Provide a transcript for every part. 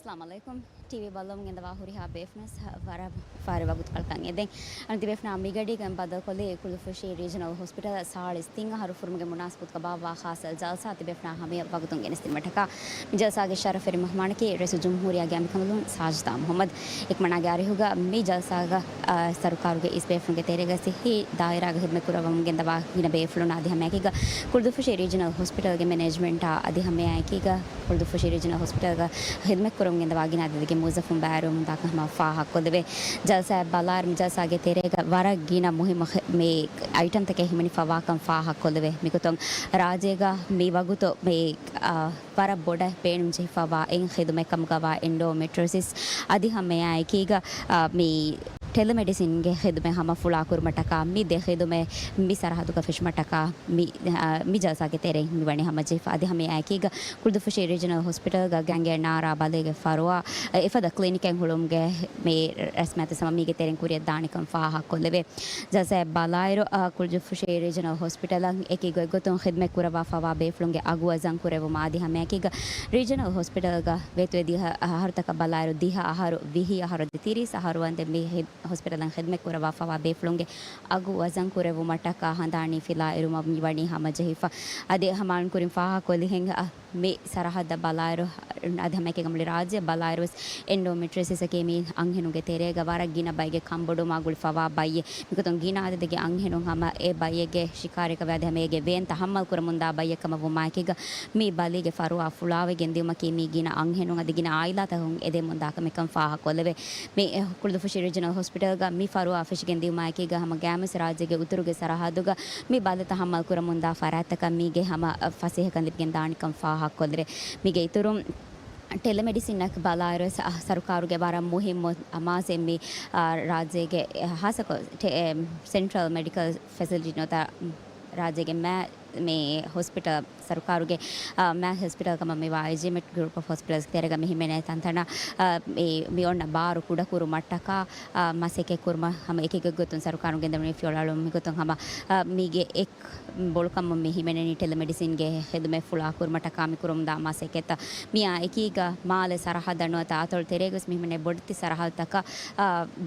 Assalamualaikum. TV balom ngenda wahuri ha befnas vara fare wagut kalkan eden anti befna amigadi gam badal kolle kulfushi regional hospital salis tinga haru furmuge munasbut ka bawa khas jalsa ati befna hame wagutun genestin mataka jalsa ge sharaf er mehman ki resu jumhuriya ge amikamulun sajda muhammad ikmana ge arihuga mi jalsa ga sarkaru ge is befna ge terega sihi daira ge hidme kurawam ngenda wa hina befluna adi hame ki ga kulfushi regional hospital ge management adi hame ai ki ga kulfushi regional hospital ga hidme kurawam ngenda wa gina adi Muzaffar बैरुम दाका हम फाहा को देवे जलसा बालार जलसा गे तेरेगा वारा गीना मुहिम में item तक Himni fava कम फाहा को देवे मिको तो राजेगा मी वगु तो में वारा बोडा पेन जे फवा इन खिदमे कम गवा एंडोमेट्रोसिस आदि हमें आए कीगा मी टेलीमेडिसिन गे खिदमे हम फुला कुरमटका मी दे खिदमे मी सरहद का फिश मटका मी जलसा के तेरे मी बने हम जे आदि हमें आए कीगा कुर्दुफशी रीजनल हॉस्पिटल गा गंगे नारा बाले गे फरवा इफदा क्लिनिक एंग हुलुम गे मे रस्मत सममी गे तेरे कुरिय दानिकम फाहा कोलेवे जैसे बालायरो कुर्दुफशी रीजनल हॉस्पिटल एक गे गोतों खिदमे कुरवा फवा बेफलुंगे अगु अजंग कुरेव मादि हमें कीगा रीजनल हॉस्पिटल गा वेतवे दी हर तक बालायरो दिहा आहार विहि आहार दितिरी सहार वंदे मे हॉस्पिटल खिदमत कुरवा फवा बेफलुंगे अगु वजन कुरेव मटका हंदानी फिला इरुम मिवणी हम जहिफा अदे हमान कुरिम फाहा कोली हेंग मे सरहद बालायरो अदे हमें के गमले राज्य बालायरो एंडोमेट्रियोसिस के मी अंगेनुगे तेरे गवारा गिना बाइगे खंबडो मागुल फवा बाइये मिको तो गिना अदे गे अंगेनु हम ए बाइये शिकारे का व्याधि हमें गे वेंत हमल कुरमुंदा बाइये कम वो माके ग मी बाली गे फरुआ फुलावे गेंदी मके मी गिना अंगेनु अदे गिना आइला ता एदे मुंदा कम कम फाहा कोलेवे मे कुर्दुफशी रीजनल हॉस्पिटल गा मी फरुआ फिश गेंदी माके ग हम गैमस राज्य गे उतरुगे सरहदुगा मी बालता हमल कुरमुंदा फरात का मी गे हम फसेह कंदिप गेंदानी कम फाहा कोलेवे मी गे इतुरुम टेलीमेडिसिन बालायरो सरकारू के बारा मुहिम अमासे मी राज्य के हासको सेंट्रल मेडिकल फैसिलिटी नोता राज्य के मैं में हॉस्पिटल सरकारू के मैं हॉस्पिटल का मम्मी वाइजे में ग्रुप ऑफ हॉस्पिटल्स तेरेगा में ही मैंने तंतना मी और न बार कुड़ा कुरु मट्टका मसे के कुरमा हम एक एक गुतुन सरकारू के अंदर में फ्योलालो में गुतुन हम मीगे एक बोल का मम्मी ही मैंने टेलीमेडिसिन गे हेद में फुला कुरमटका में कुरुम दामा से कहता मियाँ एक ही का माल सरहद नोता आतोल तेरेगा उसमें मैंने बढ़ती सरहद तक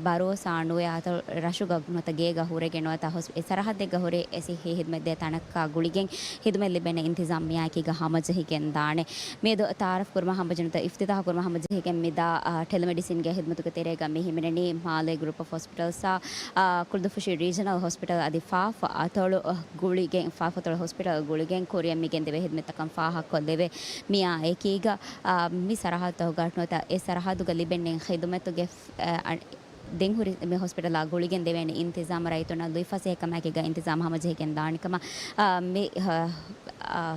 बारो साणु या तो रशुगा नोता गेगा हुरे के नोता सरहद देगा हुरे ऐसे ही हिद में देता न का गुड़ी हिदमे लिबेने इंतजाम मिया की हम जही के दाने मेदो तारफ कुरमा हम जनता इफ्तिताह कुरमा हम जही के मिदा टेलीमेडिसिन के हिदमत के तेरेगा में ही मैंने माले ग्रुप ऑफ हॉस्पिटल सा कुर्दुफशी रीजनल हॉस्पिटल आदि फाफ अतोल गुड़ी के फाफ अतोल हॉस्पिटल गुड़ी के कोरिया में गेंदे वे हिदमत कम फाह को लेवे मिया एकीगा मी सरहद तो गटनोता ए सरहद ग लिबेने हिदमत के देंगुरी में हॉस्पिटल गुड़ी गेंदे वे इंतजाम रही तो ना लुइफा से कमा के इंतजाम हम जही के दानिकमा मे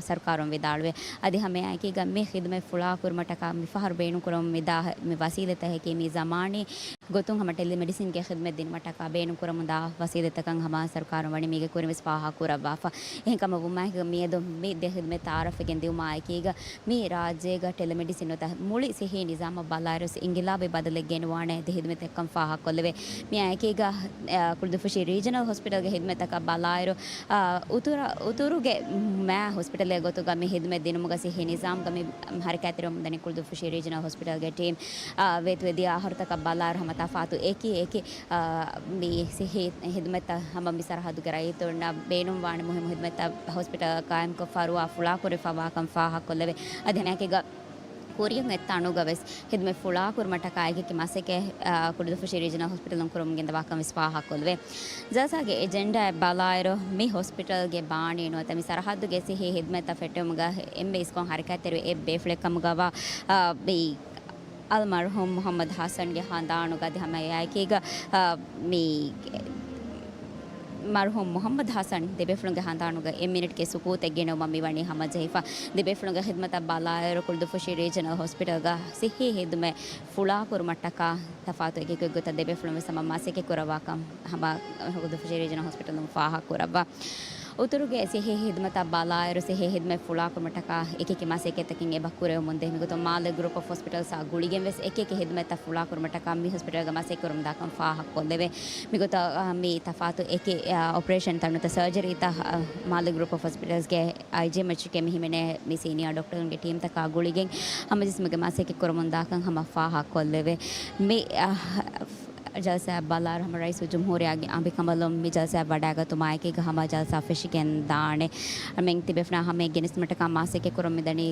सरकारों विदाड़वे अदे हमें आए कि गम्मे खिदमे फुला कुरमटका मिफहर बेनु कुरम मिदा में वसीलत है कि मी ज़माने गोतुं हम टेलीमेडिसिन के खिदमत दिन मटका बेनु कुरम दा वसीलत कंग हम सरकारों वणी मीगे कुरम स्पाहा कुरवाफा यह कम वो मैं गम्मे दो मी दे खिदमत तारफ के दिउ माए कि ग मी राज्य ग टेलीमेडिसिन होता है मुड़ी से ही निज़ाम बालायरस इंगिलाबे बदले गेनवाने दे खिदमत कम फाहा कोलवे मी आए कि ग कुर्दुफशी रीजनल हॉस्पिटल के खिदमत का बालायरो उतुरुगे मैं हॉस्पिटल गोतो गमी हिदमे दिन मुगसी ही निज़ाम गमी हरकत रमदनी कुर्दुफशी रीजनल हॉस्पिटल के टीम वेत दिया हर तक बालार हम तफातु एक ही मी से हिदमत हम मी सरहद कराई तो ना बेनुम वाण मुहिम हिदमत हॉस्पिटल कायम को फरुआ फुला को रिफवा कम फाहा को लेवे अधने के ग कोरियम एत्तानु गवेस हिदमे फुला कुरमटका के मासे के कुर्दुफशी रीजनल हॉस्पिटल कुरम गेंद वाकम विस्पाहा कोलवे जैसा के एजेंडा बालायरो मी हॉस्पिटल के बाणी नो तमी सरहद के से हिदमे तफेटम गा एम इसको हरकत तेरे ए बेफले कम गवा बे अलमरहुम मोहम्मद हसन के खानदान का हमें आए कि मी मरहूम मोहम्मद हसन दिबेफलुंग खानदानुग ए मिनट के सुकूत एगेनो मम्मी वणी हम जहीफा दिबेफलुंग खिदमत बालायर कुर्दुफशी रीजनल हॉस्पिटल गा सिही हिद में फुला कुरमटका तफात के गुत दिबेफलुंग सममा से के कुरवा कम हम कुर्दुफशी रीजनल हॉस्पिटल फाहा कुरवा උතුරුගේ සිහි හිදමත බලායරු සිහි හිදම ෆුලා කුමටක එකක මාසෙකතකින් එබකුරේ මුන්දේ මිගත මාල ගෲප් ඔෆ් හොස්පිටල් සා ගුලිගෙන් වෙස් එකක හිදමත ෆුලා කුමටක මි හොස්පිටල් ග මාසෙකුරුම් දාකම් ෆාහක් කොල්ලෙවේ මිගත මේ තෆාතු එකේ ඔපරේෂන් තනුත සර්ජරි තා මාල ගෲප් ඔෆ් හොස්පිටල්ස් ගේ IGMH के मिहिमने मी सीनियर डॉक्टर उनके टीम तक गुलिगे हम जिसमें मासे के कुरमुंदा kan हम फाहा कोल्लेवे मी जलसा बालार हमारा इस जमहूर आगे आंबे कमलों में जलसा बढ़ाएगा तो मायके का हम जलसा फिश के दाने मैं तिबेफना हमें गिनस मट का मासे के कुरम में दनी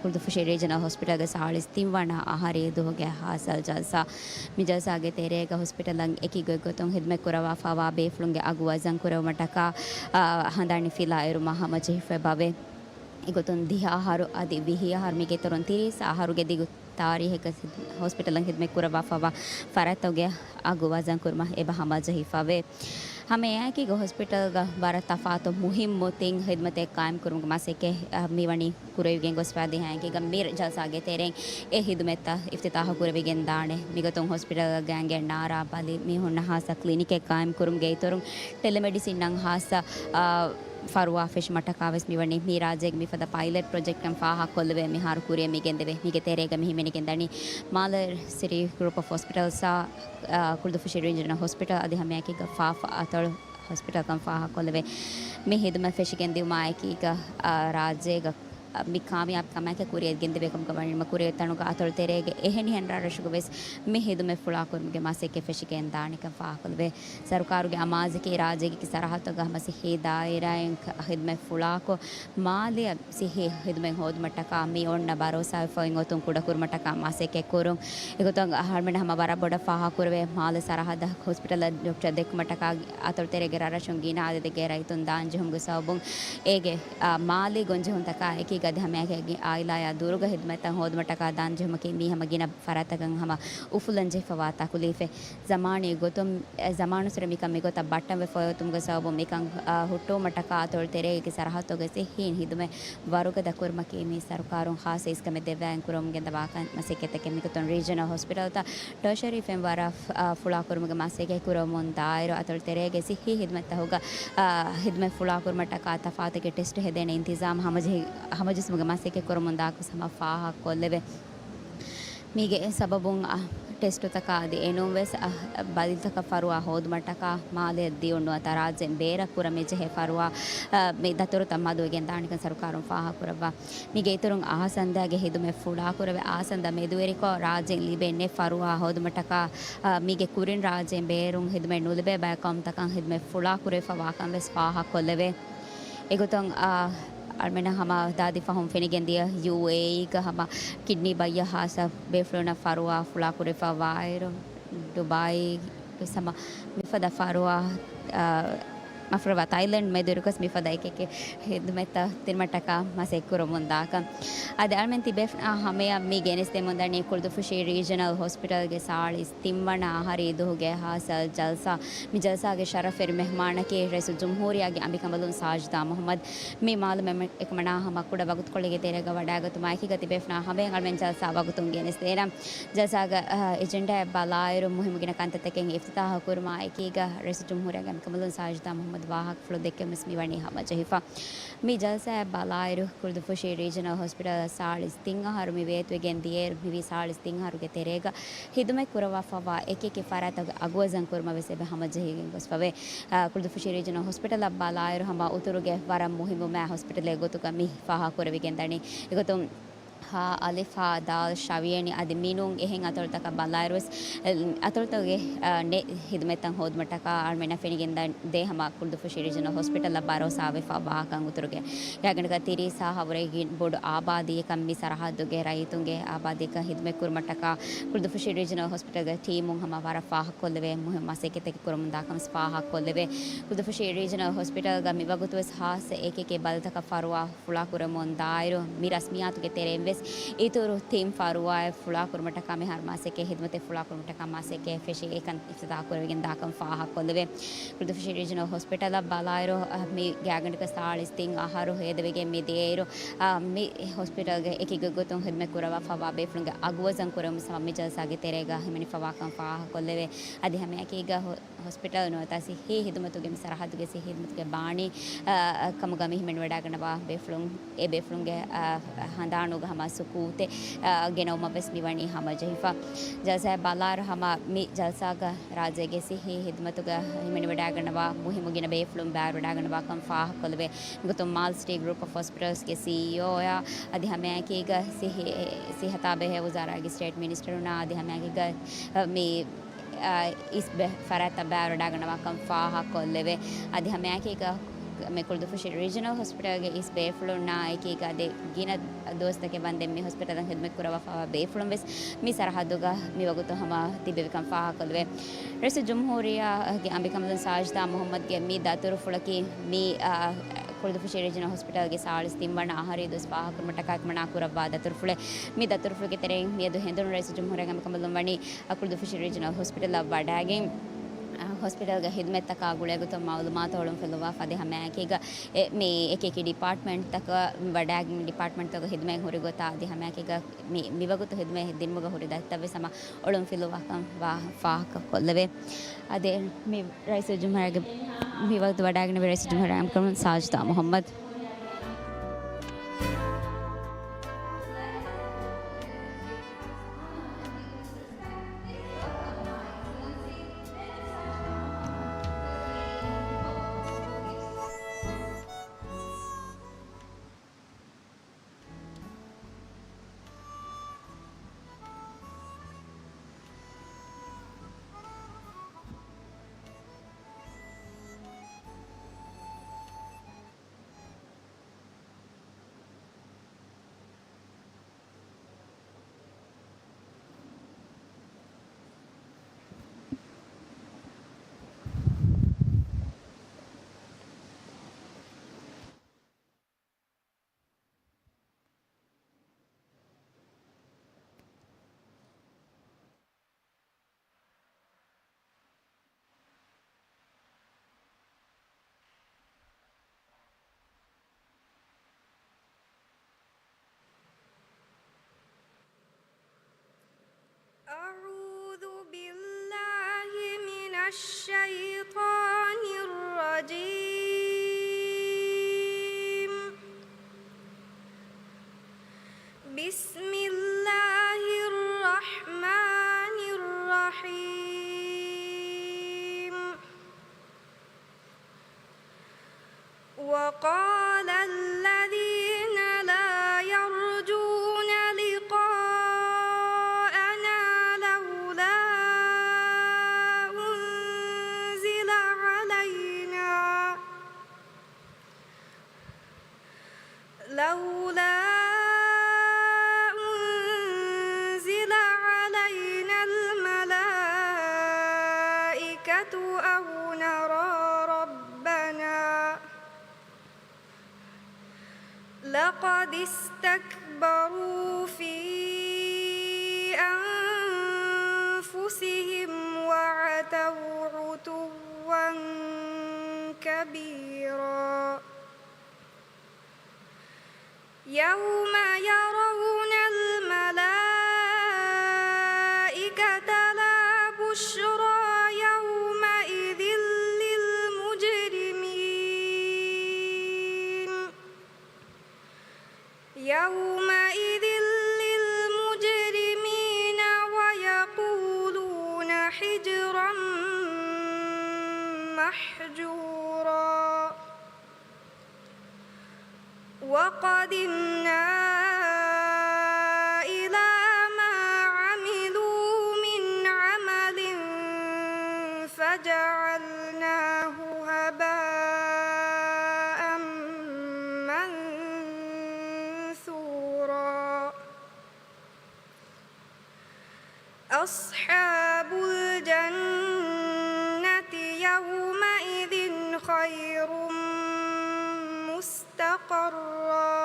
कुर्दुफशे रीजनल हॉस्पिटल के साल स्तीवाना आहारे दो हो गया हासल जलसा मी जलसा आगे तेरे का हॉस्पिटल लंग एक ही गो तो हिदमे कुरवा फावा बेफलुंगे अगुआ जंग कुरव मट का हंदानी फिला एरुमा हम जहिफे बावे इगोतुन दिहा आहार आदि विहि आहार मी के तुरंत तिरिस आहार के दिगु तारीख का हॉस्पिटल हिद में कुरवा फवा फरत हो गया अगुआ जंग कुरमा एबा हम जहिफावे हमें यह कि हॉस्पिटल का बारह तफात मुहिम मोतिंग खिदमत कायम करूँ मासे के मीवणी कुरेविगे गोस्वादी हैं कि गंभीर जलसा आगे तेरे ए हिदमत इफ्तिताह कुरेविगे दाने मिगतों हॉस्पिटल गैंगे नारा बाली मी हो नहासा क्लिनिक कायम करूँ गई तो टेलीमेडिसिन नंग हासा फरुआ फिश मटकावस मिवणी मी राजेग मी फद पायलट प्रोजेक्ट कम फाहा कोल्वे मी हार कुरे मी गेंदेवे मी के तेरे गमी मी गेंदनी मालर सिटी ग्रुप ऑफ हॉस्पिटल सा कुर्दुफशे रीजनल हॉस्पिटल आदि हमें की फाफ अतड़ हॉस्पिटल कम फाहा कोल्वे मी हिदमत फिश गेंदी माय की राजेग मी कामयाब कमा के कुरे गिंदे बेकम कमानी म कुरे तनु का अतल तेरे एहनी हनरा रशुगवेस मी हिद में फुला कुरम मासे के फिश के दाने का फाकलवे सरकार के आमाज के राजे की सराहत ग मसे हे दायरा हिद में फुला को माले से हिद में होद मटका मी और न भरोसा फइंगो तुम कुड कुर मटका मासे के कुरम एगो तो हर में हम बारा बड़ा फाहा कुरवे माल सराहत हॉस्पिटल डॉक्टर देख मटका अतल तेरे गे रशुंगीना आदे गे राइतुन दान जो हम गुसाबुं एगे माले गंजे हुन तका एक गद हमें के आइला या दुर्ग हिदमत होद मटका दान जो हम के मी हम गिना फरातगं हम उफुलन जे फवाता कुलीफे जमाने गोतम जमानु सर मिका मिगो तब बटम वे फयो तुम गसाबो मिकं हुट्टो मटका तोड़ तेरे के सरहत तो गसे हिन हिदमे वारो के दकुर मके मी सरकारों खास इसका में देवा कुरम के दवाका मसे के तक मिको तो रीजनल हॉस्पिटल ता टर्शरी फेम वारा फुला कुरम के मसे के कुरम दायरो अतल तेरे के सी हिदमत होगा हिदमे फुला कुर मटका तफात के टेस्ट है देने इंतजाम हम जिसमें मासे के कुरमुंदा को समा फाहा कोल्लेवे मीगे सबबुं टेस्ट तक आदि एनों वेस बादिल तक फरुआ होद मटका माले दियोन्नु तराजे बेर कुरमे जे फरुआ मे दतुर तम्मादु गेंदानिक सरकारों फाहा कुरवा मीगे इतरुं आसंदागे हिदु में फुड़ा कुरवे आसंद मेदुएरिको राजे लिबेने फरुआ होद मटका मीगे कुरिन राजे बेरुं हिदु में नुलबे बैकम तक हिदु में फुड़ा कुरे फवाकम वेस फाहा कोल्लेवे एगोतों अरमेना हम दादी फ़ाहम फेनिगें दिया UAE का हम किडनी बाया हासा बेफ्लोना फारुआ फुला कुरे फवायर दुबई के समा मिफदा फारुआ मफरवा थाईलैंड में दुरुकस मिफदा के हिदमत तिरमटका मसे कुरमुंदा का अद अरमेन तिबेफ हमें मी गेनिस्ते मुंदने कुर्दुफशे रीजनल हॉस्पिटल के साल इस्तिमना हरे दो गए हासल जलसा मी जलसा के शरफ मेहमान के रईस जमहूरिया के अंबिका मलून साजदा मोहम्मद मी माल में एक मना हम कुड वगत कोलेगे तेरे गवडाग तो माइकी गति बेफना हमें अरमेन जलसा वगतुं गेनिस्ते ना जलसा एजेंडा बालायर मुहिम गिना कांत तक इफ्तिताह कुरमा की रईस जमहूरिया के अंबिका मलून साजदा मोहम्मद वाहक फ्लो देख के मिसमी वनी हम जहिफा मी जलसा बालायर कुर्दुफशे रीजनल हॉस्पिटल साल स्तिंग हर मी वेत वेगेन दिएर मी साल स्तिंग हर के तेरेगा हिदमे कुरवा फवा एक फरात अगवजन कुरमा वैसे हम जही गोस्फवे कुर्दुफशे रीजनल हॉस्पिटल बालायर हम उतरुगे वारा मुहिम में हॉस्पिटल एगो तो कमी फाहा कुरविगेंदनी एगो तो हा अलिफा दाल शावियनी आदि मीनुंग एहें अतोल तक बालायरस अतोल तक ने हिदमत होद मटका और मेना फेनिगेंदा दे हम कुर्दुफशे रीजनल हॉस्पिटल बारो सावे फवा कंग उतरुगे यागन का तिरी सा हवरे बोर्ड आबादी कम्मी सरहद गे रईतुंगे आबादी का हिदमे कुरमटका कुर्दुफशे रीजनल हॉस्पिटल का टीम हम वारा फाह कोल्वे मुहिम से के तक कुरमुंदा कम फाह कोल्वे कुर्दुफशे रीजनल हॉस्पिटल गा मिवगुतवस हास एक बल तक फरुआ फुला कुरमुंदायरो मी रस्मियात के तेरे වෙස් ඊතුරු තීම් ෆාරුවාය ෆුලා කුරුමට කම හර මාසෙක හිදමතේ ෆුලා කුරුමට කම මාසෙක ෆෙෂි එකන් ඉෆ්තිදා කුරවිගෙන් දාකම් ෆාහ කොල්ලවේ කුරුදුෆිෂි රීජනල් හොස්පිටල් බලායරෝ මේ ගෑගණික ස්ථාලිස් තින් ආහාර හේදවෙගේ මේ දේරෝ මේ හොස්පිටල් ಗೆ ಏಕಿಗ ಗೊತ್ತೊಂ ಹೆದ್ಮೆ ಕುರವ ಫವಾ ಬೇಫ್ಲುಂಗ ಅಗುವಜಂ ಕುರಮ ಸಮಿ ಜಲ್ಸಾಗೆ ತೆರೆಗ ಹಿಮನಿ ಫವಾಕಂ ಫಾಹ ಕೊಲ್ಲೆವೆ ಅದಿ ಹಮೆ ಏಕಿಗ ಹಾಸ್ಪಿಟಲ್ ನೋ ತಾಸಿ ಹೇ ಹಿದಮತುಗೆ ಸರಹದುಗೆ ಸಿ ಹಿದಮತುಗೆ ಬಾಣಿ ಕಮುಗಮಿ ಹಿಮನಿ ವಡಾಗಣವಾ ಬೇಫ್ಲುಂ ಎ ಬೇಫ್ಲುಂಗೆ ಹಂದಾಣುಗ ಹಮ ಸುಕೂತೆ ಗೆನೌಮ ಬೆಸ್ ಮಿವಣಿ ಹಮ ಜಹಿಫಾ ಜಲ್ಸಾ ಬಾಲಾರ್ ಹಮ ಮಿ ಜಲ್ಸಾಗ ರಾಜೆಗೆ ಸಿ ಹೇ ಹಿದಮತುಗ ಹಿಮನಿ ವಡಾಗಣವಾ ಮುಹಿಮುಗಿನ ಬೇಫ್ಲುಂ ಬ್ಯಾರ್ ವಡಾಗಣವಾ ಕಂ ಫಾಹ ಕೊಲ್ಲೆವೆ ಗೊತ್ತೊಂ ಮಾಲ್ ಸ್ಟೇ ಗ್ರೂಪ್ ಆಫ್ ಹಾಸ್ಪಿಟಲ್ಸ್ ಗೆ ಸಿಇಒ ಯಾ अधी हमें कि सेहताबे है वज़ारा की स्टेट मिनिस्टर ना अधी हमें कि में इस फरात बैर डागनवा कम फाहा कोल्लेवे अधी हमें कि मैं कुर्दुफशी रीजनल हॉस्पिटल के इस बेफ्लो ना कि दे गिना दोस्त के बंदे में हॉस्पिटल खिदमत कुरवा फा बेफ्लो बस मी सरहदुगा मी वगतो हम तिबे कम फाहा कोल्वे रस जमहूरिया के अंबिका मदन साजदा मोहम्मद के मी दातुर फुलकी मी कुर्दुफशी रीजनल हॉस्पिटल के साल स्तिम्बन आहारी दोस फाहा कुरमटका मना कुरवा दातुर फुले मी दातुर फुल के तेरे मी दो हिंदू रस जमहूरिया के कमल वणी कुर्दुफशी रीजनल हॉस्पिटल बडागे हॉस्पिटल का हिदमत तक गुड़े तो मालूमात होड़म फिलवा फदे हमें कि मे एक डिपार्टमेंट तक बड़ा डिपार्टमेंट तक हिदमे होरी गोता आदि हमें कि मिवगु तो हिदमे दिन मुग होरी तबे समा ओड़म फिलवा कम वाह फाह कोल्लवे अदे मी रईस जुमहर मिवगु बड़ा rice जुमहर come Sajda Mohammad أعوذ بالله من الشيطان الرجيم بسم الله الرحمن الرحيم وقال الذين لا يرجون لقاءنا لولا أنزل علينا الملائكة أو نرى ربنا لقد استكبروا في أنفسهم وعتوا عتوا كبيرا يوم يرون الملائكة لا بشرى يومئذ للمجرمين ويقولون حجرا محجورا وقدمنا إلى ما عملوا من عمل فجعلناه هباء منثورا أصحاب الجنة يومئذ خير مستقرا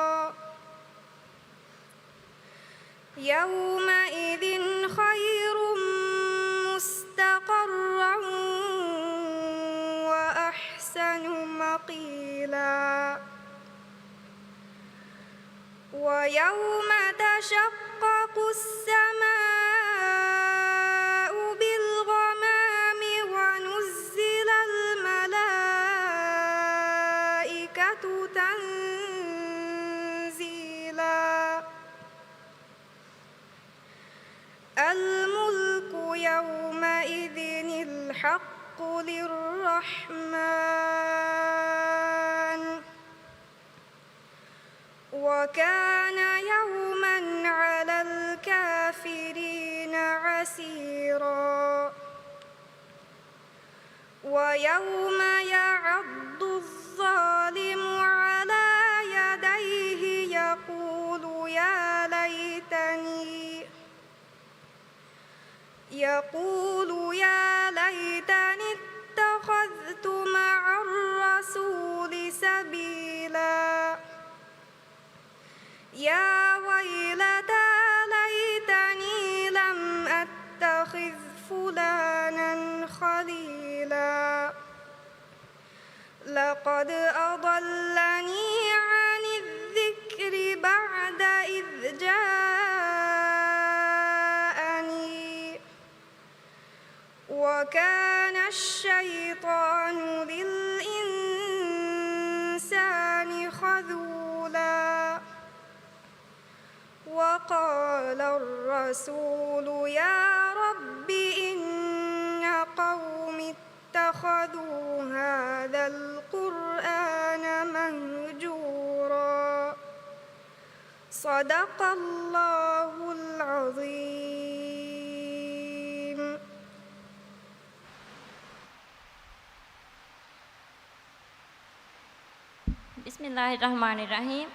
يومئذ خير مستقرا وأحسن مقيلا ويوم تشقق السماء بالغمام ونزل الملائكة تنزيلا الملك يومئذ الحق للرحمن وكان يوما على الكافرين عسيرا ويوم يعض الظالم على يديه يقول يا ليتني اتخذت مع الرسول سبيلا يا ويلتى ليتني لم أتخذ فلانا خليلا لقد أضلني عن الذكر بعد إذ جاءني وكان الشيطان للإنسان خذولا وقال الرسول يا رب إن قوم اتخذوا هذا القرآن مهجورا صدق الله العظيم Bismillahirrahmanirrahim.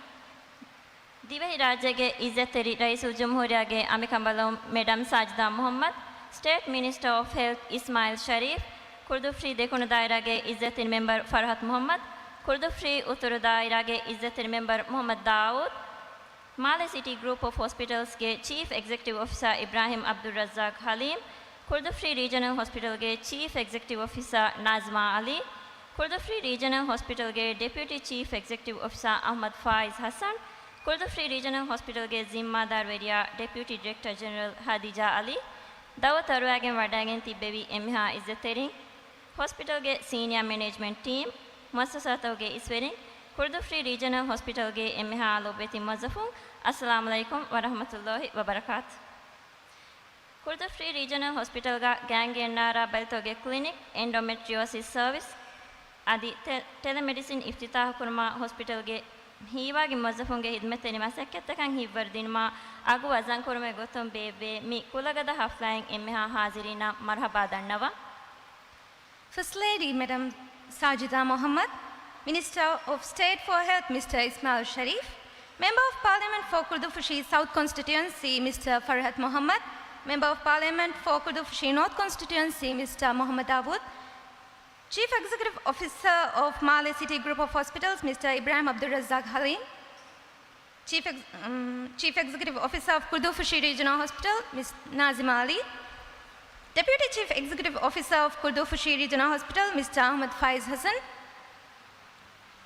Divehi Rajage Izzeteri Raisul Jumhuriyage Amikambalom Madam Sajda Muhammad, State Minister of Health Ismail Sharif, Kurdufri Dekunu Dairage Izzetir Member Farhat Muhammad, Kurdufri Utturu Dairage Izzetir Member Muhammad Dawood, Male City Group of Hospitals Ge Chief Executive Officer Ibrahim Abdul Razzaq Halim, Kurdufri Regional Hospital Ge Chief Executive Officer Nazma Ali, Kurdufri Regional Hospital Ge Deputy Chief Executive Officer Ahmad Faiz Hassan, Kurdufri Regional Hospital Ge Zimmadar Veria Deputy Director General Hadija Ali, Dawat Aruagen Vadagen Tibbevi Emha Izzetering, Hospital Ge Senior Management Team, Muassasato Ge Iswering, Kurdufri Regional Hospital Ge Emha Lobeti Mazafung, Assalamu alaikum wa rahmatullahi wa barakatuh. Kurdufri Regional Hospital Ga Gange Nara Baltoge Clinic, Endometriosis Service, Adi Telemedicine Iftitah Kurma Hospital Ge Hiwa Ge Mazafunge Hidmeteni Masaketakan Hivardinma Agu Azan Kurme Gotham Bebe Mi Kulagada Haflying Emha Hazirina Marhaba Dannawa. First Lady Madam Sajida Muhammad, Minister of State for Health Mr. Ismail Sharif, Member of Parliament for Kurdufushi South Constituency Mr. Farhat Muhammad, Member of Parliament for Kurdufushi North Constituency Mr. Muhammad Dawood, Chief Executive Officer of Male City Group of Hospitals Mr. Ibrahim Abdul Razzaq Halim, Chief Executive Officer of Kurdufushi Regional Hospital Ms. Nazima Ali, Deputy Chief Executive Officer of Kurdufushi Regional Hospital Mr. Ahmad Faiz Hassan,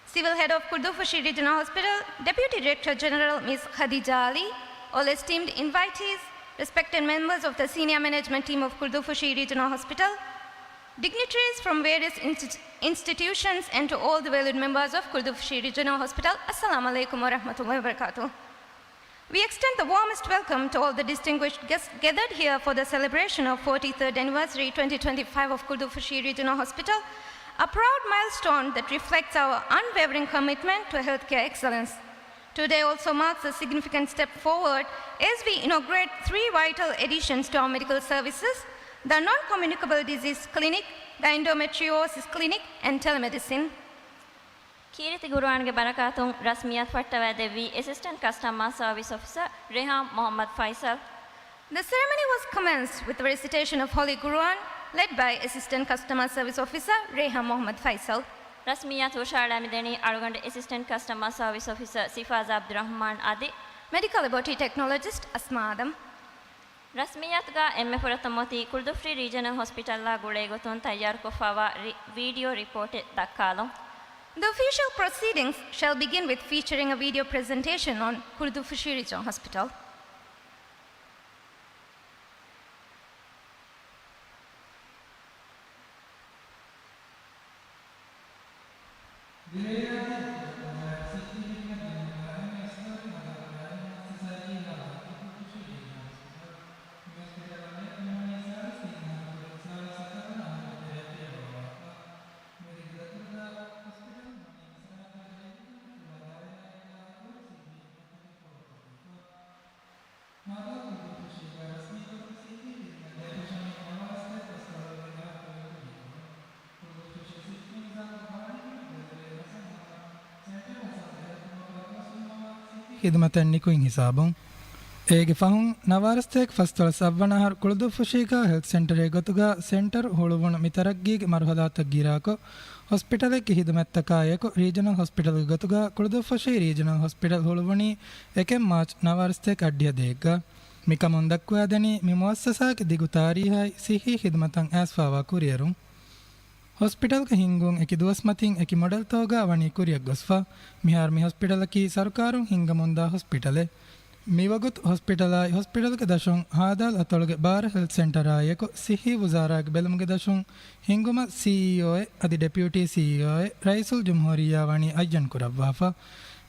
Civil Head of Kurdufushi Regional Hospital Deputy Director General Ms. Khadija Ali, all esteemed invitees, respected members of the senior management team of Kurdufushi Regional Hospital, dignitaries from various institutions, and to all the valued members of Kurdufushi Regional Hospital, Assalamu alaikum wa rahmatullahi wa barakatuh. We extend the warmest welcome to all the distinguished guests gathered here for the celebration of 43rd anniversary 2025 of Kurdufushi Regional Hospital, a proud milestone that reflects our unwavering commitment to healthcare excellence. Today also marks a significant step forward as we inaugurate 3 vital additions to our medical services: the non-communicable disease clinic, the endometriosis clinic, and telemedicine. Kiriti Guruange Barakatun Rasmiyat Fattava Devi Assistant Customer Service Officer Reham Muhammad Faisal. The ceremony was commenced with the recitation of Holy Quran led by Assistant Customer Service Officer Reham Muhammad Faisal. Rasmiyat Usharamideni Arugand Assistant Customer Service Officer Sifaz Abdurrahman Adi. Medical Laboratory Technologist Asma Adam. ರಸ್ಮಿಯತ್ಗ ಎಮ್ಮೆ ಪುರತಮೋತಿ ಕುರ್ದುಫ್ರಿ regional ಹಾಸ್ಪಿಟಲ್‌ಲ ಗುಳೆಗೊತೊನ್ ತಯಾರ್ ಕೊಫಾವಾ video report ದಕ್ಕಾಲೋ. The official proceedings shall begin with featuring a video presentation on Kurdufushi Regional Hospital. خدمة نيكوين حسابون ඒಗೆ ಫಹುಂ ನವಾರಸ್ತೇಕ್ ಫಸ್ತಳ ಸವ್ವನಹರ್ ಕುಳುದುಫುಶೀಕಾ ಹೆಲ್ತ್ ಸೆಂಟರ್ ಗೊತುಗಾ ಸೆಂಟರ್ ಹುಳುವಣ ಮಿತರಗ್ಗೀಗೆ ಮರುಹದಾತ ಗಿರಾಕೊ ಹಾಸ್ಪಿಟಲ್ಗೆ ಹಿದಮೆತ್ತಕಾಯಕು ರೀಜನಲ್ ಹಾಸ್ಪಿಟಲ್ ಗೊತುಗಾ ಕುಳುದುಫುಶಿ ರೀಜನಲ್ ಹಾಸ್ಪಿಟಲ್ ಹುಳುವಣಿ 1 ಮಾರ್ಚ್ ನವಾರಸ್ತೇಕ್ ಅಡ್ಡಿಯ ದೇಗ್ಗ ಮಿಕಮುನ್ ದಕ್ವಾದನಿ ಮಿ ಮುಅಸ್ಸಸಾಗೆ ದಿಗು ತಾರೀಹೈ ಸಿಹಿ ಹಿದಮತಂ ಆಸ್ಫಾವಾ ಕುರಿಯರು ಹಾಸ್ಪಿಟಲ್ ಕ ಹಿಂಗುಂ ಎಕಿ ದುವಸ್ ಮತಿಂ ಎಕಿ ಮಾಡೆಲ್ ತೋಗ ವಣಿ ಕುರಿಯಗ್ ಗೊಸ್ಫಾ ಮಿಹಾರ್ ಮಿ ಹಾಸ್ಪಿಟಲ್ ಕಿ ಸರ್ಕಾರುಂ ಹಿಂಗಮುಂದಾ ಹಾಸ್ಪಿಟಲ್ ಮಿವಗುತ್ ಹಾಸ್ಪಿಟಲ್ ಕ ದಶುಂ ಹಾದಾಲ್ ಅತೊಳಗೆ ಬಾರ ಹೆಲ್ತ್ ಸೆಂಟರ್ ಆಯಕು ಸಿಹಿ ವಜಾರಾಗ್ ಬೆಲುಮ್ಗೆ ದಶುಂ ಹಿಂಗುಮ ಸಿಇಒ ಅದಿ ಡೆಪ್ಯೂಟಿ ಸಿಇಒ ರೈಸುಲ್ ಜುಮ್ಹೂರಿಯಾ ವಣಿ ಅಯ್ಯನ್ ಕುರವ್ವಾಫಾ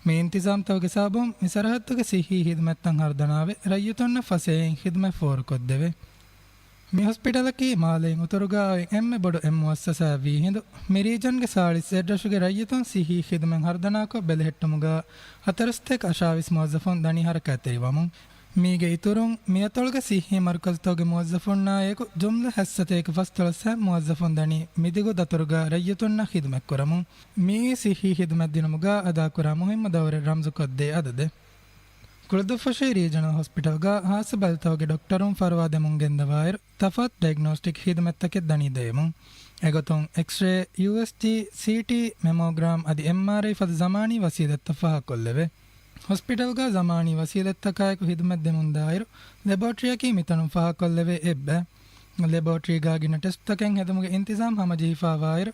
ಮಿ ಇಂತಿಜಾಮ್ ತವಗೆ ಸಾಬುಂ ಮಿ ಸರಹತ್ತುಗೆ ಸಿಹಿ ಹಿದ್ಮೆತ್ತಂ ಹರ್ದನಾವೆ ರಯ್ಯುತೊನ್ನ ಫಸೇಯಿಂ ಹಿದ್ಮೆ ಫೋರ್ ಕೊದ್ದೆವೆ ಮಿ ಹಾಸ್ಪಿಟಲಕಿ ಮಾಲೆಂ ಉತರುಗಾವೆಂ ಎಮ್ಮೆ ಬೊಡು ಎಮ್ಮುವಸ್ಸಸ ವಿ ಹಿಂದು ಮಿ ರೀಜನ್ಗೆ ಸಾಳಿಸ್ ಎಡ್ರಶುಗೆ ರಯ್ಯತೊನ್ ಸಿಹಿ ಹಿದ್ಮೆಂ ಹರ್ದನಾಕೊ ಬೆಲೆ ಹೆಟ್ಟುಮುಗ ಹತರಸ್ತೆಕ್ ಅಶಾವಿಸ್ ಮುವಜ್ಜಫುನ್ ದನಿ ಹರಕತೆರಿವಮು ಮೀಗೆ ಇತುರುಂ ಮಿಯತೊಳಗೆ ಸಿಹಿ ಮರ್ಕಜ್ ತೋಗೆ ಮುವಜ್ಜಫುನ್ ನಾಯಕು ಜುಮ್ಲ ಹೆಸ್ಸತೇಕ ಫಸ್ತೊಳಸ ಮುವಜ್ಜಫುನ್ ದನಿ ಮಿದಿಗು ದತುರುಗ ರಯ್ಯತೊನ್ನ ಹಿದ್ಮೆಕ್ ಕುರಮು ಮೀ ಸಿಹಿ ಹಿದ್ಮೆತ್ ದಿನಮುಗ ಅದಾ ಕುರ ಮುಹಿಮ್ಮ ದೌರೆ ರಂಜು ಕೊದ್ದೆ ಅದದೆ ಕುಳುದುಫುಶಿ ರೀಜನಲ್ ಹಾಸ್ಪಿಟಲ್ಗ ಹಾಸಬಲ್ತವಗೆ ಡಾಕ್ಟರುಂ ಫರ್ವಾದೆ ಮುಂಗೆಂದವಾಯರ್ ತಫಾತ್ ಡಯಾಗ್ನೋಸ್ಟಿಕ್ ಹಿದಮೆತ್ತಕ್ಕೆ ದಣಿದೇಮು ಎಗೊತೊಂ ಎಕ್ಸ್ರೇ ಯುಎಸ್ಜಿ ಸಿಟಿ ಮೆಮೋಗ್ರಾಮ್ ಅದಿ ಎಂಆರ್ಐ ಫದ ಜಮಾನಿ ವಸೀದತ್ತ ಫಹಕೊಲ್ಲೆವೆ ಹಾಸ್ಪಿಟಲ್ಗ ಜಮಾನಿ ವಸೀದತ್ತಕಾಯಕು ಹಿದಮೆದ್ದೆ ಮುಂದಾಯರು ಲೆಬಾರ್ಟ್ರಿಯಕಿ ಮಿತನುಂ ಫಹಕೊಲ್ಲೆವೆ ಎಬ್ಬೆ ಲೆಬಾರ್ಟ್ರಿಗಾಗಿನ ಟೆಸ್ಟ್ ತಕೆಂ ಹೆದಮುಗೆ ಇಂತಿಜಾಮ್ ಹಮಜಿಹಿಫಾವಾಯರು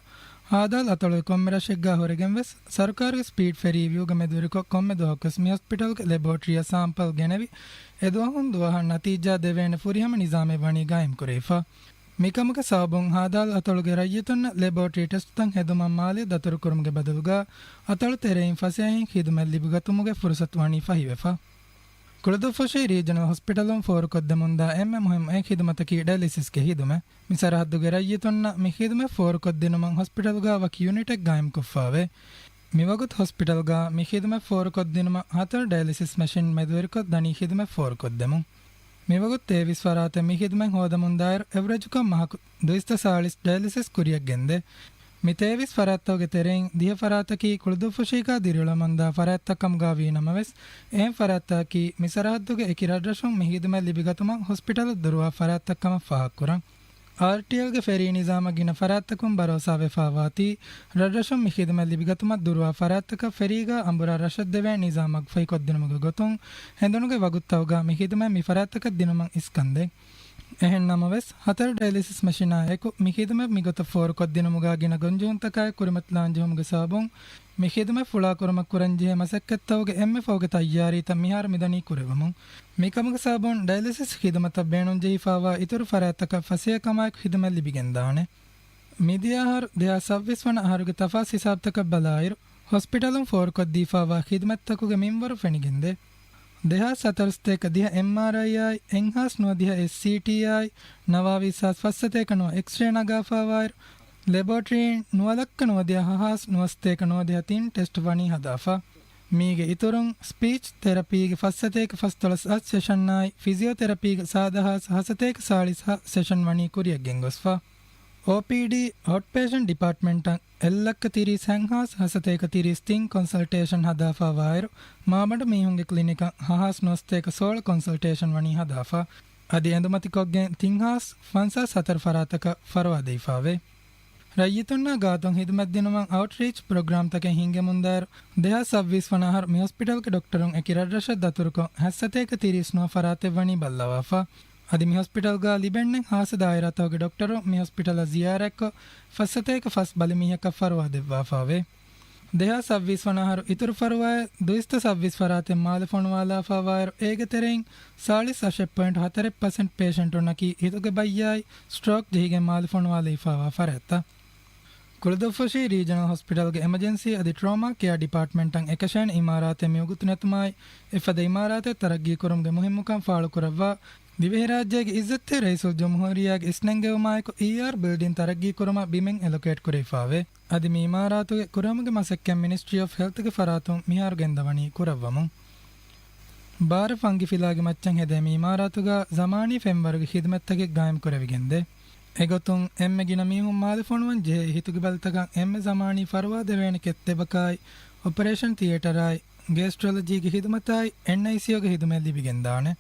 ಆದಾಲ್ ಅತೊಳು ಕೊಮ್ಮೆರಶೆಗ್ಗಾ ಹೊರಗೆಂವೆಸ್ ಸರ್ಕಾರಗೆ ಸ್ಪೀಡ್ ಫೆರಿ ವ್ಯೂಗ ಮೆದುರಿಕೊ ಕೊಮ್ಮೆದು ಹೊಕ್ಕಸ್ ಮಿ ಹಾಸ್ಪಿಟಲ್ಗೆ ಲೆಬಾರ್ಟ್ರಿಯ ಸಾಂಪಲ್ ಗೆನೆವಿ ಎದುವಹುಂ ದುವಹನ್ ನತೀಜಾ ದೆವೇನೆ ಫುರಿಹಮ ನಿಜಾಮೆ ವಣಿ ಗಾಯಂ ಕುರೇಫಾ ಮಿಕಮುಗ ಸಾಬುಂ ಹಾದಾಲ್ ಅತೊಳುಗೆ ರಯ್ಯತೊನ್ನ ಲೆಬಾರ್ಟ್ರಿ ಟೆಸ್ಟ್ ತಂ ಹೆದುಮಂ ಮಾಲಿ ದತುರು ಕುರುಮ್ಗೆ ಬದಲುಗ ಅತೊಳು ತೆರೆಯಿಂ ಫಸೆಯಿಂ ಹಿದುಮೆಲ್ ಲಿಬುಗತುಮುಗೆ ಫುರ್ಸತ್ ವಣಿ ಫಹಿವೆಫಾ ಕುಳುದುಫುಶಿ ರೀಜನಲ್ ಹಾಸ್ಪಿಟಲುಂ ಫೋರ್ ಕೊದ್ದೆ ಮುಂದ ಎಮ್ಮೆ ಮುಹಿಮ್ ಏಕ್ ಹಿದುಮತಕಿ ಡಯಾಲಿಸಿಸ್ಗೆ ಹಿದುಮೆ ಮಿಸರಹದ್ದುಗೆ ರಯ್ಯತೊನ್ನ ಮಿ ಹಿದುಮೆ ಫೋರ್ ಕೊದ್ದಿನುಮಂ ಹಾಸ್ಪಿಟಲ್ಗ ವಕ್ ಯೂನಿಟೆಕ್ ಗಾಯಂ ಕುಫಾವೆ ಮಿವಗುತ್ ಹಾಸ್ಪಿಟಲ್ಗ ಮಿ ಹಿದುಮೆ ಫೋರ್ ಕೊದ್ದಿನುಮ ಹತರ್ ಡಯಾಲಿಸಿಸ್ ಮೆಷಿನ್ ಮೆದುರಿಕೊದ್ ದನಿ ಹಿದುಮೆ ಫೋರ್ ಕೊದ್ದೆಮು ಮಿವಗುತ್ ತೇವಿಸ್ ಫರಾತೆ ಮಿ ಹಿದುಮೆ ಹೋದ ಮುಂದಾಯರ್ ಎವರೇಜುಕ ಮಹಕು 240 ಡಯಾಲಿಸಿಸ್ ಕುರಿಯಗ್ಗೆಂದೆ ಮಿ ತೇವಿಸ್ ಫರಾತ್ತವಗೆ ತೆರೆಯಿಂ ದಿಹ ಫರಾತಕಿ ಕುಳುದುಫುಶೀಕಾ ದಿರುಳಮಂದ ಫರಾತ್ತಕಂಗಾ ವೀನಮವೆಸ್ ಏಂ ಫರಾತ್ತಕಿ ಮಿಸರಹದ್ದುಗೆ ಎಕಿ ರಡ್ರಶುಂ ಮಿ ಹಿದುಮೆ ಲಿಬಿಗತುಮಂ ಹಾಸ್ಪಿಟಲ್ ದುರುವ ಫರಾತ್ತಕಮ ಫಹಕ್ಕುರಂ ಆರ್ಟಿಎಲ್ಗೆ ಫೆರಿ ನಿಜಾಮಗಿನ ಫರಾತ್ತಕುಂ ಭರೋಸಾವೆ ಫಾವಾತಿ ರಡ್ರಶುಂ ಮಿ ಹಿದುಮೆ ಲಿಬಿಗತುಮ ದುರುವ ಫರಾತ್ತಕ ಫೆರಿಗ ಅಂಬುರ ರಶದ್ದೆವೆ ನಿಜಾಮಗ್ ಫೈ ಕೊದ್ದಿನುಮಗ ಗೊತುಂ ಹೆಂದನುಗೆ ವಗುತ್ತವಗ ಮಿ ಹಿದುಮೆ ಮಿ ಫರಾತ್ತಕ ದಿನುಮಂ ಇಸ್ಕಂದೆ එහෙන් නමවෙස් හතර ඩයලිසිස් මැෂිනායකු මිහිදුම මිගොත ෆෝර් කොද්දිනමුගාගෙන ගොංජුන්තකාය කුරිමත් ලාංජුම්ගේ ಸಾಬುಂ මිහිදුම ෆුලා කුරම කුරංජිහෙ මසක්කත්තවගේ එම්මෙ ෆෝගේ තಯ್ಯಾರೀತ මිහාර මිදනී කුරවමු මිකමුගේ ಸಾಬುಂ ඩයලිසිස් හිදමත බේණුන් ජීෆාවා ඉතුරු ಫರಾತಕ ಫಸಿಯ ಕಮಾಯಕ್ ಹಿದಮೆ ಲಿಬಿಗೆಂದಾನೆ ಮಿದಿಯಾಹರ್ ದೇಹ ಸವ್ವಿಸ್ವನ ಆಹಾರುಗೆ ತಫಾಸ್ ಹಿಸಾಬ್ತಕ ಬಲಾಯಿರು ಹಾಸ್ಪಿಟಲುಂ ಫೋರ್ ಕೊದ್ದೀಫಾವಾ ಹಿದಮತ್ತಕುಗೆ ಮಿಂವರು ಫೆಣಿಗೆಂದೆ දෙහ සතරස්තේක දිහ MRI එන්හාස් නොදිහ SCTI නවාවිසස් පස්සතේක නො එක්ස්රේ නගාෆාවයිර් ලැබොරටරි නොලක්ක නොදිහ හහස් නොස්තේක නොදිහ තින් ටෙස්ට් වනි හදාෆා මීගේ ඉතුරුන් ස්පීච් තෙරපීගේ පස්සතේක ෆස්තොලස් අත් සෙෂන් නයි ෆිසියෝතෙරපීගේ සාදහස් හසතේක සාලිස් සෙෂන් වනි කුරියගෙන් ගොස්ෆා OPD outpatient department එල්ලක්ක තිරිස් හැංහාස් හසතේක තිරිස් තින් consultation හදාෆා වයිර් මාබඩ මීහුන්ගේ ක්ලිනික හහස් නොස්තේක සෝල් consultation වනි හදාෆා අදි ඇඳුමතිකොක්ගෙන් තින්හාස් ෆන්සස් හතර ಫರಾತಕ ಫರವಾ ದೈಫಾವೆ ರಯ್ಯಿತುನ್ನ ಗಾತೊಂ ಹಿದಮತ್ ದಿನುಮಂ outreach program ತಕೆ ಹಿಂಗೆ ಮುಂದಾರ್ ದೇಹ ಸವ್ವಿಸ್ ವನಹರ್ ಮಿ ಹಾಸ್ಪಿಟಲ್ ಕೆ ಡಾಕ್ಟರುಂ ಎಕಿ ರಡ್ರಶ ದತುರುಕೊ ಹಸತೇಕ ತಿರಿಸ್ ನೋ ಫರಾತೆ ವಣಿ ಬಲ್ಲವಾಫಾ ಅದಿ ಮಿ ಹಾಸ್ಪಿಟಲ್ ಗಾ ಲಿಬೆಣ್ಣೆ ಹಾಸ ದಾಯರತವಗೆ ಡಾಕ್ಟರು ಮಿ ಹಾಸ್ಪಿಟಲ್ ಜಿಯಾರಕ್ಕು ಫಸ್ಸತೇಕ ಫಸ್ ಬಲಿಮಿಹಕ ಫರ್ವಾ ದೆವ್ವಾಫಾವೆ ದೇಹ ಸವ್ವಿಸ್ ವನಹರು ಇತುರು ಫರ್ವಾಯ ದುಯಿಸ್ತ ಸವ್ವಿಸ್ ಫರಾತೆ ಮಾಲೆ ಫೊಣವಾಲಾ ಫವಾಯರು ಏಗೆ ತೆರೆಯಿಂ 40.4% ಪೇಷಂಟ್ ಉನ್ನಕಿ ಹಿತುಗೆ ಬಯ್ಯಾಯ್ ಸ್ಟ್ರೋಕ್ ಜಹಿಗೆ ಮಾಲೆ ಫೊಣವಾಲೆ ಇಫಾವಾ ಫರೆತ್ತ ಕುಳದೊಫಶಿ ರೀಜನಲ್ ಹಾಸ್ಪಿಟಲ್ಗೆ ಎಮರ್ಜೆನ್ಸಿ ಅದಿ ಟ್ರಾಮಾ ಕೇರ್ ಡಿಪಾರ್ಟ್ಮೆಂಟ್ ಅಂಗ್ ಎಕಶನ್ ಇಮಾರಾತೆ ಮಿಯುಗುತು ನೆತುಮಾಯ್ ಇಫದ ಇಮಾರಾತೆ ತರಗ್ಗಿ ಕುರುಮ್ಗೆ ಮುಹಿಮ್ಮುಕಂ ಫಾಳು ಕುರವ್ವಾ ದಿವೆ ರಾಜ್ಯಗೆ ಇಜ್ಜತ್ತೆ ರೈಸುಲ್ ಜಮ್ಹೂರಿಯಾಗೆ ಇಸ್ನಂಗೆ ಉಮಾಯಕು ಬಿಲ್ಡಿಂಗ್ ತರಗ್ಗಿ ಕುರುಮ ಬಿಮೆಂಗ್ ಎಲೊಕೇಟ್ ಕುರಿಫಾವೆ ಅದಿ ಮಿ ಇಮಾರಾತುಗೆ ಕುರಮುಗೆ ಮಸಕ್ಕೆ ಮಿನಿಸ್ಟ್ರಿ ಆಫ್ ಹೆಲ್ತ್ಗೆ ಫರಾತು ಮಿಹಾರು ಗೆಂದವಣಿ ಕುರವ್ವಮು ಬಾರ ಫಂಗಿ ಫಿಲಾಗೆ ಮಚ್ಚಂ ಹೆದೆ ಮಿ ಇಮಾರಾತುಗ ಜಮಾನಿ ಫೆಂವರ್ಗೆ ಹಿದ್ಮೆತ್ತಗೆ ಗಾಯಂ ಕುರವಿಗೆಂದೆ ಎಗೊತ್ತುಂ ಎಮ್ಮೆಗಿನ ಮೀಹುಂ ಮಾದಫೊಣುವನ್ ಜೆ ಹಿತುಗೆ ಬಲ್ತಗಂ ಎಮ್ಮೆ ಜಮಾನಿ ಫರ್ವಾದ ವೇಣಿ ಕೆತ್ತೆಬಕಾಯ್ ಆಪರೇಷನ್ ಥಿಯೇಟರಾಯ್ ಗೇಸ್ಟ್ರಾಲಜಿಗೆ ಹಿದ್ಮತಾಯ್ NICUಗೆ ಹಿದ್ಮೆಲ್ಲಿ ಬಿಗೆಂದಾನೆ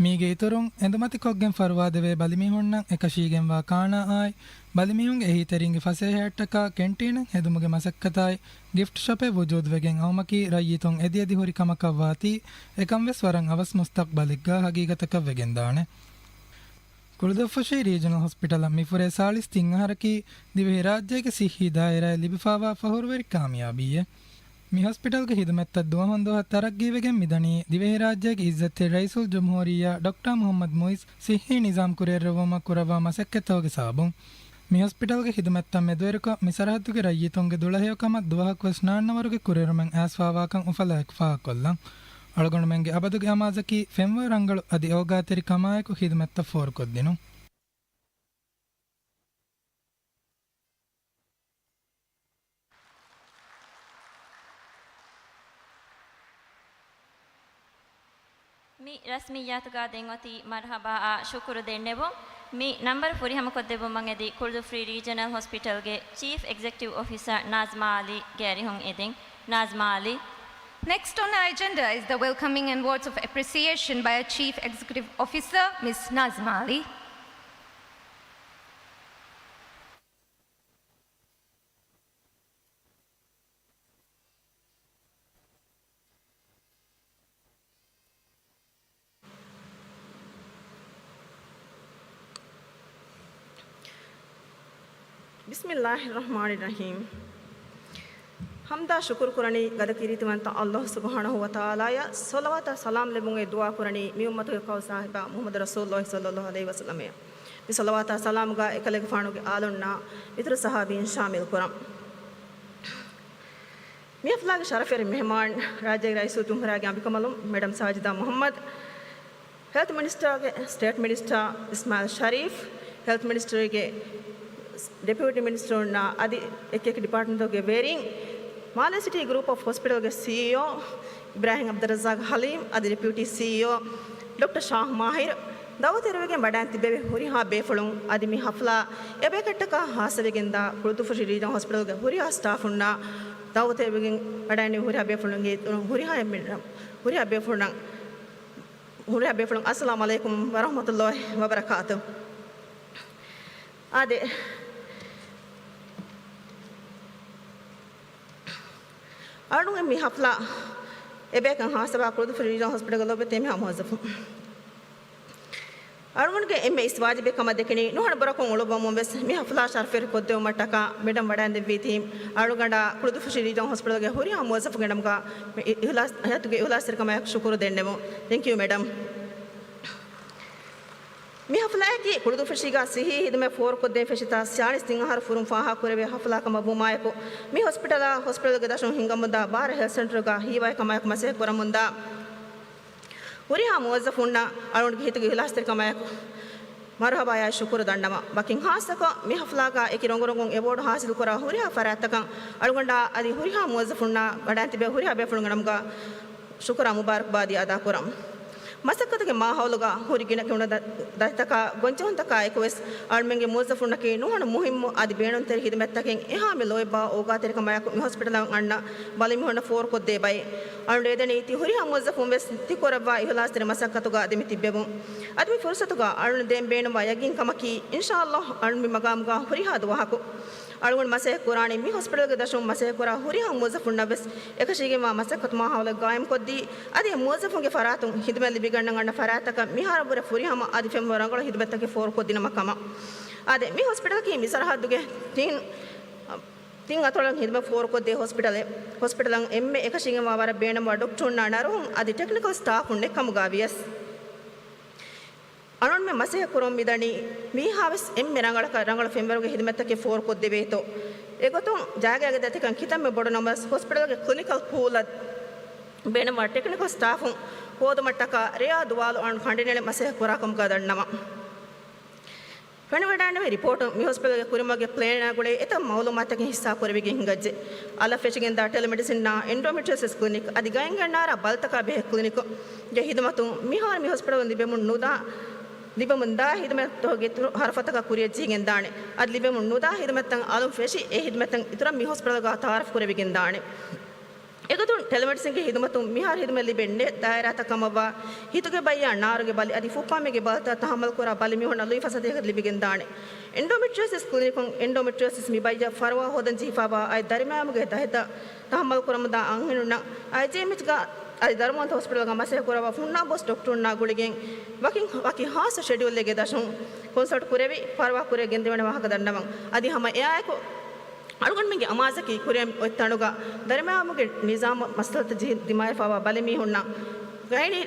ಮೀಗೆ ಇತರುಂ ಎಂದಮತಿ ಕೊಗ್ಗೆಂ ಫರ್ವಾದವೆ ಬಲಿಮಿಹುಣ್ಣಂ ಎಕಶೀಗೆಂ ವಾ ಕಾಣಾ ಆಯ್ ಬಲಿಮಿಹುಂಗೆ ಎಹಿತರಿಂಗೆ ಫಸೆ ಹೆಟ್ಟಕ ಕೆಂಟೀನಂ ಹೆದುಮುಗೆ ಮಸಕ್ಕತಾಯ್ ಗಿಫ್ಟ್ ಶಾಪೆ ವುಜೂದ್ವೆಗೆಂ ಅವಮಕಿ ರಯ್ಯಿತುಂ ಎದಿಯದಿ ಹುರಿ ಕಮಕವ್ವಾತಿ ಎಕಂವೆಸ್ ವರಂ ಅವಸ್ ಮುಸ್ತಕ್ಬಲಿಗ್ಗಾ ಹಗೀಗತಕ ವೆಗೆಂದಾನೆ ಕುಳದೊಫಶಿ ರೀಜನಲ್ ಹಾಸ್ಪಿಟಲ್ ಮಿಫುರೆ ಸಾಳಿಸ್ ತಿಂಗಹರಕಿ ದಿವೆ ರಾಜ್ಯಕ್ಕೆ ಸಿಹಿ ದಾಯರ ಲಿಬಿಫಾವಾ ಫಹುರ್ವೆರಿ ಕಾಮಯಾಬಿಯೆ ಮಿ ಹಾಸ್ಪಿಟಲ್ಗೆ ಹಿದಮೆತ್ತ ದುವಹೊಂದು ತರಗ್ಗೀವೆಗೆ ಮಿದನಿ ದಿವೆ ರಾಜ್ಯಕ್ಕೆ ಇಜ್ಜತ್ತೆ ರೈಸುಲ್ ಜಮ್ಹೂರಿಯಾ ಡಾಕ್ಟರ್ ಮೊಹಮ್ಮದ್ ಮುಯಿಸ್ ಸಿಹಿ ನಿಜಾಮ್ ಕುರೇರವಮ ಕುರವ ಮಸಕ್ಕೆತ್ತೋಗೆ ಸಾಬು ಮಿ ಹಾಸ್ಪಿಟಲ್ಗೆ ಹಿದಮೆತ್ತ ಮೆದುವೆರುಕ ಮಿಸರಹದ್ದುಗೆ ರಯ್ಯಿತೊಂಗೆ ದುಳಹೆಯಕಮ ದುವಹಕ್ವ ಸ್ನಾನ್ನವರುಗೆ ಕುರೇರುಮೆಂ ಆಸ್ಫಾವಾಕಂ ಉಫಲಾಯಕ್ ಫಾಕೊಲ್ಲಂ ಒಳಗೊಂಡಮೆಂಗೆ ಅಬದುಗೆ ಅಮಾಜಕಿ ಫೆಂವರಂಗಳು ಅದಿ ಅವಗಾತೆರಿ ಕಮಾಯಕು ಹಿದಮೆತ್ತ ಫೋರ್ ಕೊದ್ದಿನು ಮಿ ರಸ್ಮಿಯಾತುಗಾ ದೆಂಗೊತಿ ಮರ್ಹಬಾ ಆ ಶುಕ್ರು ದೆನ್ನೆಬೊ ಮಿ ನಂಬರ್ ಫುರಿ ಹಮ ಕೊದ್ದೆಬೊ ಮಂಗೆದಿ ಕುರ್ದು ಫ್ರೀ ರೀಜನಲ್ ಹಾಸ್ಪಿಟಲ್ಗೆ chief executive officer Najma Ali ಗ್ಯಾರಿಹುಂ ಎದೆಂ Najma Ali. Next on the agenda is the welcoming and words of appreciation by our Chief Executive Officer, Ms. Nazma Ali. Bismillahirrahmanirrahim. हमदा शुक्र कुरनी गद किरीतवंत अल्लाह सुब्हानहु व तआला या सलावत सलाम लेबुंगे दुआ कुरनी मी उम्मत के कौ साहिबा मुहम्मद रसूलुल्लाह सल्लल्लाहु अलैहि वसल्लम मी सलावत सलाम गा एकले फाणु के आलुन्ना इतर सहाबीन शामिल कुरम मी अफला के शरफेर मेहमान राज्य रईसु जुमहूरिया के अबिकमलुम madam Sajida Mohamed health minister के state minister Ismail Sharif health minister के डेप्यूटी मिनिस्टर ना आदि एक डिपार्टमेंट के वेरिंग Male city group of hospital के CEO इब्राहिम अब्दुल रज़ाक हलीम आदि डेप्यूटी CEO डॉक्टर शाह माहिर दावत इरवेगे बडांति बेबे हुरी हा बेफुलुं आदि मी हफला एबे कट्टक हासवेगिंदा कुळुतुफुशी रीजनल हॉस्पिटल के हुरी हा स्टाफ उन्ना दावत इरवेगे बडांनि हुरी हा बेफुलुंगे हुरी हा बेफुलुं अस्सलामु अलैकुम व रहमतुल्लाहि व बरकातुहू आदि अरुण मी हफला एबे kan hasaba kudu free hospital galo bete me amozaf Arun के एम इस्वाज बे कम देखनी नोहन बरको उळबो मोबेस मी हफला शरफेर कोद्दे मटका मैडम वडान दे वीथीम अरुगंडा कुdu free hospital गे हुरी amozaf गडम का इहलास हयतुगे इहलास कम शुक्र देन्नेमो थैंक यू मैडम मी हफला की कुर्दू फशीगा सिही हिद में फोर को दे फशिता सियानिस तिंगहर फुरुम फाहा कुरेवे हफला कम बुमाय को मी हॉस्पिटल के दशो हिंगमुदा बार हेल्थ सेंटर का ही वाय कमाय मसे कुरमुंदा उरी हा मोजफुन्ना अरुण के हित गिलास ते कमाय मरहबा या शुक्र दंडमा बकिंग हासक मी हफला का एक रंगरंग अवार्ड हासिल करा हुरी हा फरातक अरुगंडा अदि हुरी हा मोजफुन्ना गडांति बे हुरी हा बे फुंगनम का शुक्र मुबारकबादी अदा कुरम मसक्कत के माहौलगा हुरिगिन के दतका गोंचोंतका एकवेस आर्मेंगे मोजफुन के नोहन मुहिम आदि बेणन तेर हिदमेत्तके एहा में लोयबा ओगा तेर कमाय हॉस्पिटल अण्ण बलिम होन फोर को दे बाय अण्ण एदने इति हुरि हा मोजफुन बेस तिकोरबा इहलास तेर मसक्कतगा आदि मितिबेबु आदि फुर्सतगा अण्ण देम बेणवा यगिन कमकी इंशाअल्लाह अण्ण मी मगामगा हुरि हा दुवाको अळवण मसे कुरानी मी हॉस्पिटल के दशम मसे कुरा हुरी हा मोजफुन बेस एकशिगे मा मसक्कत माहौल गायम कोद्दी आदि मोजफुन के फरातु हिदमेल ಮಿಗಣ್ಣ ಗಣ್ಣ ಫರಾತಕ ಮಿಹಾರ ಬುರ ಫುರಿ ಹಮ ಆದಿ ಫೆಮ್ ವರಂಗಳ ಹಿದಬೆತ್ತಕ್ಕೆ ಫೋರ್ ಕೊದ್ದಿನ ಮಕಮ ಅದೇ ಮಿ ಹಾಸ್ಪಿಟಲ್ ಕಿ ಮಿಸರ ಹದ್ದುಗೆ ತಿಂಗ್ ಅತೊಳಂ ಹಿದಮ ಫೋರ್ ಕೊದ್ದೆ ಹಾಸ್ಪಿಟಲ್ ಎಮ್ಮೆ ಏಕಶಿಂಗ ಮಾವರ ಬೇಣಮ ಡಾಕ್ಟರ್ ನಾಣಾರು ಅದಿ ಟೆಕ್ನಿಕಲ್ ಸ್ಟಾಫ್ ಉಂಡೆ ಕಮಗಾವಿಯಸ್ ಅನೊನ್ ಮೆ ಮಸೆ ಕುರಂ ಮಿದಣಿ ಮಿ ಹಾವಸ್ ಎಮ್ಮೆ ರಂಗಳ ಫೆಂಬರ್ಗೆ ಹಿದಮೆತ್ತಕ್ಕೆ ಫೋರ್ ಕೊದ್ದೆ ಬೇತೋ ಎಗೊತ್ತು ಜಾಗೆ ದತಿಕಂ ಕಿತಮ್ಮೆ ಬೊಡ ನಮಸ್ ಹಾಸ್ಪಿಟಲ್ಗೆ ಕ್ಲಿನಿಕಲ್ ಕೂಲ ಬೇಣಮ ಟೆಕ್ನಿಕಲ್ ಸ್ಟಾಫ್ ಹೋದ ಮಟ್ಟಕ ರಿಯಾ ದುವಾಲು ಅನ್ ಖಂಡಿನೆಳೆ ಮಸೆ ಕುರಾಕಂ ಕದಣ್ಣಮ ಫೆಣವಡಾನೆ ರಿಪೋರ್ಟ್ ಮಿ ಹಾಸ್ಪಿಟಲ್ಗೆ ಕುರಿಮಗೆ ಪ್ಲೇನಾಗುಳೆ ಎತ ಮೌಲುಮಾತಕ್ಕೆ ಹಿಸ್ಸಾ ಕೊರವಿಗೆ ಹಿಂಗಜ್ಜೆ ಅಲ್ಲ ಫೆಚಿಗೆಂದ ಟೆಲಿಮೆಡಿಸಿನ್ ನ ಎಂಡೋಮೆಟ್ರಿಯೋಸಿಸ್ ಕ್ಲಿನಿಕ್ ಅದಿ ಗಯಂಗಣ್ಣಾರ ಬಲ್ತಕ ಬೆಹ ಕ್ಲಿನಿಕ್ ಜೆ ಹಿದಮತು ಮಿ ಹಾಸ್ಪಿಟಲ್ ಒಂದು ಬೆಮುನ್ನುದಾ ಲಿಬಮುಂದಾ ಹಿದಮೆತ್ತೋಗೆ ಹರಫತಕ ಕುರಿಯಜ್ಜಿಗೆಂದಾಣೆ ಅದು ಲಿಬಮುನ್ನುದಾ ಹಿದಮೆತ್ತಂಗ ಆಲು ಫೆಶಿ ಎ ಹಿದಮೆತ್ತಂಗ ಇತರ ಮಿ ಹಾಸ್ಪಿಟಲ್ಗ ತಾರಫ್ ಕುರವಿಗೆಂದಾಣೆ ಎಗದು ಟೆಲಿಮೆಡಿಸಿನ್ಗೆ ಹಿದಮತು ಮಿಹಾರ್ ಹಿದಮೆಲ್ಲಿ ಬೆಂಡೆ ದಾಯರಾತ ಕಮವ ಹಿತುಗೆ ಬಯ್ಯ ಅಣ್ಣಾರುಗೆ ಬಲಿ ಅದಿ ಫುಪ್ಪಾಮೆಗೆ ಬಲ್ತ ತಹಮಲ್ ಕೊರ ಬಲಿ ಮಿಹೊಣ ಲುಯಿ ಫಸದೆ ಲಿಬಿಗೆಂದಾಣೆ ಎಂಡೋಮೆಟ್ರಿಯೋಸಿಸ್ ಕ್ಲಿನಿಕ್ ಎಂಡೋಮೆಟ್ರಿಯೋಸಿಸ್ ಮಿ ಬಯ್ಯ ಫರ್ವಾ ಹೋದನ್ ಜೀಫಾಬಾ ಐ ದರಿಮಾಮುಗೆ ತಹತ ತಹಮಲ್ ಕೊರಮದ ಅಂಗನುಣ ಐ ಜೇಮಿಚ್ಗ ಅದು ಧರ್ಮವಂತ ಹಾಸ್ಪಿಟಲ್ಗೆ ಮಸೆ ಕುರವ ಫುನ್ನಾ ಬೋಸ್ ಡಾಕ್ಟರ್ನ ಗುಳಿಗೆ ವಕಿ ಹಾಸ ಶೆಡ್ಯೂಲ್ಗೆ ದಶಂ ಕನ್ಸಲ್ಟ್ ಕುರೆವಿ ಫರ್ವಾ ಕುರೆ ಗೆಂದಿವಣ ವಾಹಕ ದಂಡವಂ ಅದಿ ಹಮ ಯಾಯಕು ಅಳುಗಣ್ಮಿಗೆ ಅಮಾಜಕಿ ಕುರೆ ಒತ್ತಣುಗ ದರಿಮಾಮುಗೆ Nizam Muscat G ದಿಮಾಯ ಫಾವ ಬಲಿಮಿ ಹುಣ್ಣ gynae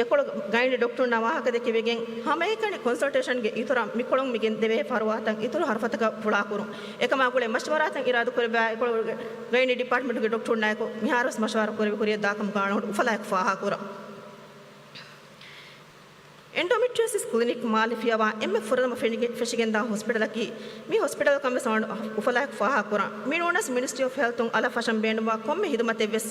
ಎಕೊಳ gynae ಡಾಕ್ಟರ್ನ ವಾಹಕದ ಕಿವಿಗೆ ಹಮ ಏಕಣಿ ಕನ್ಸಲ್ಟೇಷನ್ಗೆ ಇತರ ಮಿಕೊಳಂಗ್ ಮಿಗೆನ್ ದೇವೆ ಫರ್ವಾತಂಗ್ ಇತರ ಹರ್ಫತಕ ಫುಳಾಕುರು ಏಕಮಾಗುಳೆ ಮಶ್ವರಾತಂಗ್ ಇರಾದು ಕುರೆ ಎಕೊಳ ಗೈನಿ ಡಿಪಾರ್ಟ್ಮೆಂಟ್ಗೆ ಡಾಕ್ಟರ್ ನಾಯಕು ಮಿಹಾರಸ್ ಮಶ್ವರ ಕುರೆ ದಾಕಂ ಕಾಣು ಫಲಾಯಕ್ ಫಾಹಾಕುರ ಎಂಡೋಮೆಟ್ರಿಯೋಸಿಸ್ ಕ್ಲಿನಿಕ್ ಮಾಲಿಫಿಯಾವಾ ಎಮ್ಮೆ ಫುರದಮ ಫೆಶಿಗೆಂದ ಹಾಸ್ಪಿಟಲಕಿ ಮಿ ಹಾಸ್ಪಿಟಲ್ ಕಮ್ಮೆ ಸೌಂಡ್ ಉಫಲಾಕ್ ಫಾಹಾಕುರ ಮಿನೋನಸ್ ಮಿನಿಸ್ಟ್ರಿ ಆಫ್ ಹೆಲ್ತ್ ಅಲ ಫಶಂ ಬೇಣುವ ಕೊಮ್ಮೆ ಹಿದಮತೆ ವೆಸ್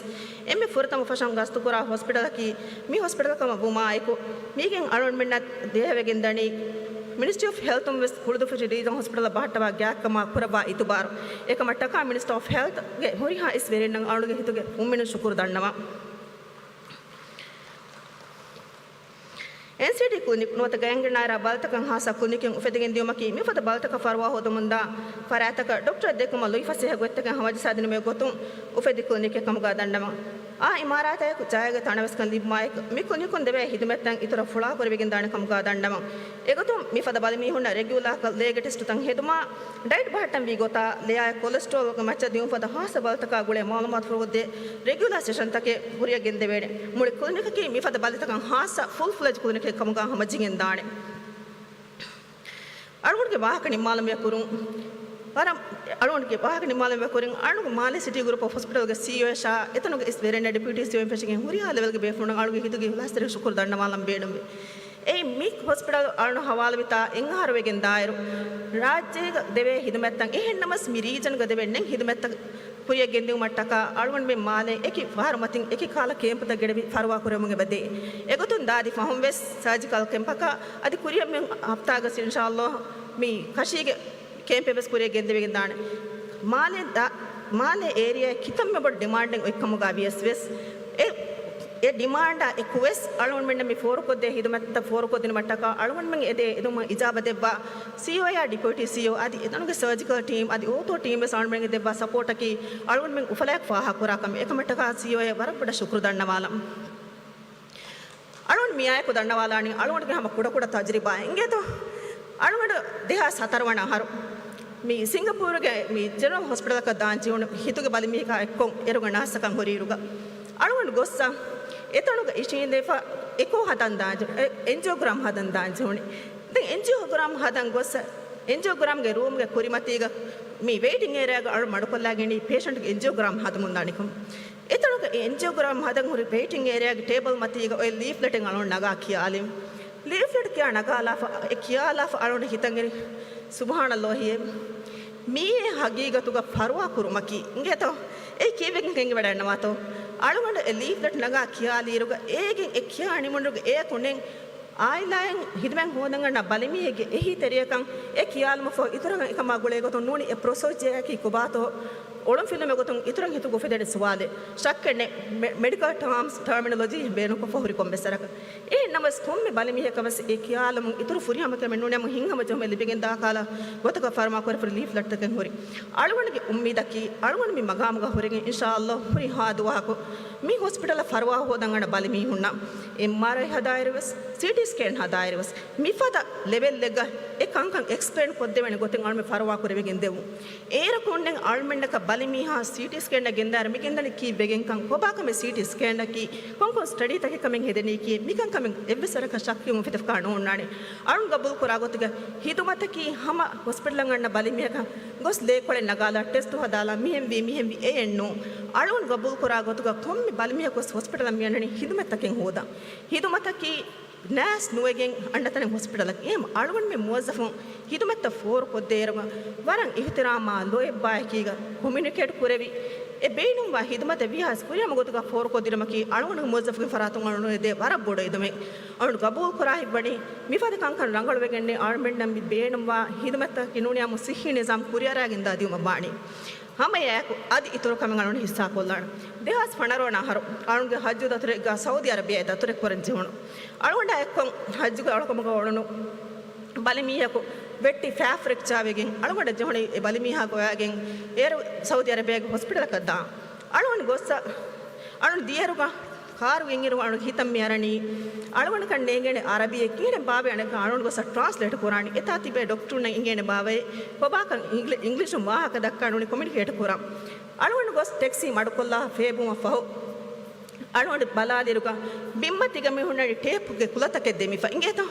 ಎಮ್ಮೆ ಫುರತಮ ಫಶಂ ಗಸ್ತುಕುರ ಹಾಸ್ಪಿಟಲಕಿ ಮಿ ಹಾಸ್ಪಿಟಲ್ ಕಮ ಬುಮಾ ಐಕು ಮೀಗೆಂ ಅಳೋಣ್ಮೆನ್ನ ದೇಹವೆಗೆಂದಣಿ ಮಿನಿಸ್ಟ್ರಿ ಆಫ್ ಹೆಲ್ತ್ ವೆಸ್ ಕುಳಿದು ಫೆಶಿ ರೀಜನ್ ಹಾಸ್ಪಿಟಲ್ ಬಾಟವಾ ಗ್ಯಾಕ್ ಕಮ ಕುರಬಾ ಇತುಬಾರು ಏಕ ಮಟ್ಟಕ ಮಿನಿಸ್ಟರ್ ಆಫ್ ಹೆಲ್ತ್ ಗೆ ಹುರಿಹಾ ಇಸ್ ವೆರಿ ನಂಗ್ ಅಳುಗೆ ಹಿತುಗೆ ಉಮ್ಮಿನ Shukur ದಂಡವ NCD clinic nota gangnaira baltakan hasa clinic ufedigen diomaki mi fata baltaka farwa hoda munda farataka doctor dekuma loi fase hagottakan hamaji sadine me gotun ufedi clinic kamuga dandama ಆ ಇಮಾರಾತ ಜಾಯಗ ತಾಣವಸ್ಕನ್ ಲಿಬ್ ಮಾಯಕ್ ಮಿ ಕುನಿಕುನ್ ದೆವೆ ಹಿದಮೆತ್ತಂ ಇತರ ಫುಳಾ ಕೊರವಿಗಿನ್ ದಾಣ ಕಮುಗಾ ದಂಡಮ ಎಗತು ಮಿ ಫದ ಬಲಿ ಮಿ ಹುಣ್ಣ regular ಕ ಲೇಗ test ತಂ ಹೆದುಮಾ ಡೈಟ್ ಬಹಟಂ V ಗೊತಾ ಲೇಯ cholesterol ಕ ಮಚ್ಚ ದಿಯು ಫದ ಹಾಸ ಬಲ್ತಕ ಗುಳೆ ಮಾಲೂಮಾತ್ ಫುರುದೆ regular session ತಕೆ ಹುರಿಯ ಗೆಂದೆ ಬೇಡೆ ಮುಳಿ ಕುನಿಕ ಕಿ ಮಿ ಫದ ಬಲಿ ತಕಂ ಹಾಸ ಫುಲ್ ಫ್ಲೆಜ್ ಕುನಿಕ ಕಮುಗಾ ಹಮಜಿಗಿನ್ ದಾಣೆ ಅಳುಗುಡ್ಗೆ ವಾಹಕನಿ ಮಾಲಂ ಯಕುರು Param alonke bahag ni malam bekoring anu male city group of hospital ge CEO sha etanu is very deputy CEO fetching huriya level ge befuna alu ge hitu ge lastere shukur danna malam bedumbe ei mik hospital anu hawala vita engar wegen dairu rajye deve hidumettan ehennamas mi region ge devennen hidumettan huriya gendu mattaka alwan me male eki var matin eki kala camp ta gedebi farwa kuremuge bade egotun dadi fahum wes surgical camp ka adi kuriya men hafta ga inshallah mi kashige camp pebes kuriya gendevegen dane male area kitamme bod demanding ekkamuga vs e demand ekwes alon menna mi for kodde hidumetta for kodin mattaka alon men ede eduma ijaba debba CEO ya deputy CEO adi edanuge surgical team adi oto team be sound men debba support ki alon men ufalak faha kurakam ekamattaka CEO ya warappada shukru dannawala alon miya ko dannawala ani alon ge hama kuda tajriba inge to alon deha satarwana haru mi Singapore ge mi general hospital ka daanchi un hituge bali mi ka ekkon eruga nasakan horiruga alun gossa etanuga ishin defa eko hadan daanchi angiogram hadan daanchi une den angiogram hadan gossa angiogram ge room ge kurimatiga mi waiting area ga alu madukollageni patient ge angiogram hadamundanikum etanuga angiogram hadan hori waiting area ge table matiga oy leaflet en alun naga kiyalim leaflet kiya naga ala kiyala alun hitangeni subhanallah mie hagigatuga farwa kurumaki ingeto e kevegen kenge wadannawato aluganda leaflet naga kiyali iruga egen ekya animunduga e kunen ආයිලායන් හිදමන් හොදංගන්න බලමියගේ එහි තෙරියකන් ඒ කියාල්ම for ඉතරන් එකම ගුලේ ගොතොන් නෝනි ඒ ප්‍රොසෝජය කි කොබාතෝ ඔලම් film එකතුන් ඉතරන් හිතු ගොෆෙදෙඩ සවාලේ ශක්කනේ medical ටර්මිනොලොජි බේනු කො ෆොහුරි කොම්බෙසරක ඒ නමස් කොම්මේ බලමියකවස් ඒ කියාලම ඉතුරු ෆුරියම කෙමෙ නෝනි ම හිංගම ජොම ලිබෙගෙන් දාකාලා ගොතක ෆාර්මා කොර ෆරි leaflet එකෙන් හොරි අලුවණගේ උම්මීදකි අලුවණ මි මගාමග හොරගෙන් ඉන්ෂාඅල්ලාහ් හොරි හාදුවාකෝ මේ හොස්පිටල් ෆර්වා හොදංගන්න බලමි හුන්නා MRI හදායරවස් CT scan හදායරවස් මිෆද ලෙවල් එක එකංකන් එක්ස්ප්ලেইন කොද්දෙවෙන ගොතෙන් අල්මෙ ෆර්වා කරවෙගෙන් දෙවු ඒර කොන්නෙන් අල්මෙන්නක බලමි හා CT scan එක ගෙන්දාර මිගෙන්දනි කී බෙගෙන් කන් කොබාකම CT scan එක කොන්කොන් ස්ටඩි තක කමෙන් හෙදෙනී කී මිකන් කමෙන් එව්වසරක ශක්තියුම් ෆිතෆ කාණ ඕන්නානේ අරුන් ගබුල් කරා ගොතක හිතුමතකී හම හොස්පිටල් ගන්න බලමි එක ගොස් ලේකොලේ නගාලා ටෙස්ට් හදාලා මිහෙම් වි ඒ එන්නෝ අරුන් ගබුල් කරා ගොතක කොම්මි බලමි එක හොස්පිටල් මියන්නනි හිතුමතකෙන් හොදා හිතුමතකී නෑස් නුවගෙන් අන්නතන හොස්පිටල් එක එම් අලුවන් මේ මුවස්සෆුන් හිතුමත්ත ෆෝර් කොද්දේරම වරන් ඉහතරාමා ලෝය බායකීග කොමියුනිකේට් කරෙවි ඒ බේනුම් වා හිතුමත විහාස් කුරියම ගොතක ෆෝර් කොද්දිරමකී අලුවන් මුවස්සෆුන් ෆරාතුන් අලුන දේ වර බොඩ ඉදමේ අලුන් ගබූල් කරා හිබ්බණි මිෆද කංකන් රංගල වෙගන්නේ ආර්මෙන්නම් බේනුම් වා හිතුමත්ත කිනුනියම සිහි නිසම් කුරියරාගෙන් දාදියුම බාණි ಹಮಯಾಕು ಅದು ಇತರು ಕಮೆಗಳನ್ನು ಹಿಸ್ಸಾ ಕೊಲ್ಲಾಣ ದೇಹಾಸ್ ಫಣರೋಣ ಹರು ಅಳುಗೆ ಹಜ್ಜು ದತರೆ ಗ ಸೌದಿ ಅರೇಬಿಯಾ ದತರೆ ಕೊರಂಜಿವಣ ಅಳುಂಡ ಎಕ್ಕೊಂ ಹಜ್ಜುಗೆ ಅಳಕಮಗ ಒಳನು ಬಲಿಮೀಯಕು ಬೆಟ್ಟಿ ಫ್ಯಾಫ್ರಿಕ್ ಚಾವೆಗೆ ಅಳುಗಡ ಜೋಣಿ ಬಲಿಮೀಹ ಗೋಯಾಗೆ ಏರು ಸೌದಿ ಅರೇಬಿಯಾಗೆ ಹಾಸ್ಪಿಟಲ್ ಕದ್ದ ಅಳುವಣ ಗೊಸ್ಸ ಅಳು ದಿಯರುಗ ಕಾರು ಎಂಗಿರು ಅಳು ಹಿತಮ್ಮಿ ಅರಣಿ ಅಳುವಣ ಕಂಡು ಎಂಗೇನೆ ಅರಬಿಯ ಕೀಣೆ ಬಾವೆ ಅಣಕ ಅಳುವಣ ಗೊಸ್ಸ ಟ್ರಾನ್ಸ್ಲೇಟ್ ಕೊರಾಣಿ ಎತಾತಿಬೆ ಡಾಕ್ಟರ್ನ ಎಂಗೇನೆ ಬಾವೆ ಕೊಬಾಕ ಇಂಗ್ಲಿಷ್ ವಾಹಕ ದಕ್ಕ ಅಳುವಣ ಕಮ್ಯುನಿಕೇಟ್ ಕೊರಾಂ ಅಳುವಣ ಗೊಸ್ ಟ್ಯಾಕ್ಸಿ ಮಾಡ್ಕೊಲ್ಲ ಫೇಬು ಫಹು ಅಳುವಣ ಬಲಾದಿರುಗ ಬಿಮ್ಮತಿಗಮೆ ಹುಣ್ಣಿ ಟೇಪ್ಗೆ ಕುಲತಕ್ಕೆ ದೆಮಿಫ ಇಂಗೇತ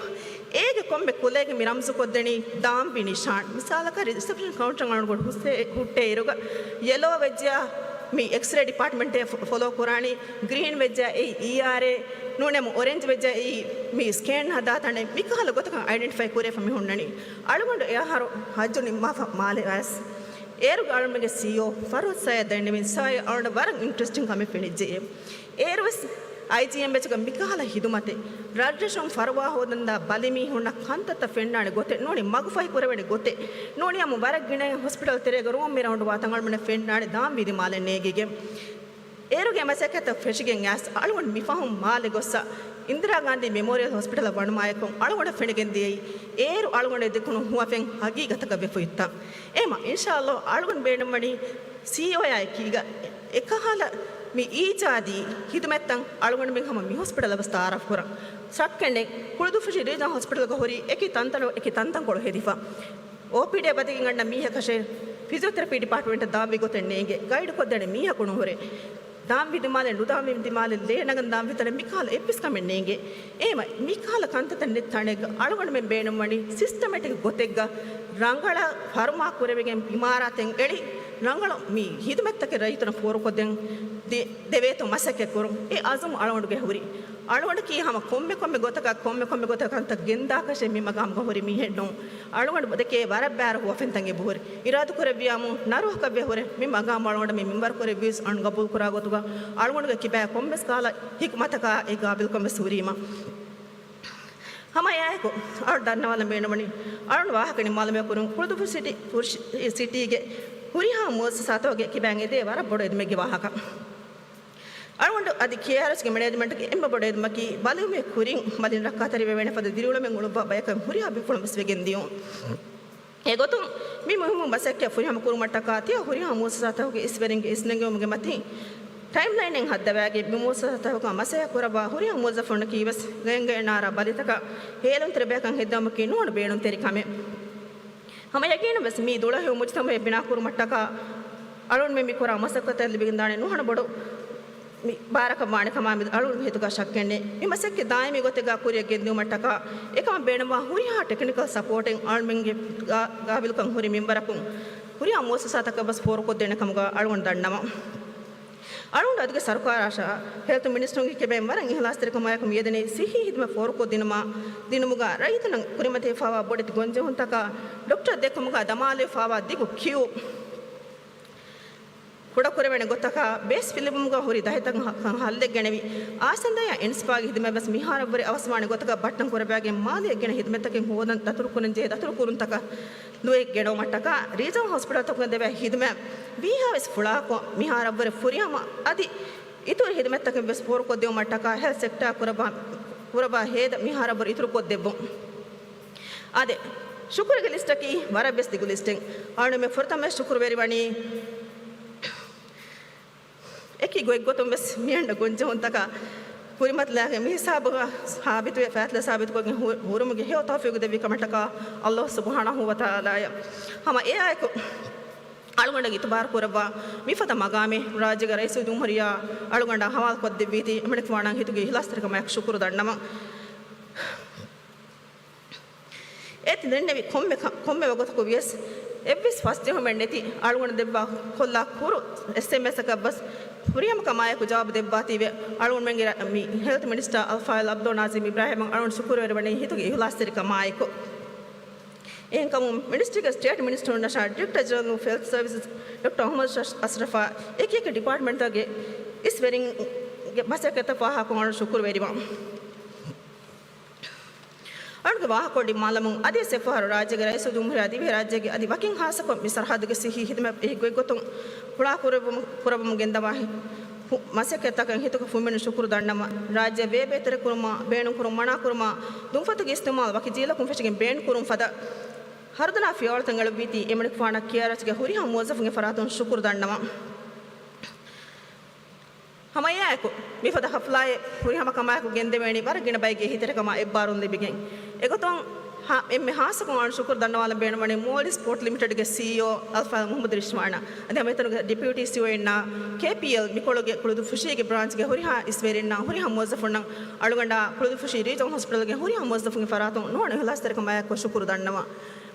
ಏಗೆ ಕೊಂಬೆ ಕುಲೆಗೆ ಮಿರಂಸು ಕೊದ್ದೆಣಿ ದಾಂಬಿ ನಿಶಾನ್ ಮಿಸಾಲಕ ರಿಸೆಪ್ಷನ್ ಕೌಂಟರ್ ಅಳುಗೊ ಹುಟ್ಟೆ ಇರುಗ ಯೆಲ್ಲೋ ವೆಜ್ಜಾ मी एक्सरे डिपार्टमेंट फॉलो कोराणी ग्रीन वेज्जा ERA नूनेम ऑरेंज वेज्जा मी स्कैन हदा तने मी काल गोतक आइडेंटिफाई कोरे फमी हुन्ननी अळुगंड याहारो हज्जु निम्मा माले वास ಏರು ಗಾಳಮಗೆ CEO ಫರೋಜ್ ಸೈಯದ್ ಅಂಡ್ ಮೀನ್ ಸಾಯ್ ಅವನ ವರ ಇಂಟ್ರೆಸ್ಟಿಂಗ್ ಕಮೆ ಫಿನಿಜೆ ಏರ್ವಸ್ IGM ಬೆಚಕ ಮಿಕಾಲ ಹಿದುಮತೆ ರಾಜ್ಯಶಂ ಫರ್ವಾ ಹೋದಂದ ಬಲಿಮಿ ಹುಣ್ಣ ಕಂತತ ಫೆಣ್ಣಾಣೆ ಗೊತ್ತೆ ನೋಡಿ ಮಗಫೈ ಕೊರವೆಡೆ ಗೊತ್ತೆ ನೋಡಿ ಅಮ್ಮ ವರ ಗಿಣೆ ಹಾಸ್ಪಿಟಲ್ ತೆರೆಗ ರೂಮ್ ರೌಂಡ್ ವಾತಂಗಳ ಮನೆ ಫೆಣ್ಣಾಣೆ ದಾಮ್ ವಿಧಿ ಮಾಲೆ ನೇಗಿಗೆ ಏರುಗೆ ಮಸಕತ ಫೆಶಿಗೆ ಗ್ಯಾಸ್ ಅಳುಗೊಂಡು ಮಿಫಾಹು ಮಾಲೆ ಗೊಸ್ಸ ಇಂದಿರಾ ಗಾಂಧಿ ಮೆಮೋರಿಯಲ್ ಹಾಸ್ಪಿಟಲ್ ವಣಮಾಯಕಂ ಅಳುಗೊಂಡ ಫೆಣಿಗೆಂದಿ ಏರು ಅಳುಗೊಂಡೆ ದಿಕ್ಕುನು ಹುವಫೆಂ ಹಗೀಗತಕ ಬೆಫು ಇತ್ತ ಏಮ ಇನ್ಶಾಅಲ್ಲಾ ಅಳುಗೊಂಡು ಬೇಡಮಣಿ CEO ಯಾಕೀಗ එකහල මේ ඊජාදී හිතමැත්තන් අලුගොಂಡ මෙන් හම මි හොස්පිටල් අවස්ථා ආරම්භ කරා සක්කන්නේ කුළුදුෆෂි රීජන් හොස්පිටල් ක හොරි එකි තන්තන් කොළ හෙදිෆා OPD බදිකින් ගන්න මීහ කෂේ ಫಿಸಿಯೋಥೆರಪಿ ಡಿಪಾರ್ಟ್ಮೆಂಟ್ ದಾಂಬಿ ಗೊತ್ತೆಣ್ಣೆಗೆ ಗೈಡ್ ಕೊದ್ದೆಣೆ ಮೀಹ ಕೊಣು ಹೊರೆ ದಾಂಬಿ ದಿಮಾಲೆ ನುದಾಂಬಿ ದಿಮಾಲೆ ಲೇನಗನ್ ದಾಂಬಿ ತನೆ ಮಿಕಾಲ ಎಪ್ಪಿಸ್ ಕಮೆಣ್ಣೆಗೆ ಏಮ ಮಿಕಾಲ ಕಂತ ತನ್ನೆ ತಣೆಗ ಅಳುಗಣ ಮೆ ಬೇಣು ಮಣಿ ಸಿಸ್ಟಮ್ಯಾಟಿಕ್ ಗೊತ್ತೆಗ್ಗ ರಂಗಳ ಫರ್ಮಾ ಕುರೆವೆಗೆ ಇಮಾರಾತೆಂ ಎಳಿ ರಂಗಳ ಮೀ ಹಿದಮೆತ್ತಕ್ಕೆ ರೈತನ ಫೋರು ಕೊದ್ದೆಂ ದೇವೇತು ಮಸಕ್ಕೆ ಕೊರು ಏ ಅಜುಮ್ ಅಳುಗಂಡುಗೆ ಹುರಿ ಅಳುಗಂಡಕಿ ಹಮ ಕೊಮ್ಮೆ ಗೊತ್ತಕ ಅಂತ ಗೆಂದಾಕಶೆ ಮಿ ಮಗಾಮ್ ಹೊರಿ ಮಿ ಹೆಣ್ಣು ಅಳುಗಂಡು ಬದಕೆ ವರಬ್ಯಾರ ಹೋಫೆಂತಂಗೆ ಬೋರಿ ಇರಾದು ಕೊರೆಬಿಯಾಮು ನರು ಹಕಬೆ ಹೊರೆ ಮಿ ಮಗಾಮ್ ಅಳುಗಂಡ ಮಿ ಮಿಂಬರ್ ಕೊರೆ ವೀಸ್ ಅಣ್ ಗಬುಲ್ ಕುರಾಗೋತುಗ ಅಳುಗಂಡುಗೆ ಕಿಬೆ ಕೊಮ್ಮೆಸ್ ಕಾಲ ಹಿಕ್ಮತಕ ಏ ಗಾಬಿಲ್ ಕೊಮ್ಮೆಸ್ ಹುರಿಮ ಹಮ ಯಾಯಕು ಅಳು ದನ್ನವಲ್ಲ ಬೇಣಮಣಿ ಅಳು ವಾಹಕನಿ ಮಾಲಮೆ ಕುರು ಕುಳುದು ಸಿಟಿಗೆ ಹುರಿಹಾ ಮೋಸ ಸಾತೋಗೆ ಕಿಬ್ಯಾಂಗೆ ದೇವರ ಬೊಡೆದು ಮೆಗ್ಗೆ ವಾಹಕ ಅಳುಗೊಂಡು ಅದು KRSಗೆ ಮ್ಯಾನೇಜ್ಮೆಂಟ್ಗೆ ಎಂಬ ಬೊಡೆದು ಮಕ್ಕಿ ಬಲುಮೆ ಕುರಿ ಮಲಿನ ರಕ್ಕಾತರಿ ವೇಣೆ ಪದ ದಿರುಳಮೆ ಉಳುಬ ಬಯಕ ಹುರಿಹಾ ಬಿಫುಳಂಬಸ್ವೆಗೆಂದಿಯು ಹೇಗೊತ್ತು ಮಿ ಮುಹಿಮು ಬಸಕ್ಕೆ ಹುರಿಹಾ ಕುರು ಮಟ್ಟಕಾತಿಯ ಹುರಿಹಾ ಮೋಸ ಸಾತೋಗೆ ಇಸ್ವೆರಿಂಗೆ ಇಸ್ನಂಗೆ ಒಮ್ಗೆ ಮತ್ತಿ ಟೈಮ್ ಲೈನಿಂಗ್ ಹದ್ದವಾಗೆ ಬಿಮೋಸ ಸಾತೋಗ ಮಸೆಯ ಕುರಬ ಹುರಿಹಾ ಮೋಸ ಫೊಂಡಕಿ ಇವಸ್ ಗಂಗೆ ನಾರ ಬಲಿತಕ ಹೇಲಂತರ ಬೇಕಂಗೆ ಹೆದ್ದಮಕ್ಕಿ ನೋಡು ಬೇಣು ತೆರಿ ಕಮೆ ಹಮ ಯಕೀನ ಬಸ್ ಮೀ ದುಳ ಹೆ ಮುಜ್ತಮ ಬಿನಾ ಕುರು ಮಟ್ಟಕ ಅಳುನ್ ಮೆ ಮಿ ಕುರ ಮಸಕತಲ್ಲಿ ಬಿಗಿಂದಾಣೆ ನುಹಣ ಬಡು ಮಿ ಬಾರಕ ಮಾಣೆ ಕಮಾಮಿ ಅಳುನ್ ಹೇತುಗ ಶಕ್ಕೆನೆ ಮಿ ಮಸಕ್ಕೆ ದಾಯಮಿ ಗೊತೆಗ ಕುರಿಯ ಗೆಂದು ಮಟ್ಟಕ ಏಕಮ ಬೇಣವ ಹುರಿಹಾ ಟೆಕ್ನಿಕಲ್ ಸಪೋರ್ಟಿಂಗ್ ಅಳುನ್ ಮೆಂಗೆ ಗಾಬಿಲ್ ಕಂ ಹುರಿ ಮಿಂಬರಕು ಹುರಿಹಾ ಮೋಸ ಸಾತಕ ಬಸ್ ಫೋರ್ ಕೊದ್ದೆನೆ ಕಮಗ ಅಳುನ್ ದಂಡಮ ಅಳುಂಡ ಅದಕ್ಕೆ ಸರ್ಕಾರ ಆಶಾ ಹೆಲ್ತ್ ಮಿನಿಸ್ಟರ್ಗೆ ಕೆಬೆ ಮರಂಗ್ ಇಹಲಾಸ್ತಿರ ಕಮಾಯಕ ಮಿಯದನೆ ಸಿಹಿ ಹಿದ್ಮ ಫೋರ್ ಕೊ ದಿನಮುಗ ರೈತನ ಕುರಿಮತೆ ಫಾವಾ ಬೊಡೆತಿ ಗೊಂಜೆ ಹುಂತಕ ಡಾಕ್ಟರ್ ದೆಕ್ಕಮುಗ ದಮಾಲೆ ಫಾವಾ ದಿಗು ಕ್ಯೂ ಕುಡ ಕುರವೆಣೆ ಗೊತ್ತಕ ಬೇಸ್ ಫಿಲಿಮ್ಗ ಹುರಿ ದಹಿತಂ ಹಲ್ಲೆ ಗೆಣವಿ ಆಸಂದಯ ಎನ್ಸ್ಪಾಗಿ ಹಿದಮೆ ಬಸ್ ಮಿಹಾರಬ್ಬರಿ ಅವಸ್ಮಾನೆ ಗೊತ್ತಕ ಬಟ್ಟಂ ಕುರಬಾಗೆ ಮಾಲೆ ಗೆಣ ಹಿದಮೆತಕೆ ಹೋದನ್ ದತುರು ಕುನಂಜೆ ದತುರು ಕುರುಂತಕ ದುವೆ ಗೆಡೋ ಮಟ್ಟಕ ರೀಜನ್ ಹಾಸ್ಪಿಟಲ್ ತಕ ದೇವೆ ಹಿದಮೆ ವಿಹಾವೆಸ್ ಫುಳಾಕೊ ಮಿಹಾರಬ್ಬರಿ ಫುರಿಯಮ ಅದಿ ಇತುರು ಹಿದಮೆತಕೆ ಬಸ್ ಪೋರ್ ಕೊದ್ದೆವ ಮಟ್ಟಕ ಹೆಲ್ತ್ ಸೆಕ್ಟರ್ ಕುರಬಾ ಹೇದ ಮಿಹಾರಬ್ಬರಿ ಇತುರು ಕೊದ್ದೆಬ್ಬು ಅದೇ ಶುಕ್ರಗೆ ಲಿಸ್ಟಕಿ ವರ ಬೆಸ್ ದಿಗು ಲಿಸ್ಟಿಂಗ್ ಅವನು ಮೆ ಫುರ್ತಮೆ ಶುಕ್ರ ವೆರಿವಾಣಿ एकी गोई गोतम बस मियंड गुंजे उनतका पूरी मत लागे मी साब साबित वे फैसले साबित को हुरुम के हे तौफीक देवी कमटका अल्लाह सुब्हानहु व तआला हम ए आय को अळगंडगी तुबार कोरबा मी फता मगामे राज्य ಗ ರೈಸು ದುಮರಿಯಾ ಅಳಗಂಡ ಹವಾಲ್ ಕೊದ್ದೆವಿತಿ ಮಡಕ್ ವಾಣ ಹಿತುಗೆ ಹಿಲಾಸ್ತರ ಕಮ ಶುಕ್ರ ದಂಡಮ ಏತಿ ದಂಡವಿ ಕೊಮ್ಮೆ ವಗತಕು ವಿಯಸ್ ಎವ್ವಿಸ್ ಫಸ್ಟ್ ಜೋ ಮೆಂಡೆತಿ ಅಳಗಂಡ ದೆಬ್ಬ ಕೊಲ್ಲ ಕುರು ಎಸ್ಎಂಎಸ್ ಕ ಬಸ್ ಹುರಿಯಮ ಕಮಾಯಕು ಜವಾಬ್ ದೆಬ್ಬಾತಿವೆ ಅಳಗಂಡ ಮೆಂಗೆ ಮಿ ಹೆಲ್ತ್ ಮಿನಿಸ್ಟರ್ ಅಲ್ಫಾಯಿಲ್ ಅಬ್ದೋ ನಾಜಿಮ್ ಇಬ್ರಾಹಿಂ ಅಳಗಂಡ ಶುಕ್ರವಾರ ಬಣೆ ಹಿತುಗೆ ಹಿಲಾಸ್ತರ ಕಮಾಯಕು ಏನ್ ಕಮು ಮಿನಿಸ್ಟ್ರಿಗೆ ಸ್ಟೇಟ್ ಮಿನಿಸ್ಟರ್ ನಶಾ director general of health services doctor Mohamed ಅಶ್ರಫಾ ಏಕೇಕ ಡಿಪಾರ್ಟ್ಮೆಂಟ್ ದಾಗೆ ಇಸ್ ವೆರಿಂಗ್ ಬಸಕತ ಫಾಹಾ ಕೋಣ ಶುಕ್ರವಾರ अणग वाह कोडी मालम अदे सेफार राज्य ग रैसु दुमरे अदिवे राज्य गे अदि वकिंग हासको मि सरहद गे सिहि हिदमे ए गोय गोतुम पुळा कुरबम गेंदवा मसके तक हितक फुमेन शुक्र दंडम राज्य बेबेतर कुरुमा बेणु कुरुम मणा कुरुमा दुंफत गे इस्तेमाल वकि जीला कुम फेशगे बेण कुरुम फदा हरदना फियोल तंगल बीती एमणक फाना कियारच गे हुरी हम मोजफ गे फरातुन शुक्र दंडम हमाया को मिफदा हफलाए पूरी हम कमाय को गेंदे वेणी बार गिन बाई गे हितरे कमा एक बार उंदे बिगें एगो तो हा एम हास को अन शुक्र दंडवाल बेण वणे मोल स्पोर्ट लिमिटेड गे सीईओ अल्फा मोहम्मद रिश्वाना अदे हमेतन डिप्यूटी सीईओ इन्ना केपीएल मिकोळगे कुळुदु फुशी गे ब्रांच गे हुरी हा इस्वेरिना हुरी हम मोजफुन अळगंडा कुळुदु फुशी रीजन हॉस्पिटल गे हुरी हम मोजफुन फरातो नोण हलास्तर कमाय को शुक्र दंडवा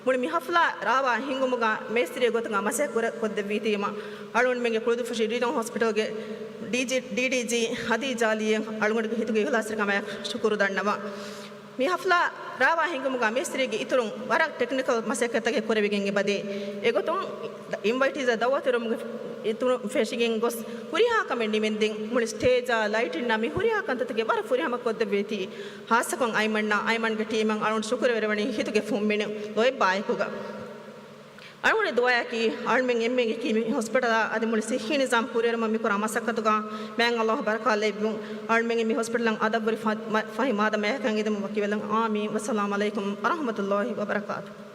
मुळे मी हफला रावा हिंगुमुग मेस्त्री गोतंगा मसे कोद्दे वीतीमा अळुण मेंगे कुळुदु फुशी रीजन हॉस्पिटल गे डीडीजी हदी जालिये अळगंड हितुगे हलास्तर कमाय शुक्र दंडवा मी हफला रावा हिंगमुगा मेस्त्रीगे इतुरुं वर टेक्निकल मसेकतगे कोरेविಗೆಂಗೆ ಬದೆ ಎಗೊತುಂ ಇನ್ವೈಟಿಸ್ ದವತುರುಂ ಇತುರು ಫೆಶಿಗೆಂ ಗೊಸ್ ಹುರಿಹಾ ಕಮೆಂಡಿ ಮೆಂದಿಂ ಮುಳಿ ಸ್ಟೇಜ್ ಲೈಟ್ ಇನ್ನ ಮಿ ಹುರಿಹಾ ಕಂತತಗೆ ಬರ ಹುರಿಹಾ ಮಕ್ಕೊದ್ದೆ ಬೇತಿ ಹಾಸಕೊಂ ಐಮಣ್ಗೆ ಟೀಮಂ ಅರುಣ್ ಶುಕ್ರವಾರವಣಿ ಹಿತುಗೆ ಫುಮ್ಮಿನೆ ಲೋಯ್ ಬಾಯಕುಗ अणुने दुआया कि अणमेंगे एम्मेंगे कि हॉस्पिटल अदे मुळे सिही निजाम पूरे मम्मी को रामसकतुगा मैं अल्लाह बरका लेबु अणमेंगे मी हॉस्पिटल अदब फहिमाद मैं कंगे दम वकील आमीन वस्सलाम अलैकुम व रहमतुल्लाहि व बरकातहू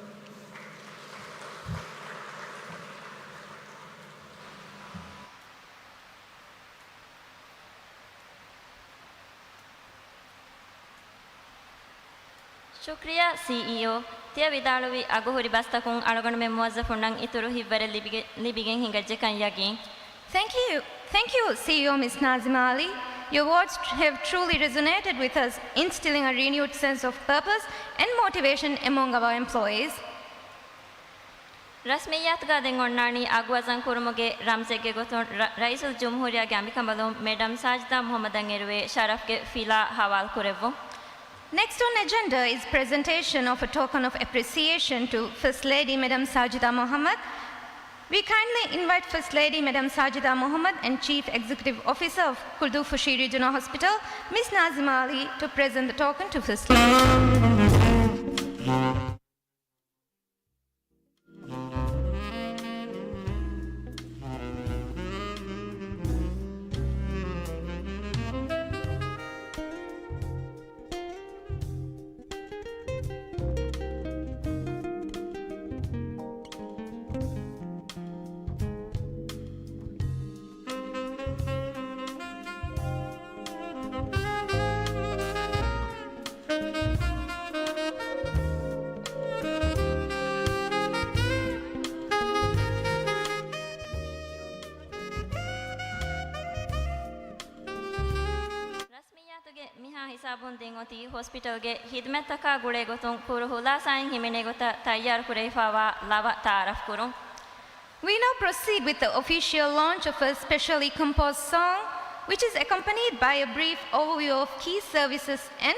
शुक्रिया सीईओ तिया विदालुवी अगुहुरी बस्तकुं अळगण में मुवज़्ज़फ़ुंडं इतुरु हिव्वरे लिबिगें हिंगज्जे kan yagin. Thank you, CEO Ms. Nazima Ali. Your words have truly resonated with us, instilling a renewed sense of purpose and motivation among our employees. रस्मियत गादें ओन्नानी आगुवज़न कुरुमुगे रामज़ेगे गोतों रईसुल जुम्हूरिया गे अमिकंबलों मैडम साजिदा मोहम्मद अंगेरुवे शरफ के फ़िला हवाल कुरेवो. Next on agenda is presentation of a token of appreciation to First Lady Madam Sajida Mohammed. We kindly invite First Lady Madam Sajida Mohammed and Chief Executive Officer of Kurdu Fushi Regional Hospital, Ms. Nazima Ali, to present the token to First Lady. Hospital के हिदमत का गुड़े गोतों कुरुहुला sign हिमेने गोता तैयार कुरे फावा लावा तारफ करूं. We now proceed with the official launch of a specially composed song, which is accompanied by a brief overview of key services and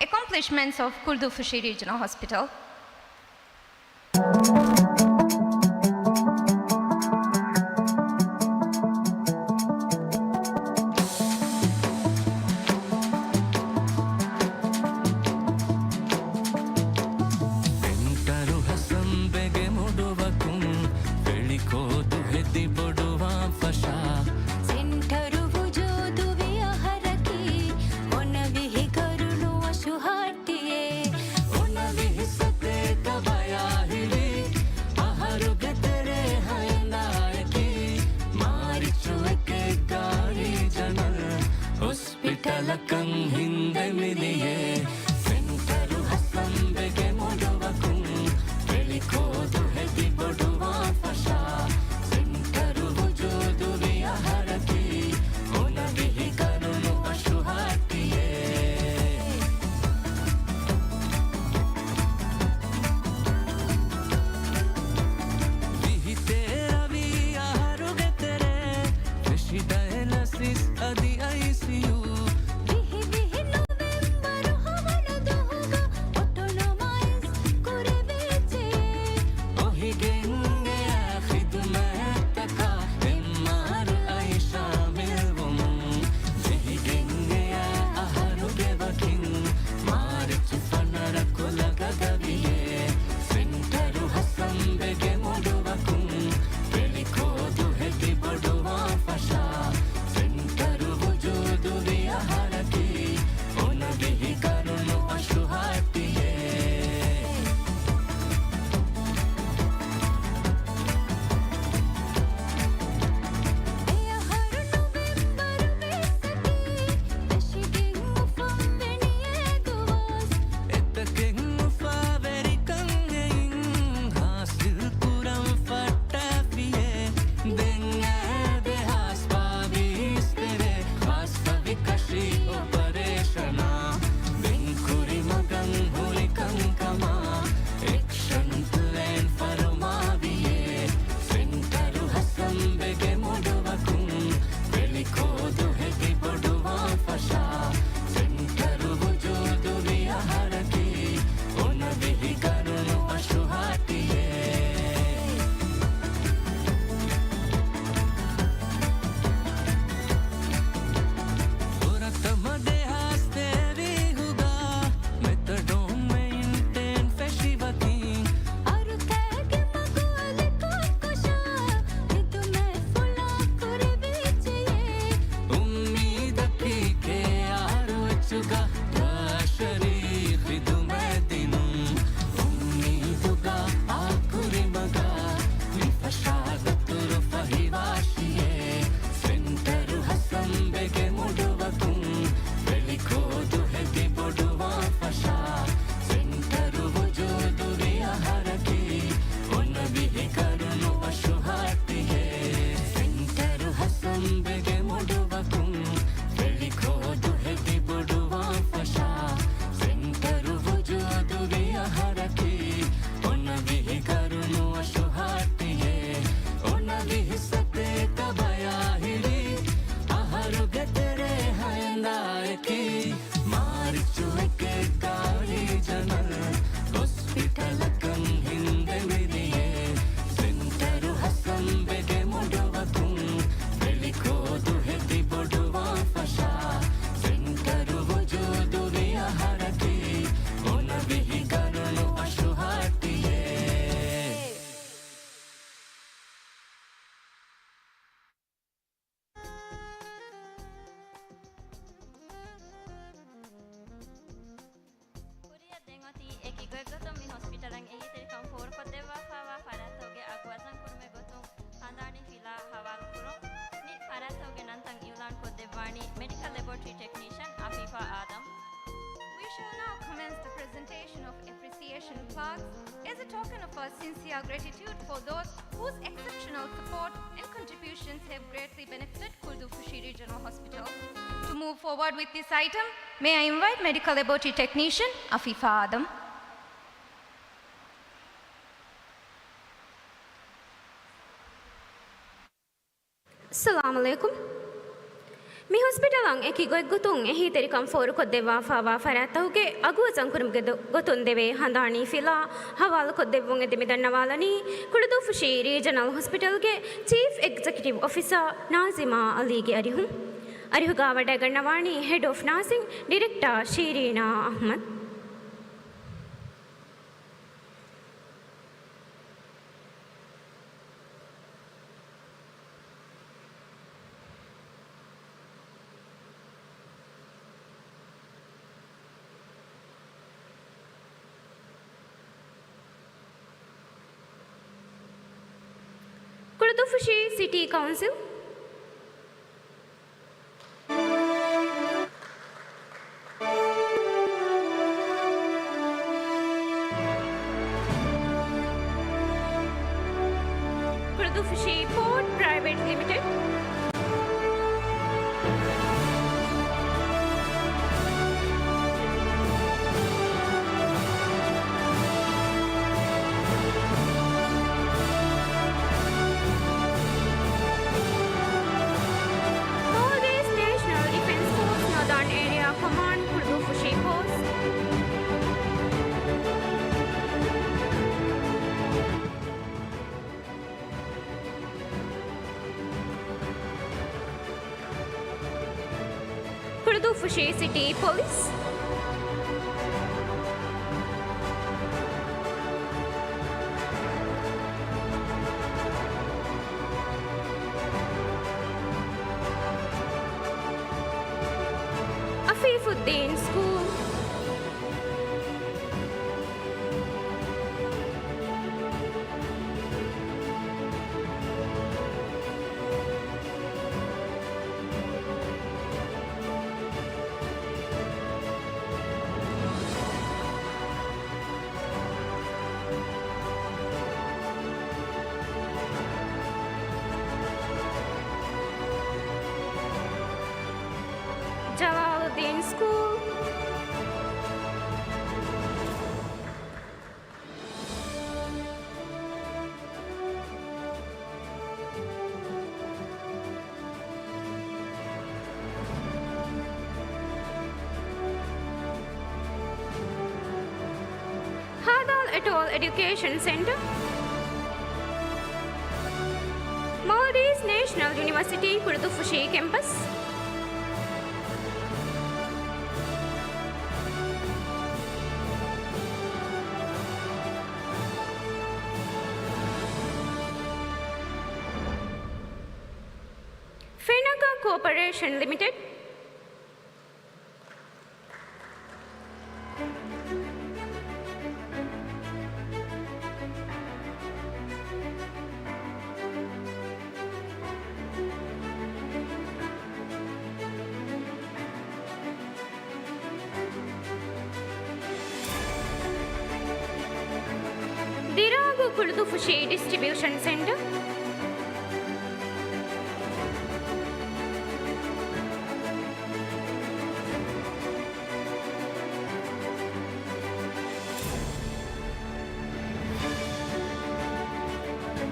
accomplishments of Kurdu Fushi Regional Hospital. gotum mi hospitalan ehiterikam for kodeva fawa faratoge agwazan kurme gotum handani fila hawal kurum ni faratoge nantan ilan kodevani medical laboratory technician Afifa Adam. We shall now commence the presentation of appreciation plaques as a token of our sincere gratitude for those whose exceptional support and contributions have greatly benefited Kuldufushi Regional Hospital. To move forward with this item, may I invite medical laboratory technician Afifa Adam. Assalamu alaikum. Mi hospitalang eki gotun ehi terikam foru koddeva fawa faratahuge aguwa sankurum gotun deve handani fila hawal koddevun edimidannavalani Kuldufushi Regional Hospital ge Chief Executive Officer Nazima Ali ge arihuga wadaganawani Head of Nursing Director Shirina Ahmad. Kuldufushi City Council, Kuldufushi Port Private Limited, Maldives National Defence Force Northern Area Command Kuldufushi Post, Kuldufushi City Police, Afifuddin School, Jalaluddin School, Hadal et al. Education Center, Maldives National University Kuldufushi Campus, Fenaga Corporation Limited, Diragu Kuldufushi Distribution Center,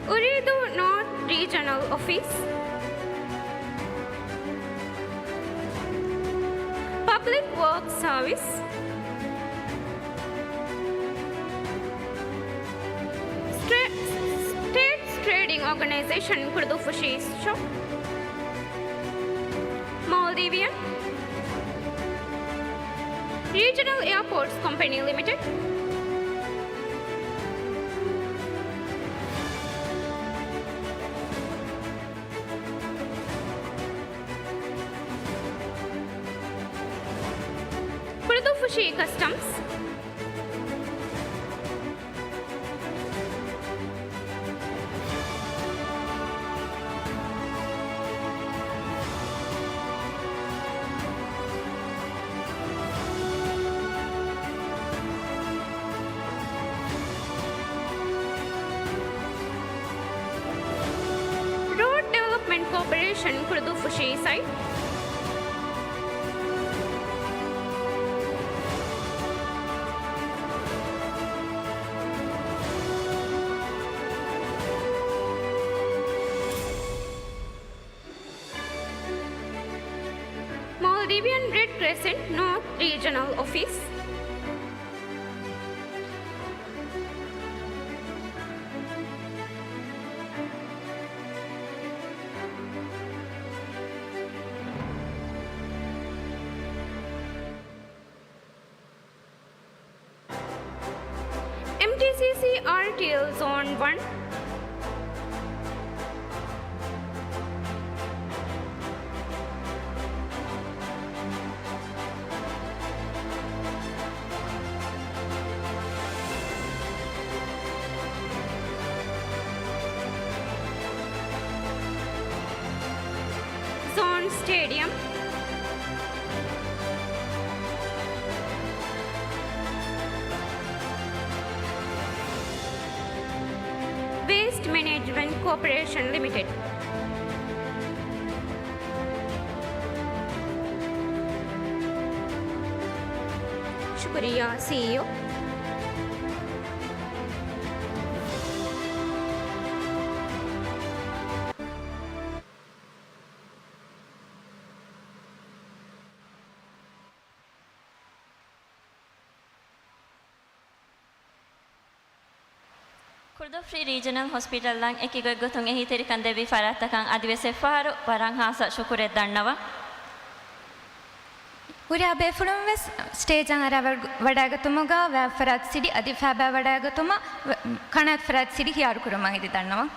Uridu North Regional Office, Public Works Service, States Trading Organization Kuldufushi Shop, Maldivian, Regional Airports Company Limited, Kuldufushi Customs, Corporation Kurdu Fushi site. Maldivian Red Crescent North Regional Office. MTCC RTL Zone 1. Zone Stadium. Waste Management Corporation Limited. शुक्रिया CEO. Kurdu Free Regional Hospital lang ekigoy gotong ehi teri kan devi faratakan adivese faru warang hasa shukure dannawa. Huriabe Fulumves, stage and Vadagatumaga, where Farad City, Adifaba Vadagatuma, Kanat Farad City, Yarkurumagi Danama.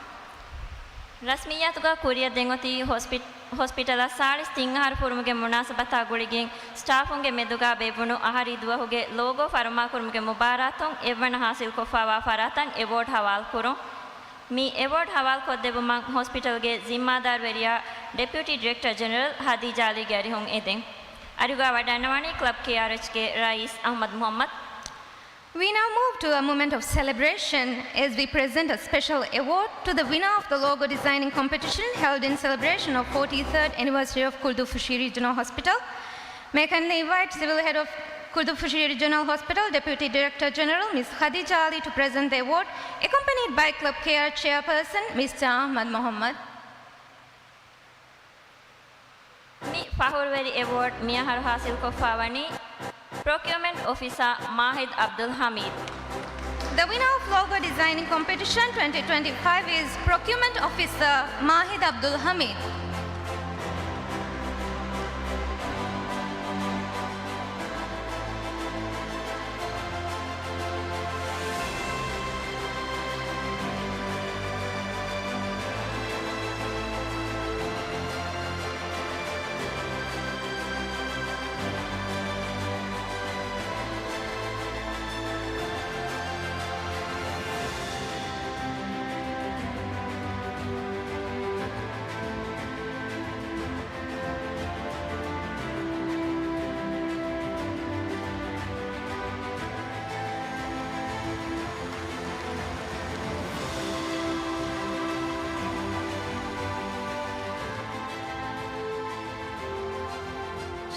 Rasmiyatuga Kuria Dengoti Hospital Salis Tingar Purmuge Munasabata Guriging, Staffunge Meduga Bebuno Ahari Duahuge, Logo Farmakurmuge Mubaratong, Evan Hasil Kofawa Faratang, Award Hawal Kuro. Me Award Hawal Kodebumang Hospital Ge Zimadar Veria, Deputy Director General Hadija Ali Garihong Edeng. Aruga Wadanawani Club KRHK Rais Ahmad Muhammad. We now move to a moment of celebration as we present a special award to the winner of the logo designing competition held in celebration of 43rd anniversary of Kurdu Fushi Regional Hospital. May I kindly invite Civil Head of Kurdu Fushi Regional Hospital, Deputy Director General Ms. Khadija Ali to present the award, accompanied by Club KR Chairperson Mr. Ahmad Muhammad. Mi Fahurwari Award Miyahar Hasil Kofawani Procurement Officer Mahid Abdul Hamid. The winner of Logo Designing Competition 2025 is Procurement Officer Mahid Abdul Hamid.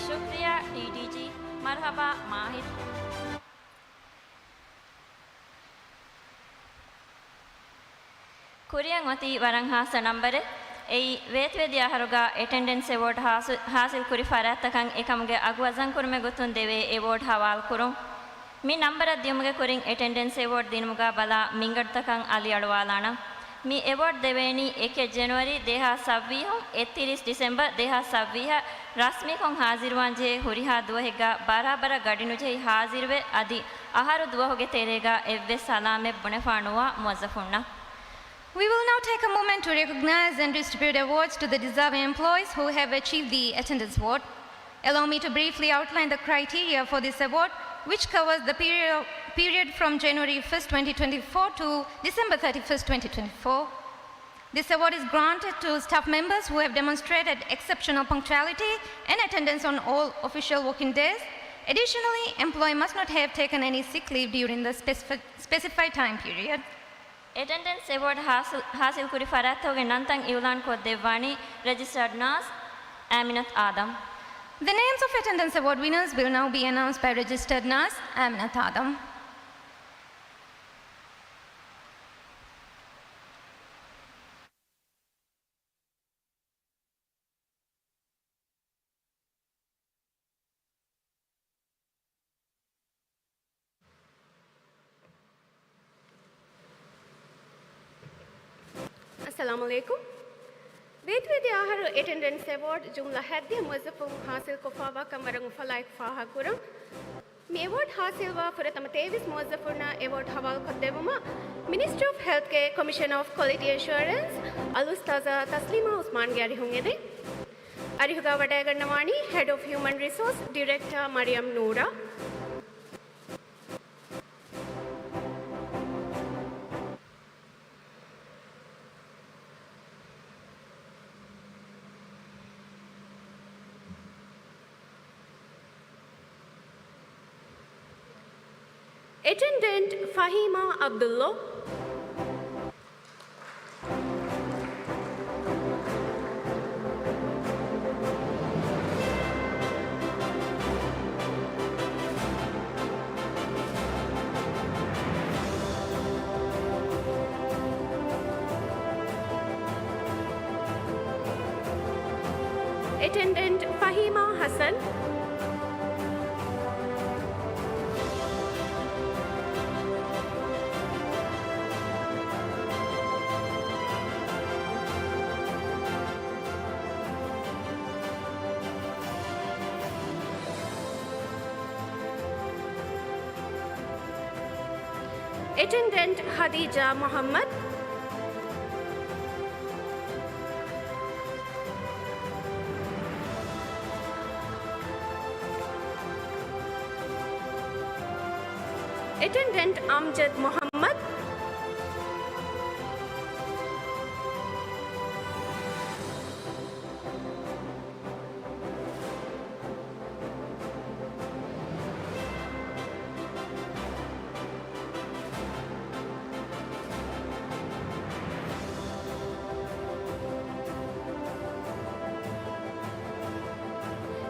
Shukriya DDG Marhaba Mahid. Korean Wati Varanghasa number A Vetvedia Haruga attendance award Hasil Kuri Faratakan Ekamuge Aguazan Kurme Gutun Deve award Hawal Kurum. Me number at Diumuge Kuring attendance award Dinmuga Bala Mingartakan Ali Adwalana. Me award Deveni Eke January Deha Savihum 31 December Deha Saviha Rasmi Kong Hazirwanje Huriha Duhega Barabara Gadinuje Hazirve Adi Aharu Duhoge Terega Evve Salame Bonefanua Muazafuna. We will now take a moment to recognize and distribute awards to the deserving employees who have achieved the attendance award. Allow me to briefly outline the criteria for this award, which covers the period from January 1st, 2024 to December 31st, 2024. This award is granted to staff members who have demonstrated exceptional punctuality and attendance on all official working days. Additionally, employee must not have taken any sick leave during the specified time period. Attendance award hasil kuri farathoge nantan iulan ko devani registered nurse Aminat Adam. The names of attendance award winners will now be announced by registered nurse Aminat Adam. Assalamu alaikum. Vedvedi Aharu Attendance Award Jumla Haddi Muzaffum Hasil Kofawa Kamarang Falaik Faha Kurang. Me award Hasilwa Furatama Tevis Muzaffurna Award Hawal Kodevuma, Ministry of Healthcare Commissioner of Quality Assurance, Alustaza Taslima Usman Gari Hungede. Arihuga Vadaganawani, Head of Human Resource, Director Mariam Noora. Attendant Fahima Abdullah. Attendant Fahima Hassan. Attendant Khadija Muhammad. Attendant Amjad Muhammad.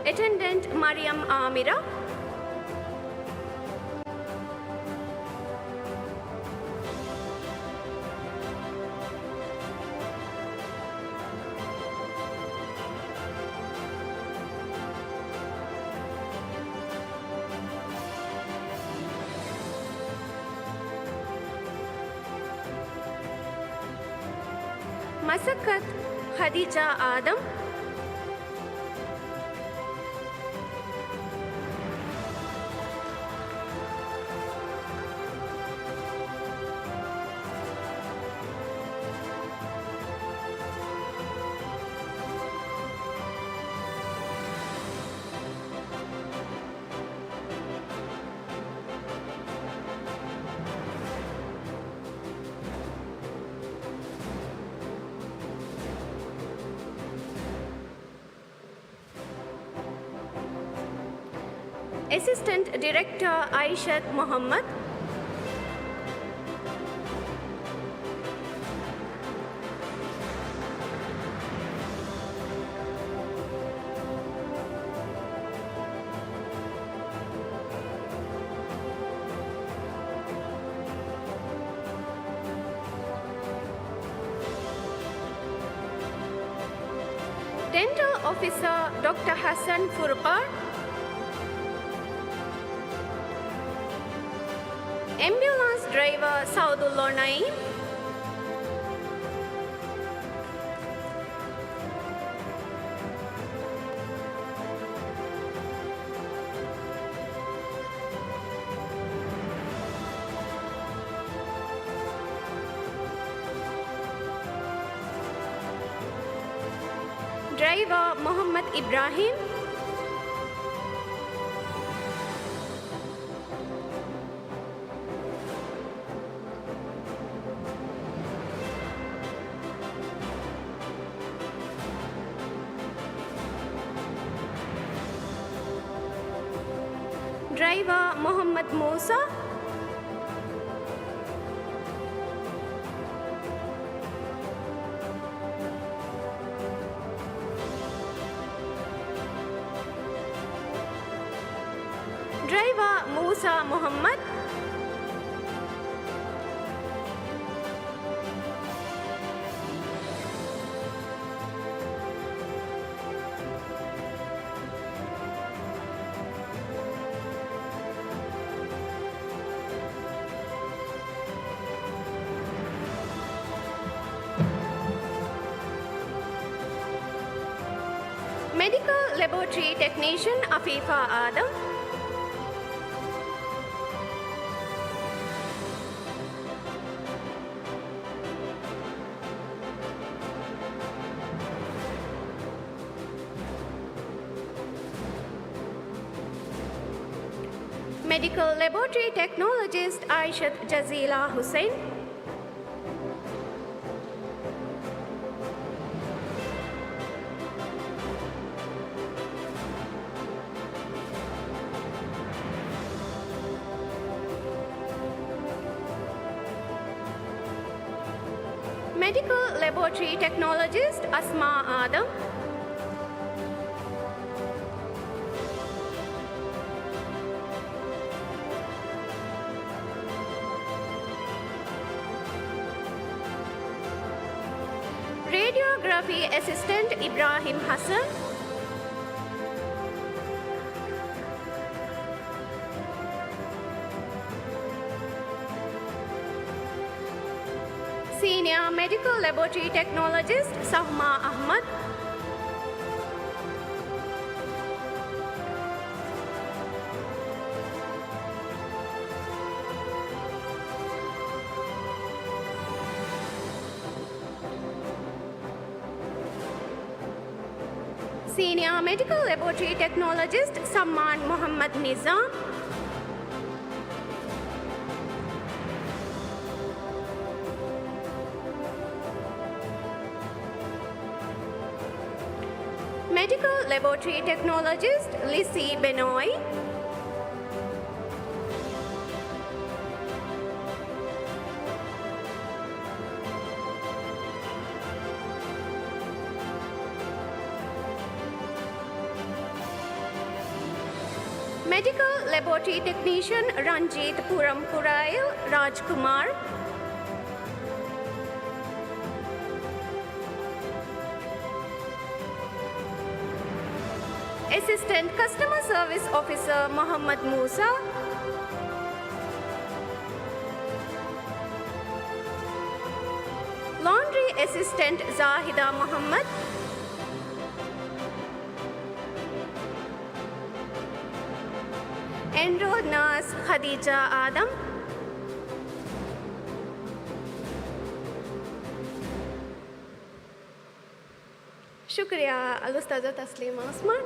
Attendant Mariam Amira. Masakat Khadija Adam. Assistant Director Aishat Muhammad. Dental Officer Dr. Hassan Furqar. Ambulance Driver Saudullah Naim. Driver Muhammad Ibrahim. Driver Muhammad Musa. driver Musa Muhammad, medical laboratory technician Afifa Adam, medical laboratory technologist Aishat Jazila Hussain, medical laboratory technologist Asma Adam, radiography assistant Ibrahim Hassan, senior medical laboratory technologist Sahma Ahmad, senior medical laboratory technologist Samman Muhammad Nizam, medical laboratory technologist Lissy Benoy, medical laboratory technician Ranjit Purampurail Rajkumar, assistant customer service officer Muhammad Musa, laundry assistant Zahida Muhammad, enrolled nurse Khadija Adam, शुक्रिया अलुस्ताज़ा Taslima Usman.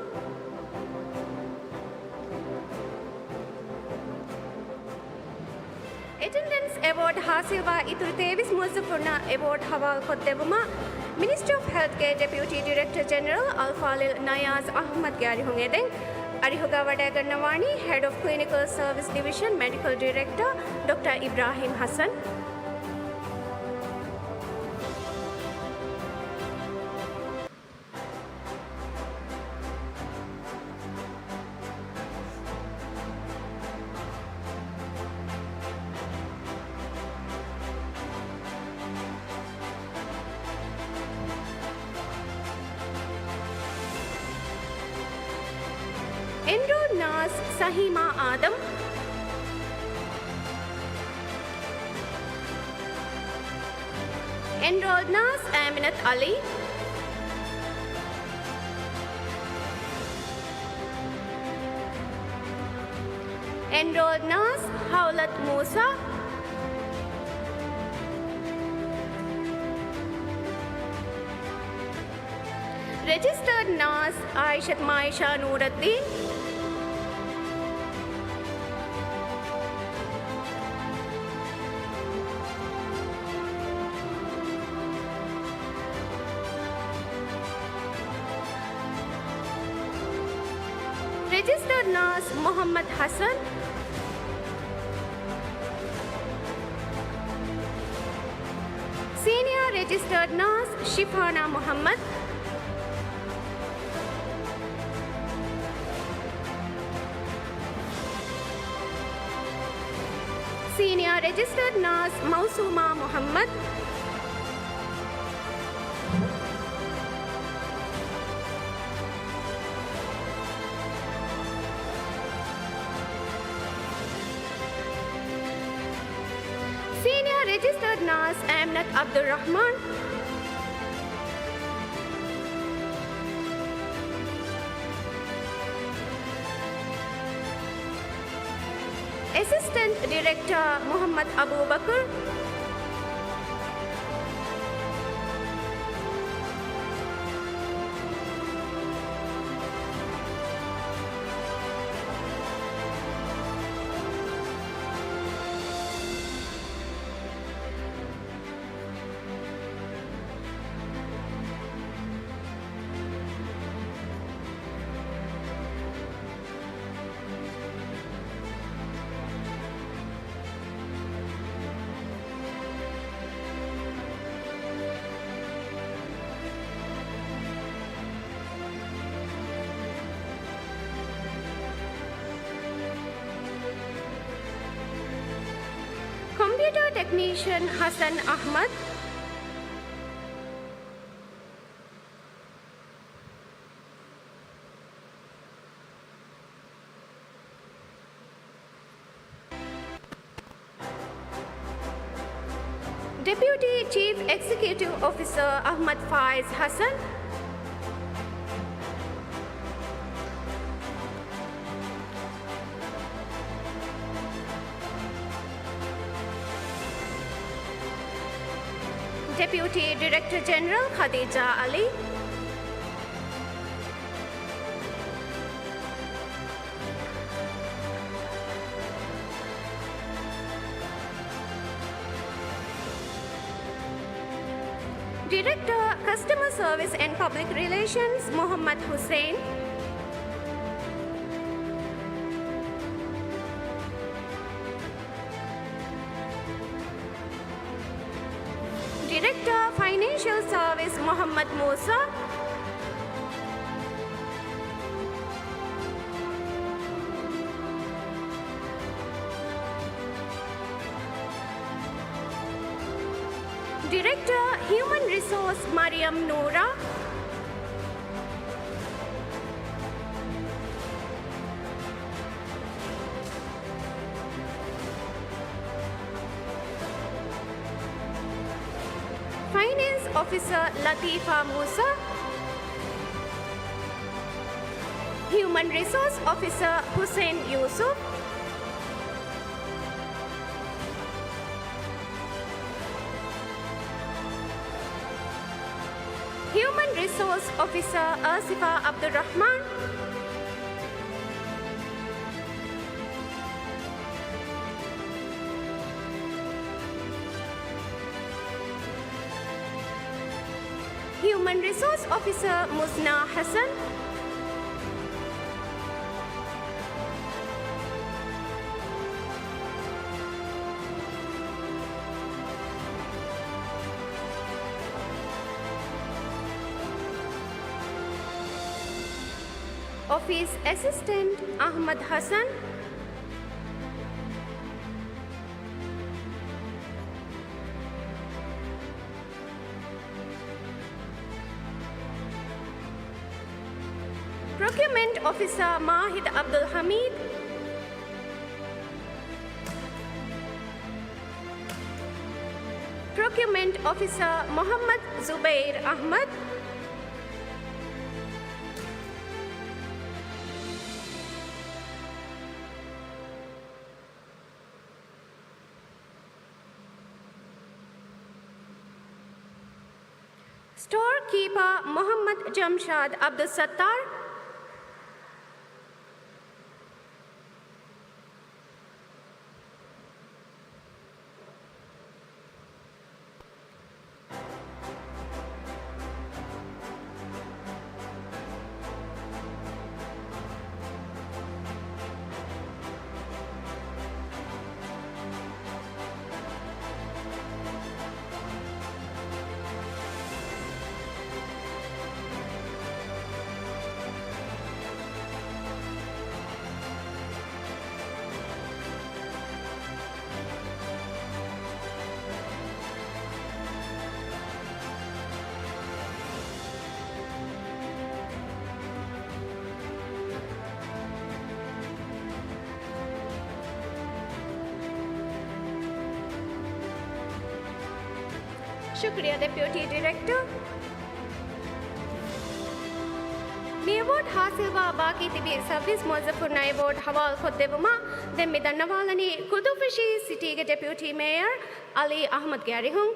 Attendance Award हासिल व इतुर 23 मुज़फ़्फ़रना Award हवाल खुद देवुमा Ministry of Health के Deputy Director General Al-Falil Nayaz Ahmad ग्यारी होंगे दें अरिहुगा वडागर Nawani Head of Clinical Service Division Medical Director Dr. Ibrahim Hassan, enrolled nurse Sahima Adam, enrolled nurse Aminat Ali, enrolled nurse Hawlat Musa, registered nurse Aishat Maisha Nuruddin, registered nurse Muhammad Hassan, senior registered nurse Shifana Muhammad, Senior Registered Nurse Mausuma Muhammad. Senior Registered Nurse Amnat Abdul Rahman. Assistant Director Muhammad Abu Bakr. Computer Technician Hassan Ahmad. Deputy Chief Executive Officer Ahmad Faiz Hassan. Deputy Director General Khadija Ali. Director Customer Service and Public Relations Muhammad Hussain. Director Financial Service Muhammad Musa. Director Human Resource Mariam Noora. Finance Officer Latifa Musa. Human Resource Officer Hussein Yusuf. Human Resource Officer Asifa Abdul Rahman. Human Resource Officer Musna Hassan. Office Assistant Ahmad Hassan. Procurement Officer Mahid Abdul Hamid. Procurement Officer Muhammad Zubair Ahmad. Storekeeper Muhammad Jamshad Abdul Sattar. Shukriya Deputy Director. මේ word හාසිල්වා බාකී තිබී service මොල්සෆුර්නා word හවාල් කොද්දෙවුමා දැන් මේ දන්නවාලනි කුදුෆිෂි සිටිගේ ඩෙපියුටි මේයර් අලි Ahmed ගෑරිහුන්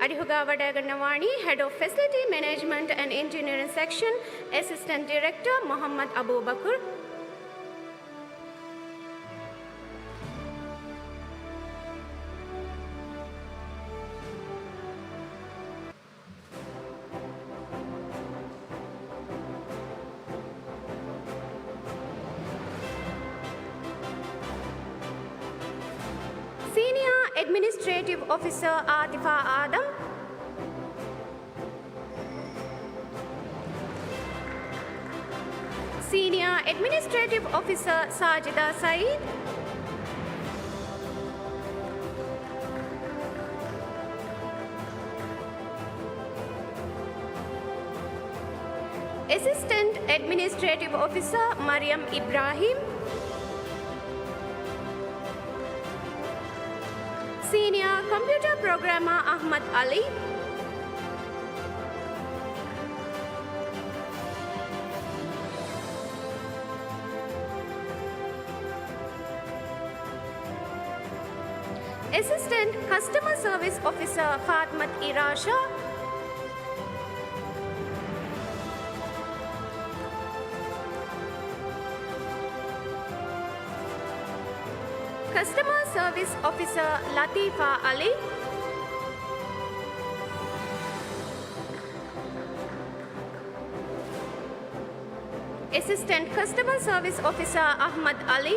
අරිහුගා වඩාගන්නවානි Head of Facility Management and Engineering Section Assistant Director Muhammad Abu Bakr. Senior Administrative Officer Atifa Adam. Senior Administrative Officer Sajida Saeed. Assistant Administrative Officer Mariam Ibrahim. Senior Computer Programmer Ahmad Ali. Assistant Customer Service Officer Fatmat Irasha. Customer Service Officer Latifa Ali. Assistant Customer Service Officer Ahmad Ali.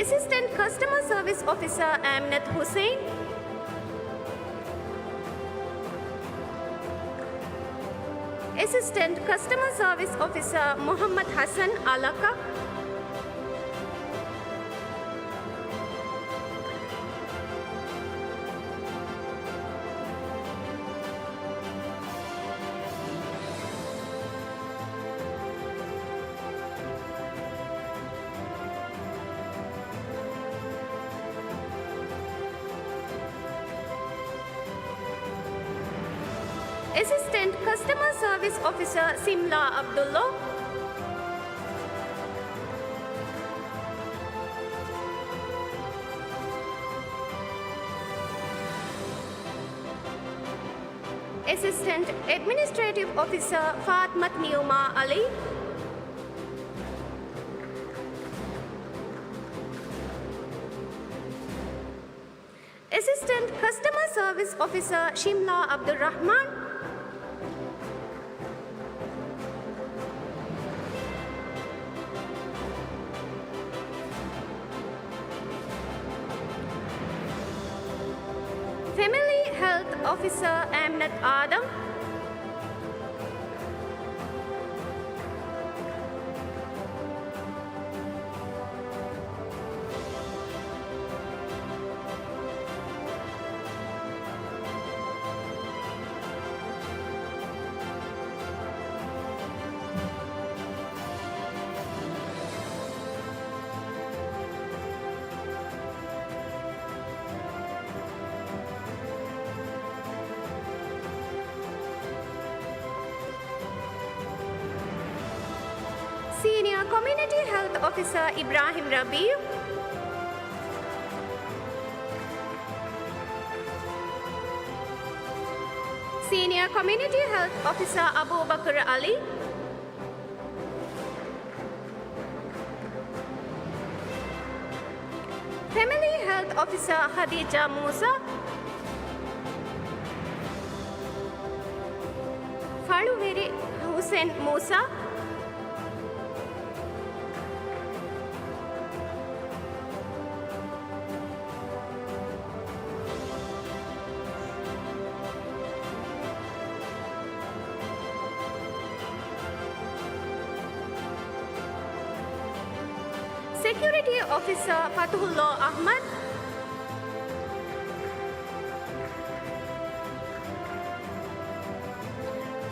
Assistant Customer Service Officer Amnat Hussain. Assistant Customer Service Officer Muhammad Hassan Alaka. Assistant Customer Service Officer Simla Abdullah. Assistant Administrative Officer Fatmat Niuma Ali. Assistant Customer Service Officer Shimla Abdul Rahman. Family Health Officer Amnat Adam. Senior Community Health Officer Ibrahim Rabi. Senior Community Health Officer Abu Bakr Ali. Family Health Officer Khadija Musa. Faluveri Hussein Musa. Security Officer Fatullah Ahmad.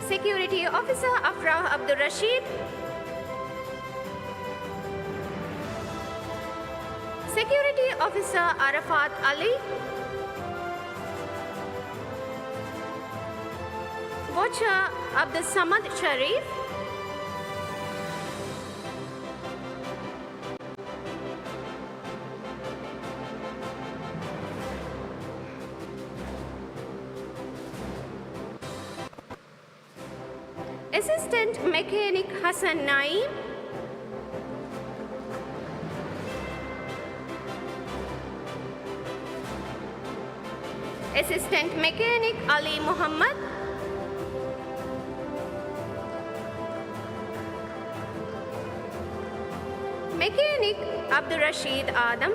Security Officer Afrah Abdul Rashid. Security Officer Arafat Ali, Watcher Abdul Samad Sharif, Assistant Mechanic Hassan Naeem, Assistant Mechanic Ali Muhammad, Mechanic Abdul Rashid Adam,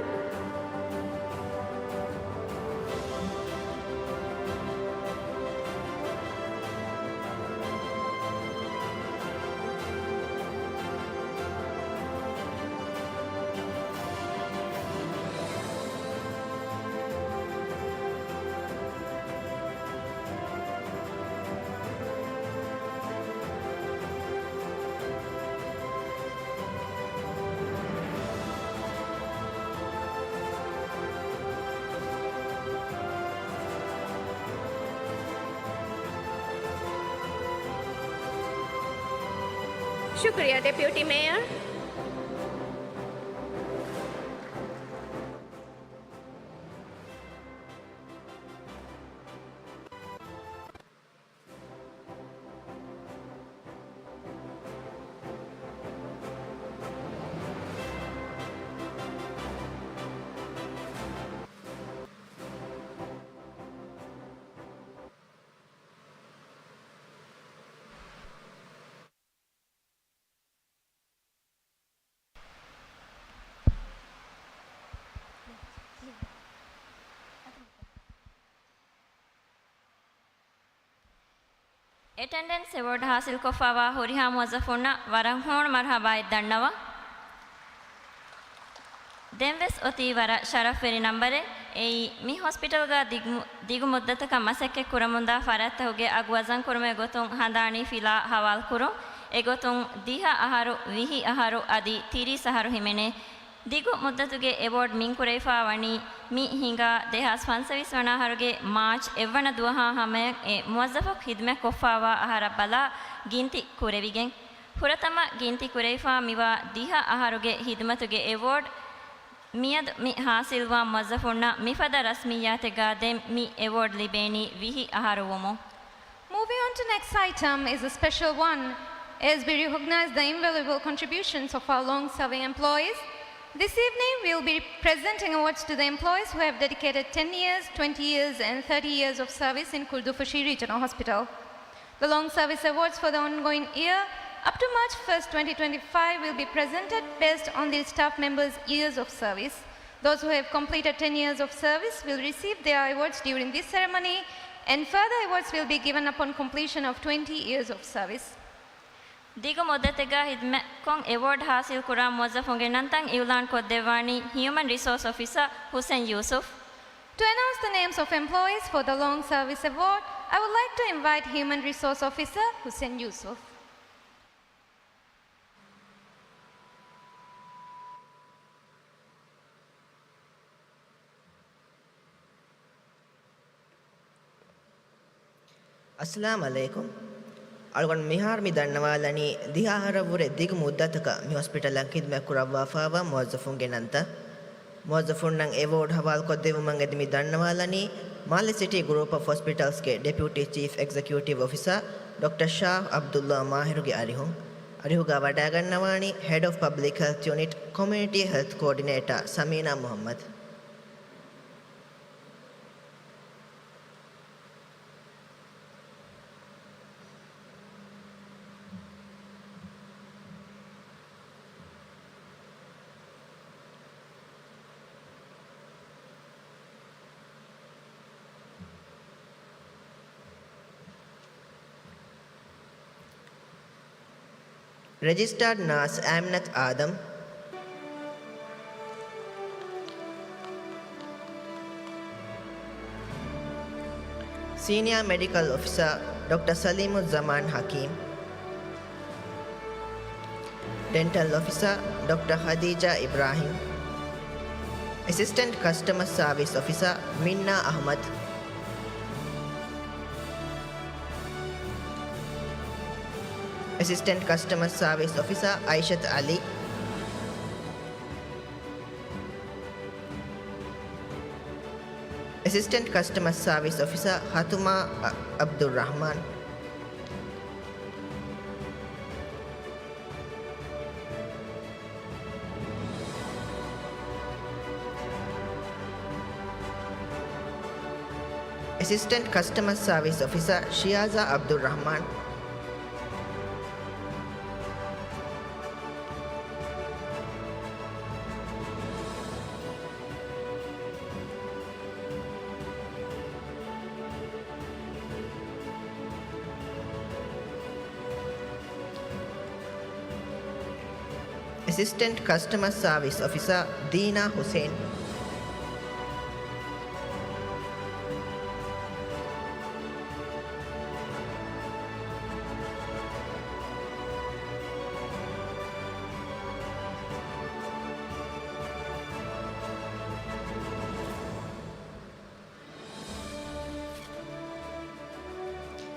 Shukriya Deputy Mayor. Attendance award hasil kofawa horiha muwazzafuna waran hon marhaba iddannawa denves oti wara sharaf veri nambare ei mi hospital ga digu muddataka masakke kuramunda faratta hoge agwazan kurume gotun handani fila hawal kuro e gotun diha aharu vihi aharu adi 30 aharu himene digu muddatuge award min kureifa wani mi hinga dehas 25 wana haruge march evwana duha hame e muwazzafok hidme kofawa ahara bala ginti kurevigen huratama ginti kureifa miwa diha aharuge hidmatuge award miyad mi hasilwa muwazzafunna mifada rasmiyate gadem mi award libeni vihi aharuwomo. Moving on to next item is a special one as we recognize the invaluable contributions of our long-serving employees. This evening, we will be presenting awards to the employees who have dedicated 10 years, 20 years, and 30 years of service in Kurdufushi Regional Hospital. The long service awards for the ongoing year up to March 1st, 2025 will be presented based on the staff members' years of service. Those who have completed 10 years of service will receive their awards during this ceremony, and further awards will be given upon completion of 20 years of service. Digu moddatega hidme kon award hasil kura muwazzafunge nantan iwlan koddewani Human Resource Officer Hussein Yusuf. To announce the names of employees for the long service award, I would like to invite Human Resource Officer Hussein Yusuf. Assalamu alaikum. Algon mihar mi dannawalani dihaharavure digu muddataka mi hospital khidma kurawwa fawa muwazzafun genanta muwazzafun nan award hawal koddevu man edimi dannawalani Mali City Group of Hospitals ke Deputy Chief Executive Officer Dr. Shah Abdullah Mahiruge Arihuga wada gannawani Head of Public Health Unit Community Health Coordinator Samina Muhammad. Registered Nurse Aminat Adam, Senior Medical Officer Dr. Salimud Zaman Hakim, Dental Officer Dr. Khadija Ibrahim, Assistant Customer Service Officer Minna Ahmad. Assistant Customer Service Officer Aishat Ali. Assistant Customer Service Officer Hatuma Abdul Rahman. Assistant Customer Service Officer Shiaza Abdul Rahman. Assistant Customer Service Officer Deena Hussain.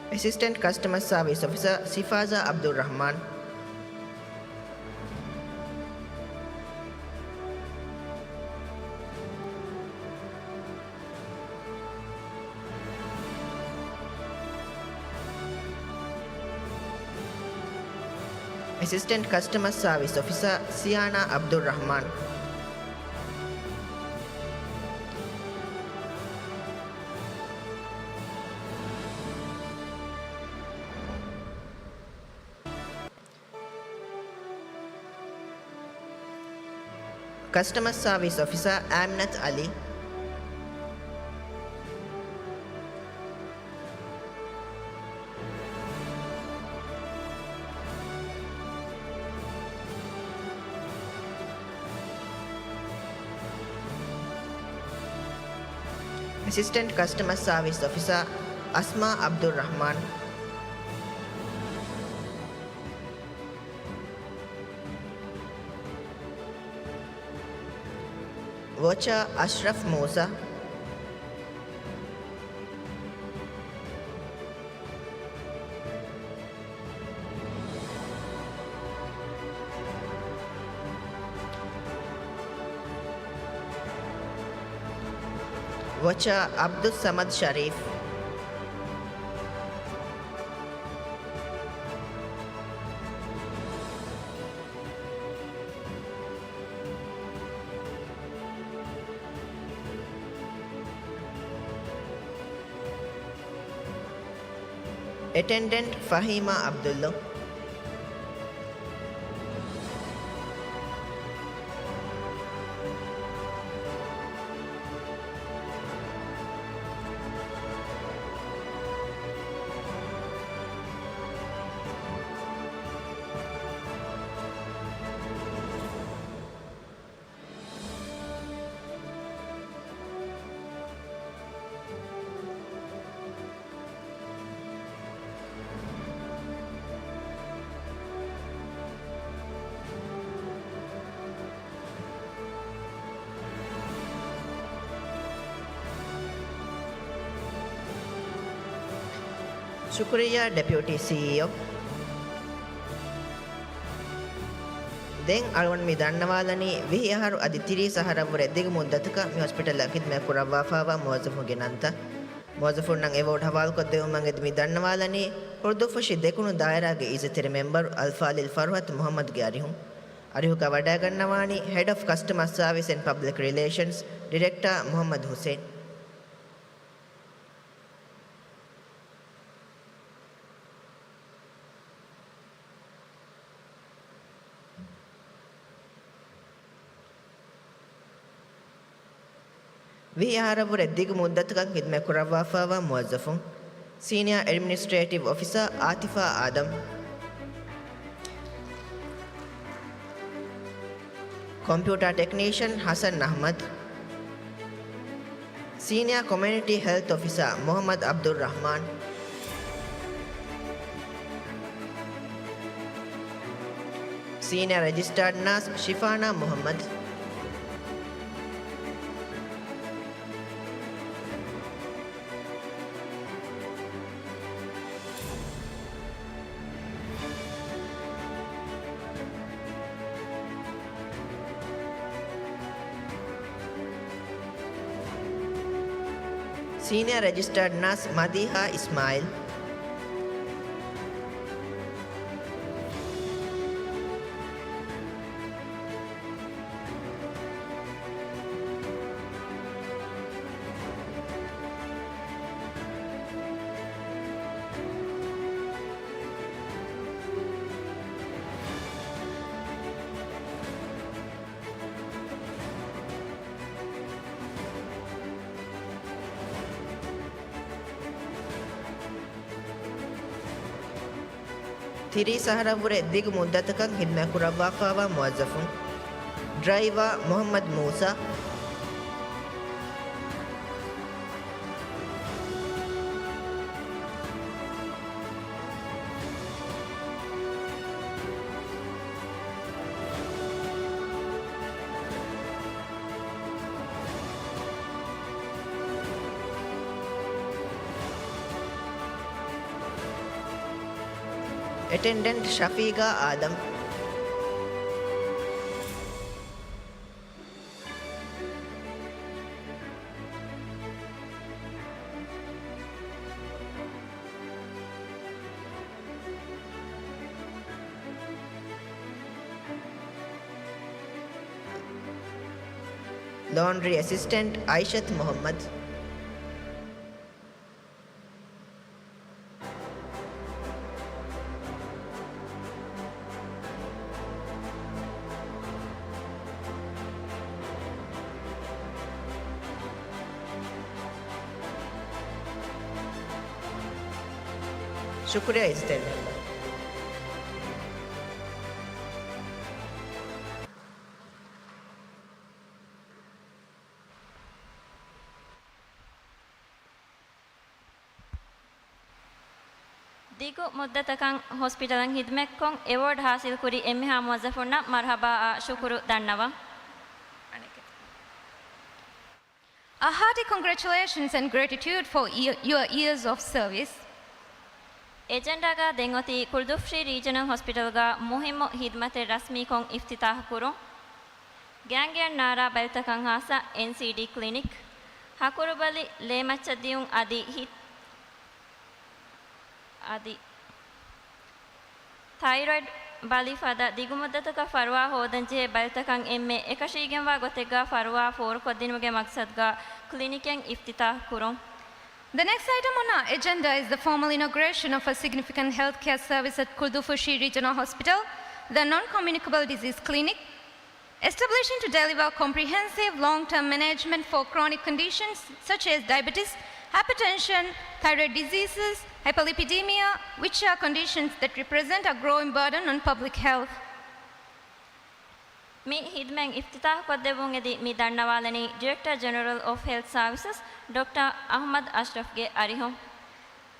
Assistant Customer Service Officer Sifaza Abdul Rahman. Assistant Customer Service Officer Siana Abdul Rahman. Customer Service Officer Amnat Ali. Assistant Customer Service Officer Asma Abdul Rahman. Vocha Ashraf Musa. Vocha Abdul Samad Sharif. Attendant Fahima Abdullah. Shukriya Deputy CEO. Then alwan mi dannawalani vihiyaharu adi 30 saharavure eddiga muddataka mi hospital khidmat kurawwa fawa muwazzafun genanta muwazzafun nan award hawal ko devumman edi mi dannawalani urdufushi dekunu dairage izatere member Alfalil Farhat Muhammad ge arihuka wada gannawani Head of Customer Service and Public Relations Director Muhammad Hussain. ವಿಹಾರವರ ದಿಗ ಮುದ್ದತಕ ಖಿದ್ಮತ್ ಕುರವ್ವಾ ಫಾವಾ ಮುವಜ್ಜಫುನ್ senior administrative officer Athifa Adam computer technician Hassan Ahmed senior community health officer Mohamed Abdul Rahman senior registered nurse Shifana Mohamed Senior Registered Nurse Madiha Ismail, තිරී සහරවුරේ දිගු මුද්දතකන් හිදමැ කුරව්වාෆාවා මුවස්සෆුන් driver Mohamed Moosa Attendant Shafiqa Adam, Laundry Assistant Aishat Muhammad, Shukriya Istella. ದಿಗು ಮುದ್ದತಕಂ ಹಾಸ್ಪಿಟಲಂ ಹಿದ್ಮೆಕ್ಕೊಂ ಅವಾರ್ಡ್ ಹಾಸಿಲ್ ಕುರಿ ಎಮ್ಮಿಹಾ ಮುವಜ್ಜಫುನ್ನ ಮರ್ಹಬಾ ಶುಕುರು ದಣ್ಣವ. A hearty congratulations and gratitude for your years of service. ಎಜೆಂಡಾಗ ದೆಂಗೊತಿ ಕುಲ್ದುಫ್ರಿ ರೀಜನಲ್ ಹಾಸ್ಪಿಟಲ್ಗ ಮುಹಿಮ್ಮು ಹಿದ್ಮತೆ ರಸ್ಮೀಕೊಂ ಇಫ್ತಿತಾಹ ಕುರು ಗ್ಯಾಂಗ್ಯನ್ ನಾರಾ ಬಲ್ತಕಂ ಹಾಸ NCD ಕ್ಲಿನಿಕ್ ಹಕುರುಬಲಿ ಲೇಮಚ್ಚದಿಯುಂ ಅದಿ ಥೈರಾಯ್ಡ್ ಬಲಿಫದ ದಿಗುಮುದ್ದತಕ ಫರ್ವಾ ಹೋದಂಜೆ ಬಲ್ತಕಂ ಎಮ್ಮೆ ಏಕಶೀಗೆಂವಾ ಗೊತೆಗ್ಗ ಫರ್ವಾ ಫೋರ್ ಕೊದ್ದಿನುಗೆ ಮಕ್ಸದ್ಗ ಕ್ಲಿನಿಕೆಂ ಇಫ್ತಿತಾಹ ಕುರು. The next item on our agenda is the formal inauguration of a significant healthcare service at Kurdufushi Regional Hospital, the Non-Communicable Disease Clinic, establishing to deliver comprehensive long-term management for chronic conditions such as diabetes, hypertension, thyroid diseases, hyperlipidemia, which are conditions that represent a growing burden on public health. Mi hidmen iftitah koddevun edi mi dannawalani Director General of Health Services Dr. Ahmad Ashraf ge arihon.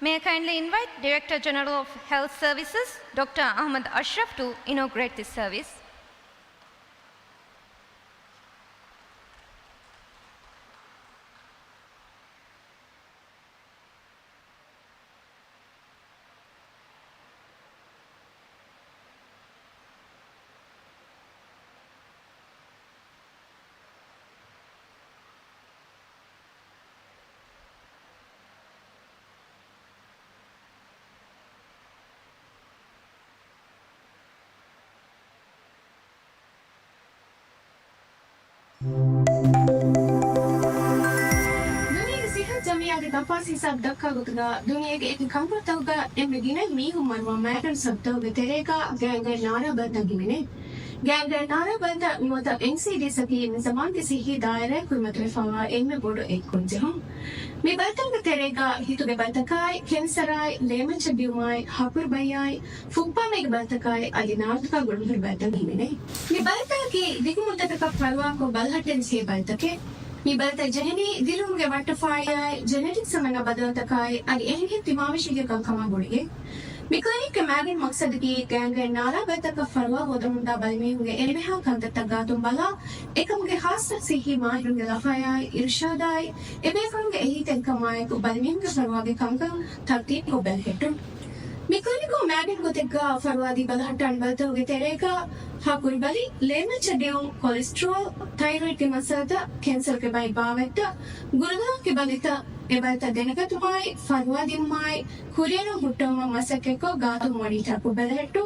May I kindly invite Director General of Health Services Dr. Ahmad Ashraf to inaugurate this service. दुनिया सेहत जमिया के तपास हिसाब दक्का गुतगा दुनिया के एक computer का एमगिने मीहु मरवा मैटर सबतो बेतेरेगा गैंगे नारा बता गिने गैंगे नारा बता मोता एनसीडी सकी निजामान के सही दायरे कोई मतलब फवा एमे बोडो एक कुंजे हम मी बतन के तेरेगा हितु के बतकाय कैंसराय लेमन चबियुमाय हापुर बयाय फुप्पा में के बतकाय अलिनार्थ का गुणधर बतन गिने मी बता की दिगु मुद्दत का फरवा को बलहटन से बतके मी बलता जहनी दिलुम के वटफाय जेनेटिक समंगा बदलतकाय अली एहने तिमाविशी के कंखमा गुड़िगे मी क्लिनिक के मैगन मकसद की गैंगे नारा बता का फरवा होदमुंदा बलमे हुए एलमेहा कंदत गातुम बला एकम के खास से ही माहिर के लफाया इरशादाय एबेफम के एही तंकमाय को बलमे के फरवा के कंकम तरतीब को बेलहेटुम मी क्लिनिक को मैगन को तेगा फरवादी बलहटन बलते हुए तेरेगा हाकुर बली लेमन चडियों कोलेस्ट्रॉल थायराइड के मसलता कैंसर के बाई बावैक्टा गुरुदा के बलिता එබත දෙනකතුමායි ෆර්වාදිම්මායි කුරියනු හුට්ටම මසකෙකෝ ගාතු මොනිටකු බෙදහෙට්ටු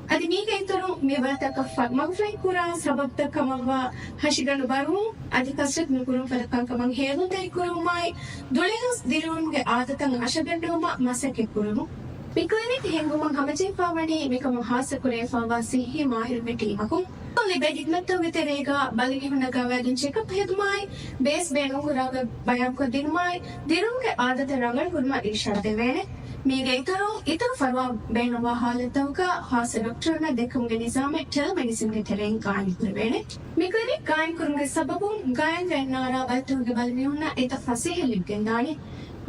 අධි මීක ඉතුරු මෙබතක මගෆයි කුරා සබබ්තකමවා හශිගනු බරු අධිකස්සත් මිකුරුම් ෆලකංකමං හේදුතයි කුරුමායි දුලෙහස් දිරුන්ගේ ආතතන් අශගඩුම මසකෙකුරුමු මිකලිනික් හෙංගුමං හමජීපාවනි මිකම හාසකුරේ ෆාවාසිහි මාහිල් මෙටීමකුම් ලිබෙඩික්මත්තුගේ තෙරේගා බලිගිහුණගා වැදුන් චෙකප් හෙදුමායි බේස් බේනුහුරාග බයම්ක දිනුමායි දිරුන්ගේ ආදත රඟල් කුරුම ඉර්ෂාදෙවේනේ මීගේ ඉතුරු ෆර්වා බේනුවා ಹಾಲತವಕ ಹಾಸ ಡಾಕ್ಟರ್ನ ದೆಕ್ಕುಂಗೆ ನಿಜಾಮೆ ಟರ್ ಮೆಡಿಸಿನ್ಗೆ ತೆರೆಂಗ್ ಕಾಣಿಕ್ರವೇನೆ ಮಿಕರಿ ಕಾಣಿಕುರುಂಗೆ ಸಬಬು ಗಾಯನ್ ರೆನ್ನಾರ ಬಲ್ತುಗೆ ಬಲ್ಮಿಯುನ್ನ ಇತ ಫಸಿಹೆಲಿಗೆಂದಾಣಿ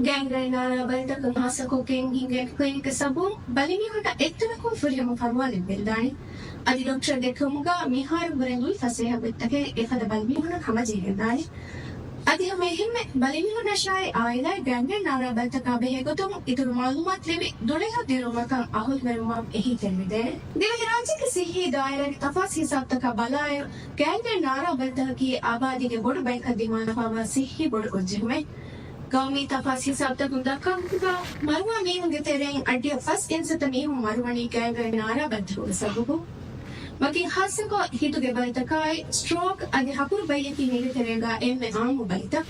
ಗ್ಯಾಂಗ್ ರೆನ್ನಾರ ಬಲ್ತಕ ಹಾಸಕೋ ಕೆಂಗಿಂಗೆ ಕ್ಲಿನಿಕ್ ಸಬು ಬಲಿಮಿಯುನ್ನ ಎತ್ತನಕು ಫುರಿಯಮ ಫರ್ವಾ ಲಿಬೆಲ್ದಾಣಿ අධි ඩොක්ටර් දෙකමුග මිහාර බරෙන්දුල් ෆසේහ බෙත්තගේ එකද බල්මිහුණ කමජීගෙන්දායි අධි මෙහිම බලිමිහුණ ශායි ආයිලා ගංගේ නාරා බල්තකා බෙහෙගොතුම් ඉතුරු මාලුමාත් ලෙවි දුලෙහ දිරුමකන් අහුල් වෙරුමම් එහි තෙල්විදේ දෙවි රාජික සිහි දායරක තෆස් හිසාබ්තක බලාය ගංගේ නාරා බල්තකී ආබාදිගේ බොඩු බයික දිමාන පාවා සිහි බොඩු කොජ්ජෙමයි ගෞමී තෆස් හිසාබ්තක දක්කම්කුගා මරුවා මේහුගේ තෙරෙන් අඩිය ෆස් ඉන්සත මේහු මරුවනී ගංගේ NARA බල්තකු සබබු Maki hasako hituge balita kai stroke adi hakur bayaki nige terega emme aamu balita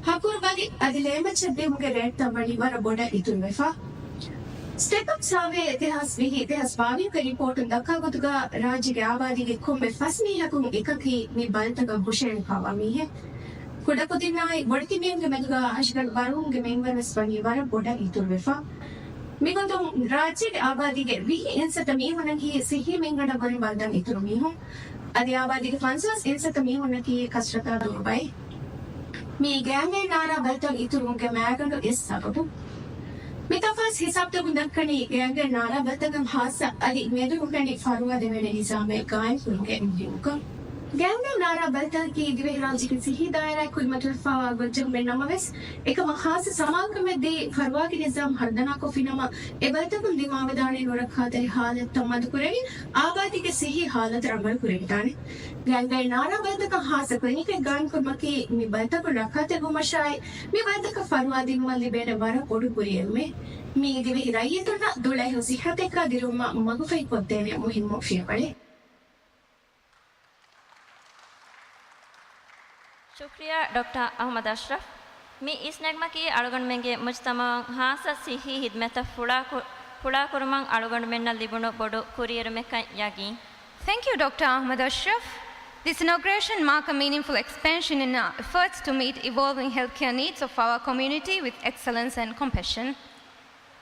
hakur bagi adi lema chadde muge red tambali wara boda iturvefa step up save itihas vihi itihas bavi ka report dakka gotuga rajige abadi ge kombe fasmi hakum ekaki mi balita ga bushen pawa mi he kudakutinai bodti menge meduga ashgal barunge mengwanes bani wara boda iturvefa මිගොතුම් රාජ්‍යයේ ආබාදිගේ විහි ඉන්සත මීහුණකි සිහි මෙංගඩ බරි බල්දන් ඉතුරු මීහුන් අධි ආබාදිගේ ෆන්සස් ඉන්සත මීහුණකි කස්රතා දුබයි මේ ගෑමේ NARA බල්තන් ඉතුරුන්ගේ මෑගඬ ඉස් සබබු මිතෆස් හිසබ්ද බුදක්කණි ගෑන්ගේ NARA බල්තගම් හාස අධි මෙදුරුකණි ෆරුවා දෙවෙන නිසාමේ ගායන් කුරුගේ ඉන්දියුක ගෑන්ගේ NARA බල්තන්කි දිවේ රාජික සිහි දායරා කුල්මතුල් ෆාවා ගොජ්ජම් මෙන්නමවස් එක මහාස සමාගමෙදී ෆරුවාගේ නිසාම් හර්දනා කොෆිනම එබල්තකුන් දිමාවදානේ නොරක්ඛාතරි حالت තමද කුරෙවි ආබාදිගේ සිහි حالت රඟල් කුරෙවිතානේ ගෑන්ගේ NARA බල්තක හාස clinic ගායන් කුර්මකි මි බල්තක රක්ඛාතේ ගොමශායි මි බල්තක ෆරුවා දිම්මල් ලිබේන වර පොඩු කුරියෙම්මේ මි දිවේ රයියතුන දුලයි හොසිහතක දිරුම මගුෆයි කොත්තේනේ මුහිම්මෝ ෆියපලේ शुक्रिया डॉक्टर अहमद अशरफ मी इस नगमा की अड़गण मेंगे मुजतमा हास सिही हिदमत फुड़ा कुरमंग अड़गण मेन्ना लिबुनो बोडो कुरियर में Yagi Thank you, Dr. Ahmad Ashraf. This inauguration marks a meaningful expansion in our efforts to meet evolving healthcare needs of our community with excellence and compassion.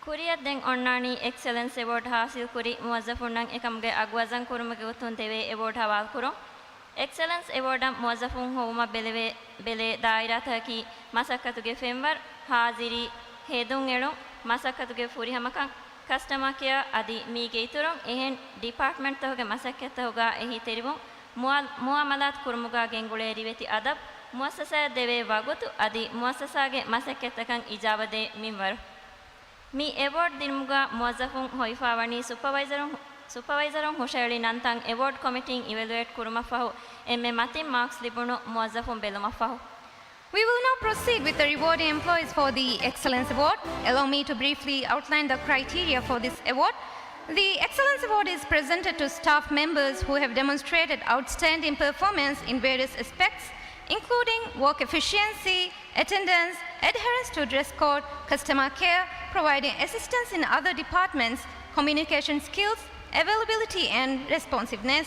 Courier देंग online excellence award हासिल कुरी मुअज़्ज़फ़ुन एकमगे अगवाजन कुरमगे उतुन देवे award हवाल कुरो excellence award मुअज़्ज़फ़ुन होमा बेले दायरा था कि मसक्कतुगे फेमवर हाजिरी हेदुं एड़ो मसक्कतुगे फूरी हमका कस्टमर केयर आदि मीगे इतुरों एहन डिपार्टमेंट तहोगे मसक्कत होगा एही तेरिवों मुआमलात कुरमुगा गेंगुले रिवेति अदब मुअस्ससा देवे वागुतु आदि मुअस्ससागे मसक्कतकं इजावदे मिंवर मी अवार्ड दिनमुगा मुअज़्ज़फ़ुन होइफावनी सुपरवाइजरों होशेली नंतंग अवार्ड कमिटी इवेलुएट कुरुमफाहु एमे मतिम marks लिबुनो मुअज़्ज़फ़ुन बेलुमफाहु We will now proceed with the rewarding employees for the Excellence Award. Allow me to briefly outline the criteria for this award. The Excellence Award is presented to staff members who have demonstrated outstanding performance in various aspects, including work efficiency, attendance, adherence to dress code, customer care, providing assistance in other departments, communication skills, availability and responsiveness.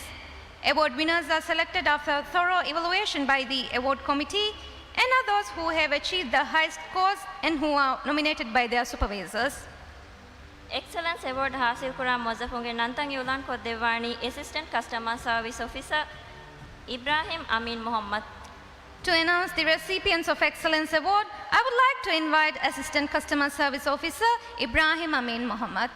Award winners are selected after thorough evaluation by the award committee and are those who have achieved the highest scores and who are nominated by their supervisors. Excellence Award हासिल कुरा मुअज़्ज़फ़ुन नंतंग युलान को देवानी Assistant Customer Service Officer Ibrahim Amin Muhammad. To announce the recipients of Excellence Award, I would like to invite Assistant Customer Service Officer Ibrahim Amin Muhammad.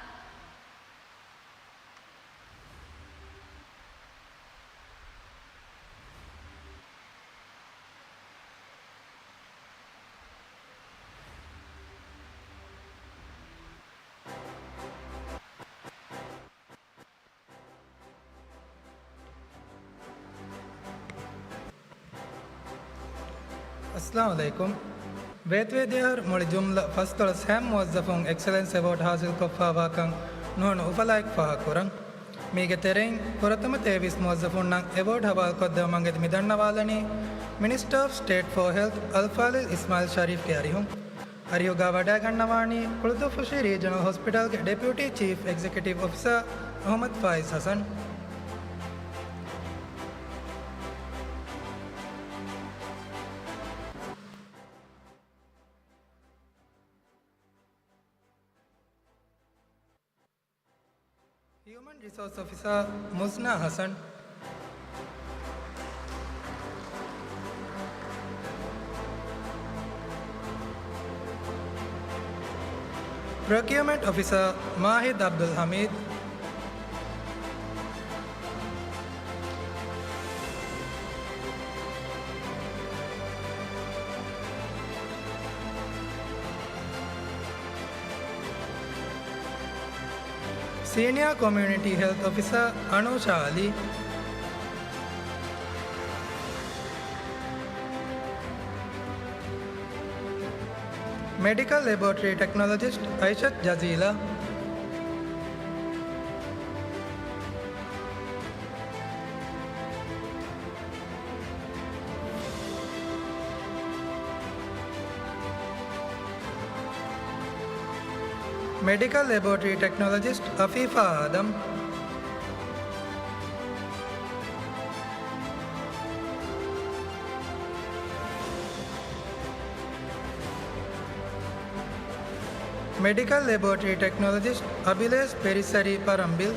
अस्सलाम वालेकुम वेतवेदियार मोड़ी जुमला फस्तल सैम मुअज़्ज़फ़ुन एक्सेलेंस अवार्ड हासिल कोफ़ावाकं नोन उफलाइक फ़ाकुरं मीगे तेरें पुरतम तेविस मुअज़्ज़फ़ुन अवार्ड हवाल कोद्दा मंगद मिदन्नवालनी minister of state for health अल्फालिल इस्माइल शरीफ के अरिहुं अरियुगा वडा गन्नवानी कुल्दुफुशी रीजनल हॉस्पिटल के deputy chief executive officer Mohamed Faiz Hassan human resource officer Mujna Hassan Procurement Officer Mahid Abdul Hamid, Senior Community Health Officer Anusha Ali, Medical Laboratory Technologist Aishat Jazila, Medical Laboratory Technologist Afifa Adam, Medical Laboratory Technologist Abhilesh Perisari Parambil,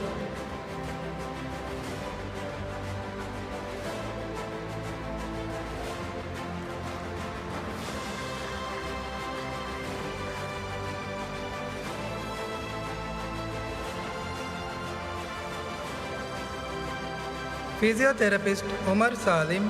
Physiotherapist Umar Salim,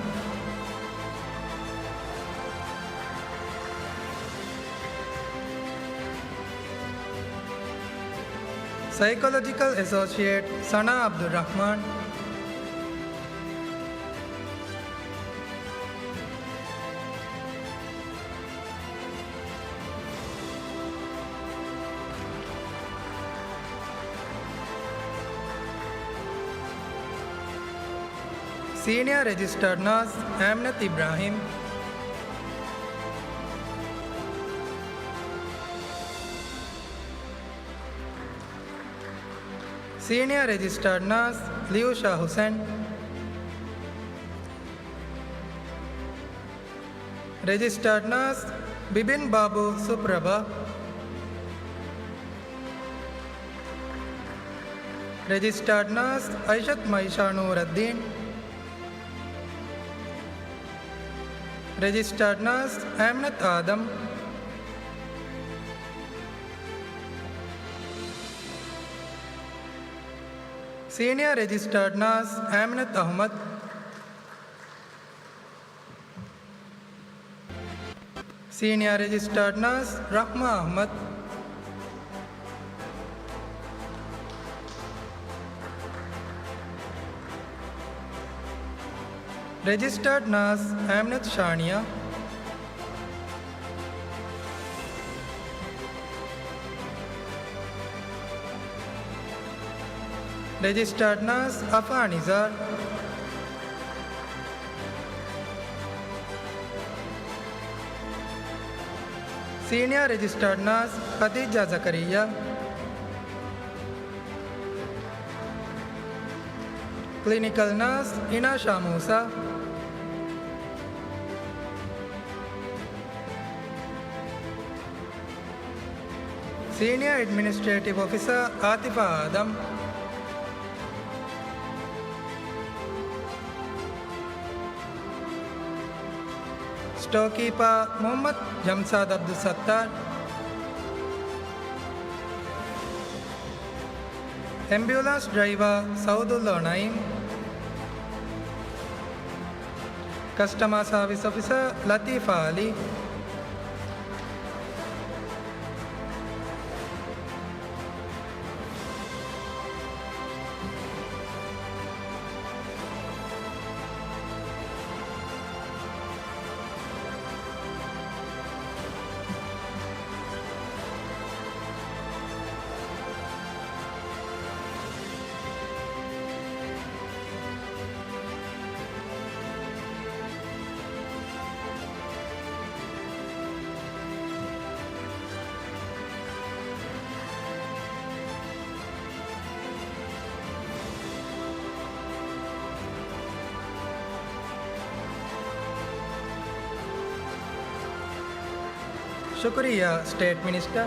Psychological Associate Sana Abdul Rahman, Senior Registered Nurse Amnat Ibrahim, Senior Registered Nurse Liusha Hussain, Registered Nurse Bibin Babu Suprabha, Registered Nurse Aishat Maisha Nuruddin, Registered Nurse Amnat Adam, Senior Registered Nurse Aminat Ahmad, Senior Registered Nurse Rahma Ahmad, Registered Nurse Aminat Shania, Registered Nurse Afa Nizar, Senior Registered Nurse Khadija Zakaria, Clinical Nurse Ina Shah Musa, Senior Administrative Officer Atifa Adam, Storekeeper Muhammad Jamsad Abdul Sattar, Ambulance Driver Saudullah Naim, Customer Service Officer Latifa Ali, शुक्रिया state minister.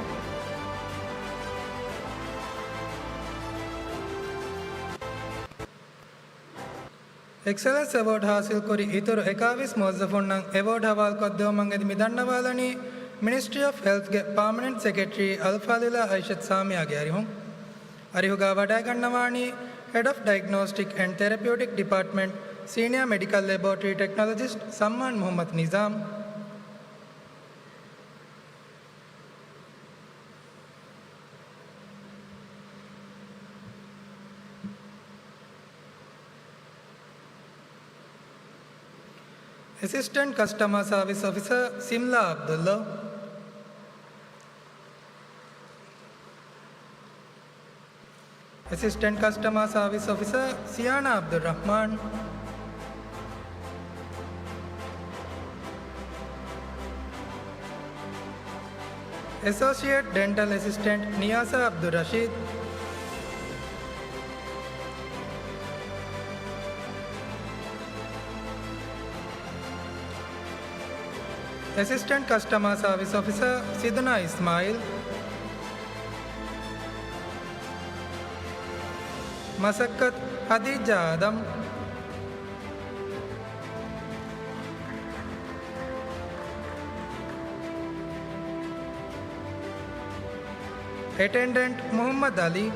Excellence award हासिल करी इतर 21 मोज़फ़ुन्नंग award हवाल कोद्दोमंगेद मिदन्नवालनी ministry of health के permanent secretary अल्फालिला ऐशत सामिया गेरिहुं अरिहुगा वडागन्नवाणी head of diagnostic and therapeutic department senior medical laboratory technologist सम्मान Mohamed Nizam. Assistant Customer Service Officer Simla Abdullah. Assistant Customer Service Officer Siana Abdul Rahman. Associate Dental Assistant Niyasa Abdul Rashid. Assistant Customer Service Officer Sidna Ismail. Masakkat Hadija Adam. Attendant Muhammad Ali.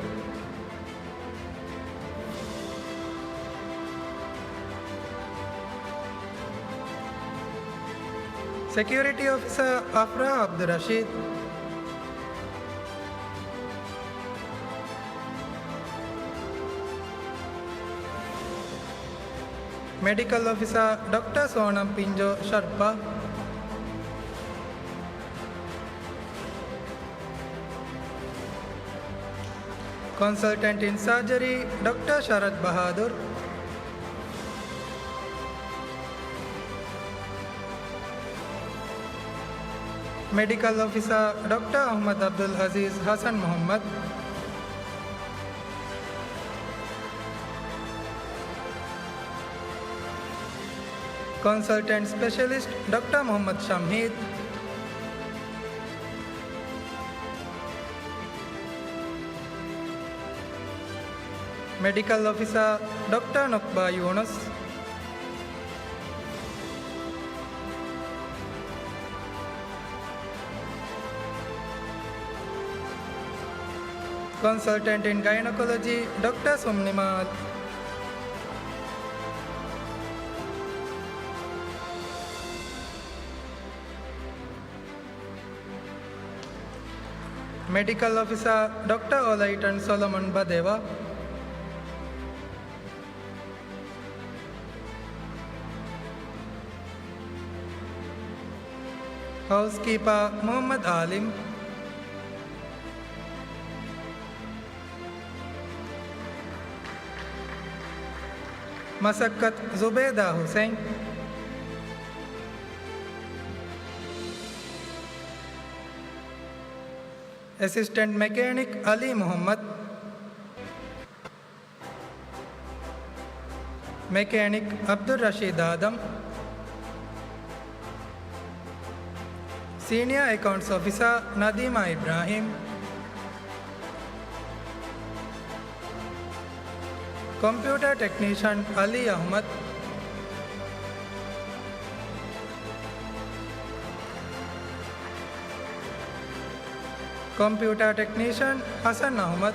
Security Officer Afra Abdul Rashid. Medical Officer Dr. Sonam Pinjo Sharpa. Consultant in Surgery Dr. Sharad Bahadur. Medical Officer Dr. Ahmad Abdul Aziz Hassan Muhammad. Consultant Specialist Dr. Muhammad Shamheed. Medical Officer Dr. Nukba Yunus. Consultant in Gynecology Dr. Sumnimal. Medical Officer Dr. Olaitan Solomon Badeva. Housekeeper Muhammad Alim. Masakkat Zubeda Hussain. Assistant Mechanic Ali Muhammad. Mechanic Abdul Rashid Adam. Senior Accounts Officer Nadima Ibrahim. Computer Technician Ali Ahmad. Computer Technician Hassan Ahmad.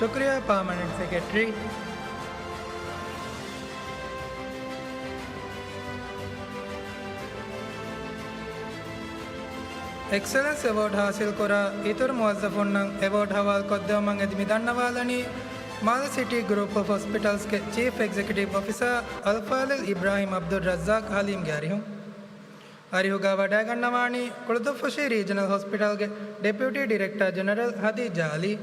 शुक्रिया permanent secretary. Excellence award हासिल कोरा इतर मुअज़्ज़फ़ुन award हवाल कोद्दोमंग एदमी दन्नवालनी Male city group of hospitals के चीफ एग्जीक्यूटिव ऑफिसर अल्फालिल इब्राहिम अब्दुल रज़्ज़ाक हलीम ग्यारिहूँ अरिहुगा वडागन्नवाणी कुलदुफशी रीजनल हॉस्पिटल के deputy director general Khadeeja Ali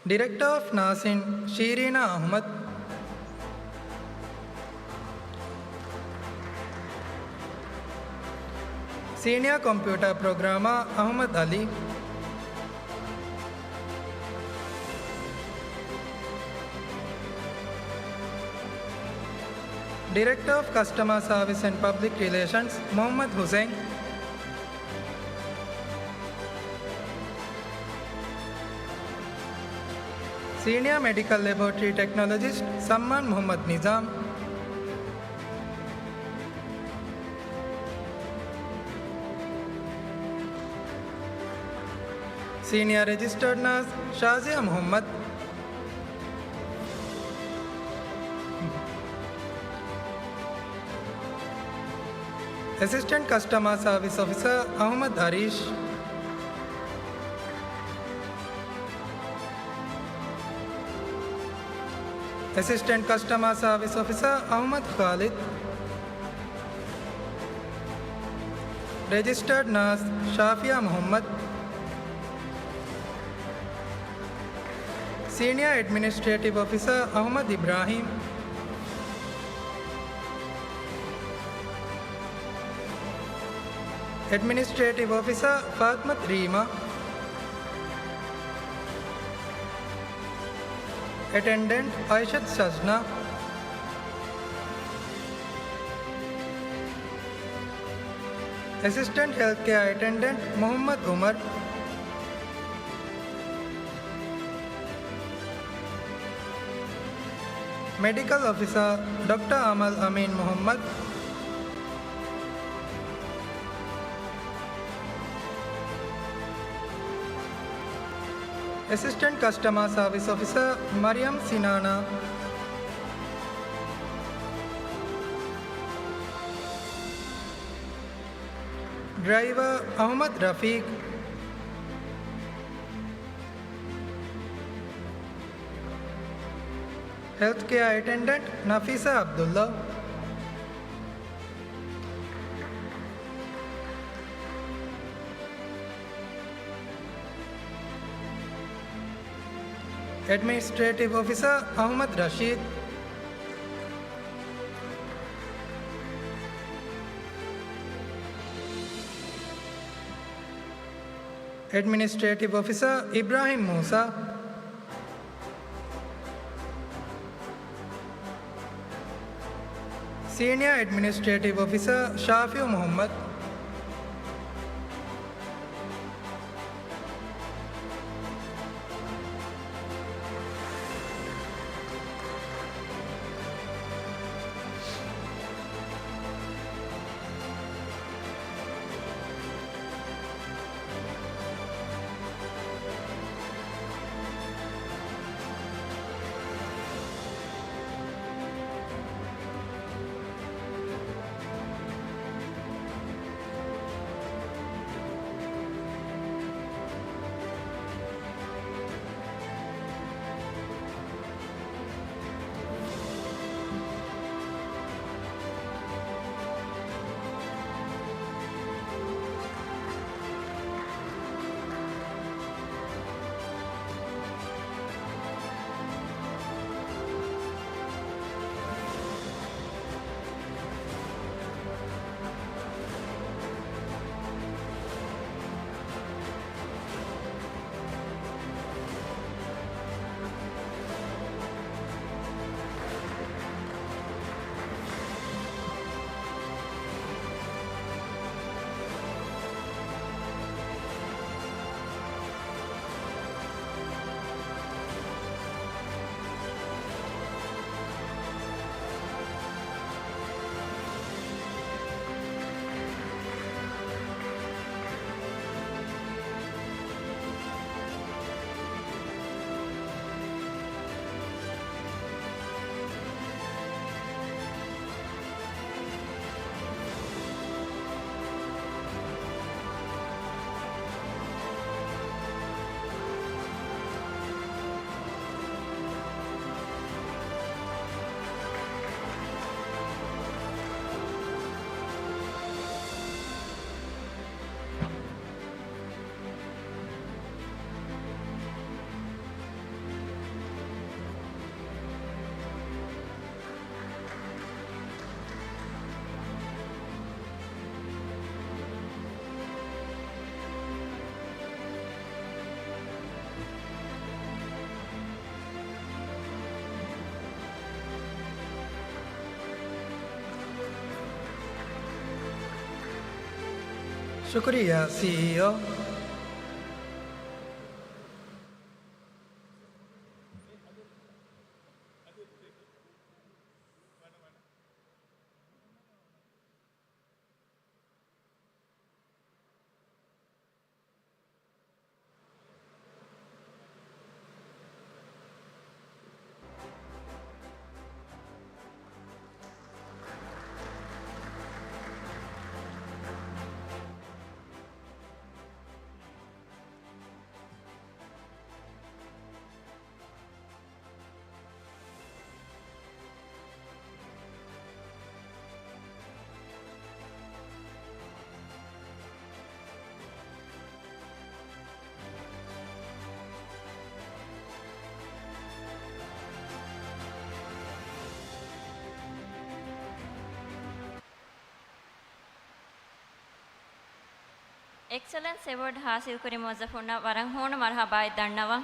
director of नासिन Shirina Ahmed senior computer programmer Ahmed Ali director of customer service and public relations Mohamed Hussain senior medical laboratory technologist सम्मान Mohamed Nizam senior registered nurse Shazia Mohamed assistant customer service officer Ahmed Harish assistant customer service officer Ahmed Khalid registered nurse Shafia Mohamed senior administrative officer Ahmed Ibrahim administrative officer Fathmath Reema attendant Aishath Sajna assistant health care attendant Mohamed Umar medical officer doctor Amal Ameen Mohamed assistant customer service officer Mariyam Sinana driver Ahmed Rafeeq health care attendant Nafeesa Abdulla administrative officer Ahmed Rasheed administrative officer Ibrahim Moosa senior administrative officer Shafi Mohammad शुक्रिया CEO. Excellence Award हासिल करी मुज़फ़्फ़रना वरंग होन मरहबाई दन्नवा.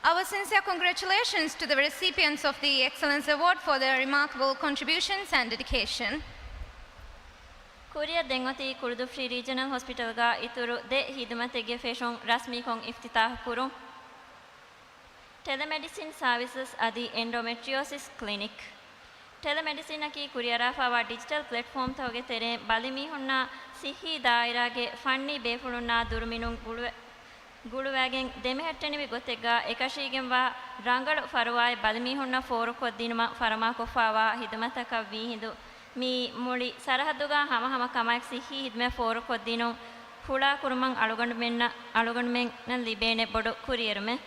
Our sincere congratulations to the recipients of the Excellence Award for their remarkable contributions and dedication. Korea Dengoti Kurdu Free Regional Hospital ga ituru de hidmatege feshon rasmi kong iftitah kuru. Telemedicine services adi endometriosis clinic. Telemedicine ki Korea rafawa digital platform thoge tere balimi hunna sihi dairage fanni befulunna durminun guluwagen demehattenivi gotega ekashigen wa rangal faruwai balimi hunna foru koddinuma farama kofawa hidmataka vi hindu mi muli sarahadduga hama kamaik sihi hidme foru koddinun hula kurman alugandu men nan libene bodu kurierume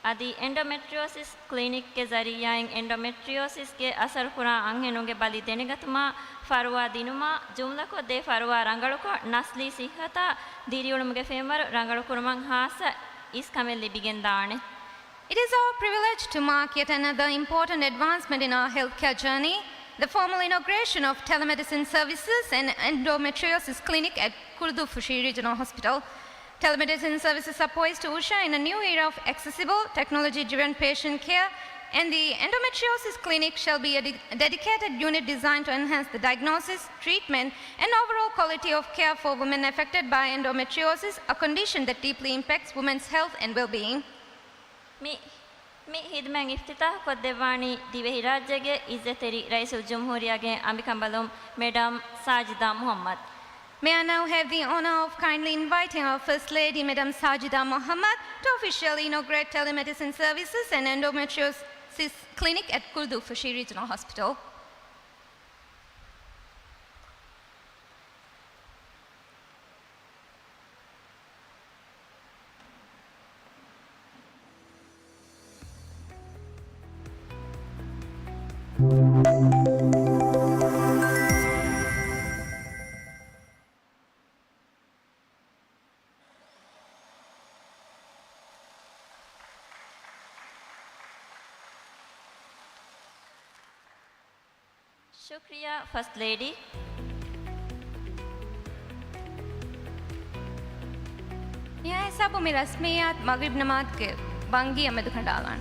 adi endometriosis clinic ke zariyaen endometriosis ke asar kura anhenunge bali denigatuma farwa dinuma jumla ko de farwa rangalu ko nasli sihata diriyulumuge femar rangalu kurman hasa is kamel libigen daane. It is our privilege to mark yet another important advancement in our healthcare journey, the formal inauguration of telemedicine services and endometriosis clinic at Kurdu Fushi Regional Hospital. Telemedicine services are poised to usher in a new era of accessible, technology-driven patient care, and the endometriosis clinic shall be a dedicated unit designed to enhance the diagnosis, treatment, and overall quality of care for women affected by endometriosis, a condition that deeply impacts women's health and well-being. Mi hidmen iftitah koddevani divehi rajyage izzeteri Raisul Jumhuriyage Amikambalum Madam Sajida Muhammad. May I now have the honor of kindly inviting our First Lady, Madam Sajida Muhammad, to officially inaugurate telemedicine services and endometriosis clinic at Kurdu Fushi Regional Hospital. Shukriya, First Lady. Nihai sabu mi rasmiyat Maghrib Namaz ke bangi amedu khandalan.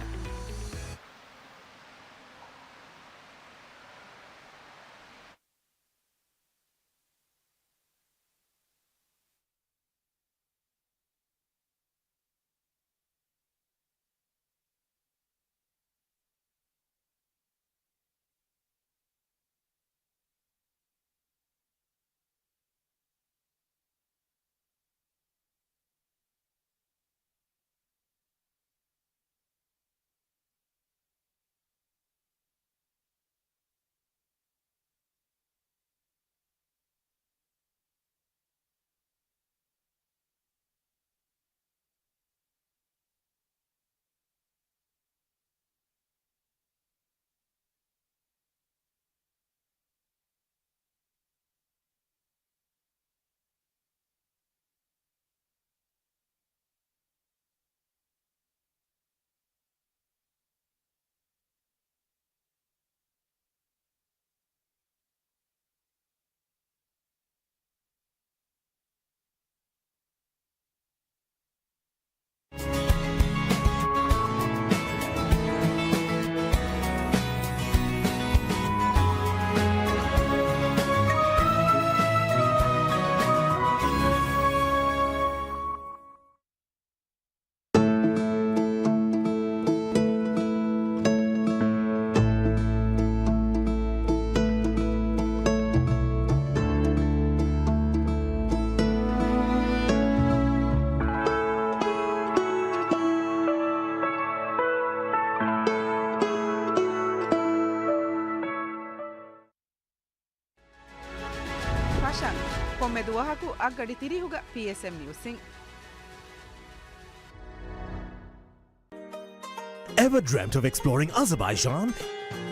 ವಹಕು ಅಗ್ಗಡಿ ತಿರಿಹುಗ PSM ನ್ಯೂಸಿಂಗ್. Ever dreamt of exploring Azerbaijan?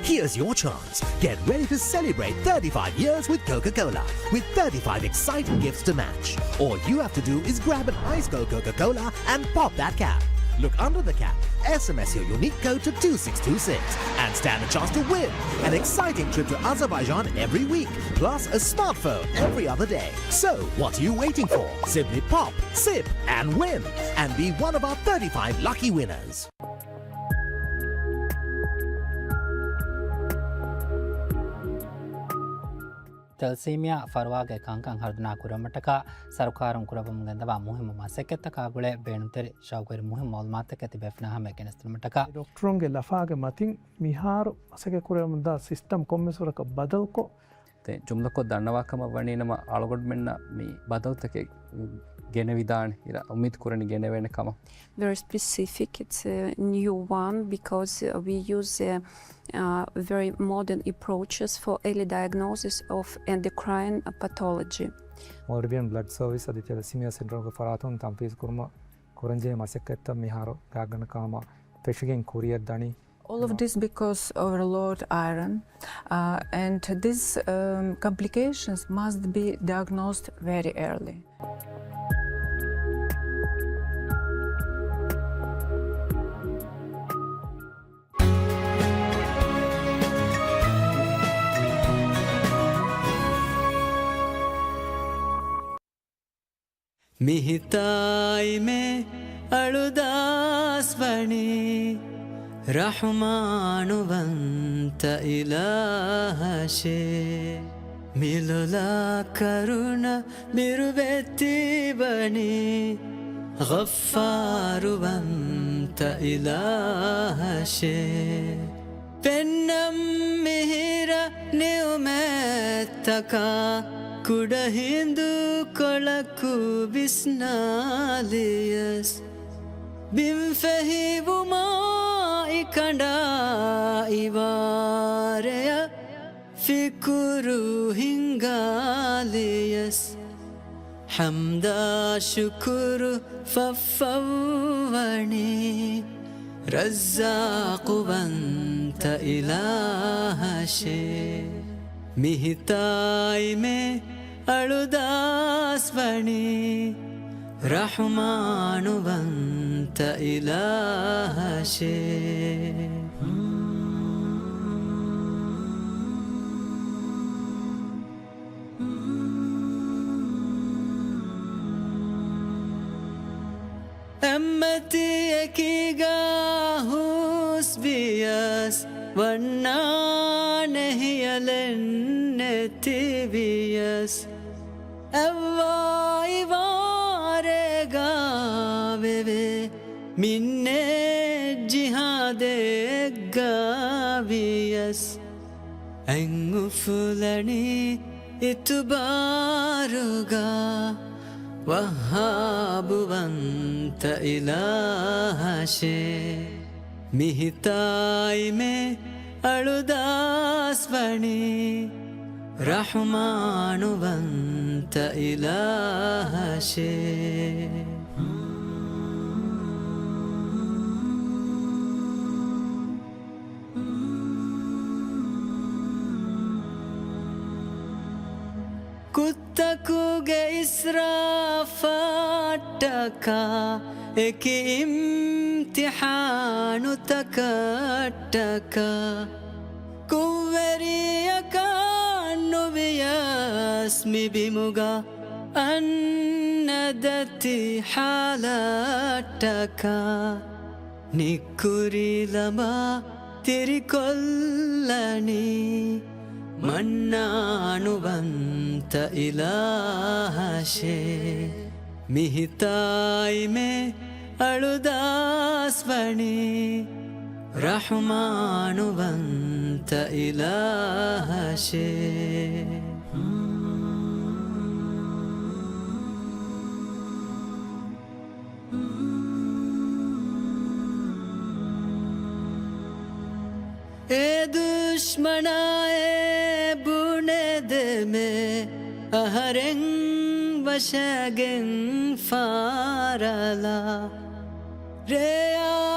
Here's your chance. Get ready to celebrate 35 years with Coca-Cola with 35 exciting gifts to match. All you have to do is grab an ice cold Coca-Cola and pop that cap. Look under the cap, SMS your unique code to 2626 and stand a chance to win an exciting trip to Azerbaijan every week, plus a smartphone every other day. So, what are you waiting for? Simply pop, sip and win and be one of our 35 lucky winners. Thalassaemia ಫರ್ವಾಗೆ ಕಾಂಕಾಂ ಹರ್ದನಾ ಕುರಮಟಕ ಸರ್ಕಾರಂ ಕುರಬಂ ಗಂದವಾ ಮುಹಿಮ ಮಾಸೆಕೆತ್ತ ಕಾಗುಳೆ ಬೇಣುತೆರಿ ಶಾವುಕರಿ ಮುಹಿಮ ಮಾಲ್ಮಾತಕೆತಿ ಬೆಫ್ನಾ ಹಮೆ ಕೆನಸ್ತಮಟಕ ಡಾಕ್ಟರ್ಗೆ ಲಫಾಗೆ ಮತಿನ್ ಮಿಹಾರು ಅಸಗೆ ಕುರಮದ ಸಿಸ್ಟಮ್ ಕೊಮ್ಮೆಸುರಕ ಬದಲ್ಕೊ te jumlako dannawakama waninama algodmenna me badaltake gene vidan ira umid kurani gene wena kama very specific. It's a new one because we use very modern approaches for early diagnosis of endocrine pathology. Moravian blood service adi thalassemia syndrome ko faratun tampis kurma koranje maseketta miharo gagana kama peshigen courier dani. All of this because overload iron and these complications must be diagnosed very early. मिहिताई में अळुदास्वणी रहमानुवंत इलाहशे मिलुला करुण मिरुबेत्ति बनी गफ्फारुवंत इलाहशे पेन्नम मिहिरा निउमेत्तका कुडहिंदु कोळकु बिस्नालियस बिंफहिवुमा इकंडा इवारेया फिकुरु हिंगालियस हमदा शुकुरु फफवणी रज़्ज़ाक़ु वंत इलाहशे मिहिताई में अळुदास्वणी रहमानुवंत इलाहशे अम्मती एकीगा हुस्बियस वन्ना नहीं अलेन्नेतिवियस अव्वाई वारेगा वेवे मिन्ने जिहादे गावियस एंगुफुलनी इतुबारुगा वहाबुवंत इलाहशे मिहिताई में अळुदास्वणी रहमानुवंत इलाहशे कुत्तकुगे इस्राफाटका एक इम्तिहानु तकटका कुवरियका नुबियस्मि बिमुगा अन्नदति हालटका निकुरी लमा तिरिकोल्लनी मन्नानुवंत इलाहशे मिहिताई में अळुदास्वणी रहमानुवंत इलाहशे ए दुश्मनाए बुने दे में अहरें වශගෙන් ෆාරලා රේයාදුවාලා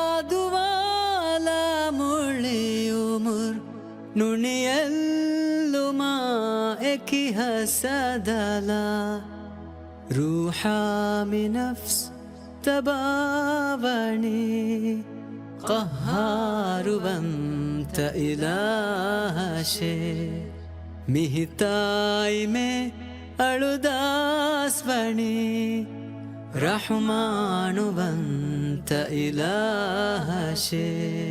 මුලියුමුර් නුනියල්ලුමා එකි හසදලා روحامي نفس تباوني قهار وانت إله شيء مهتاي में अळुदास्वणी رحمن وانت إله شيء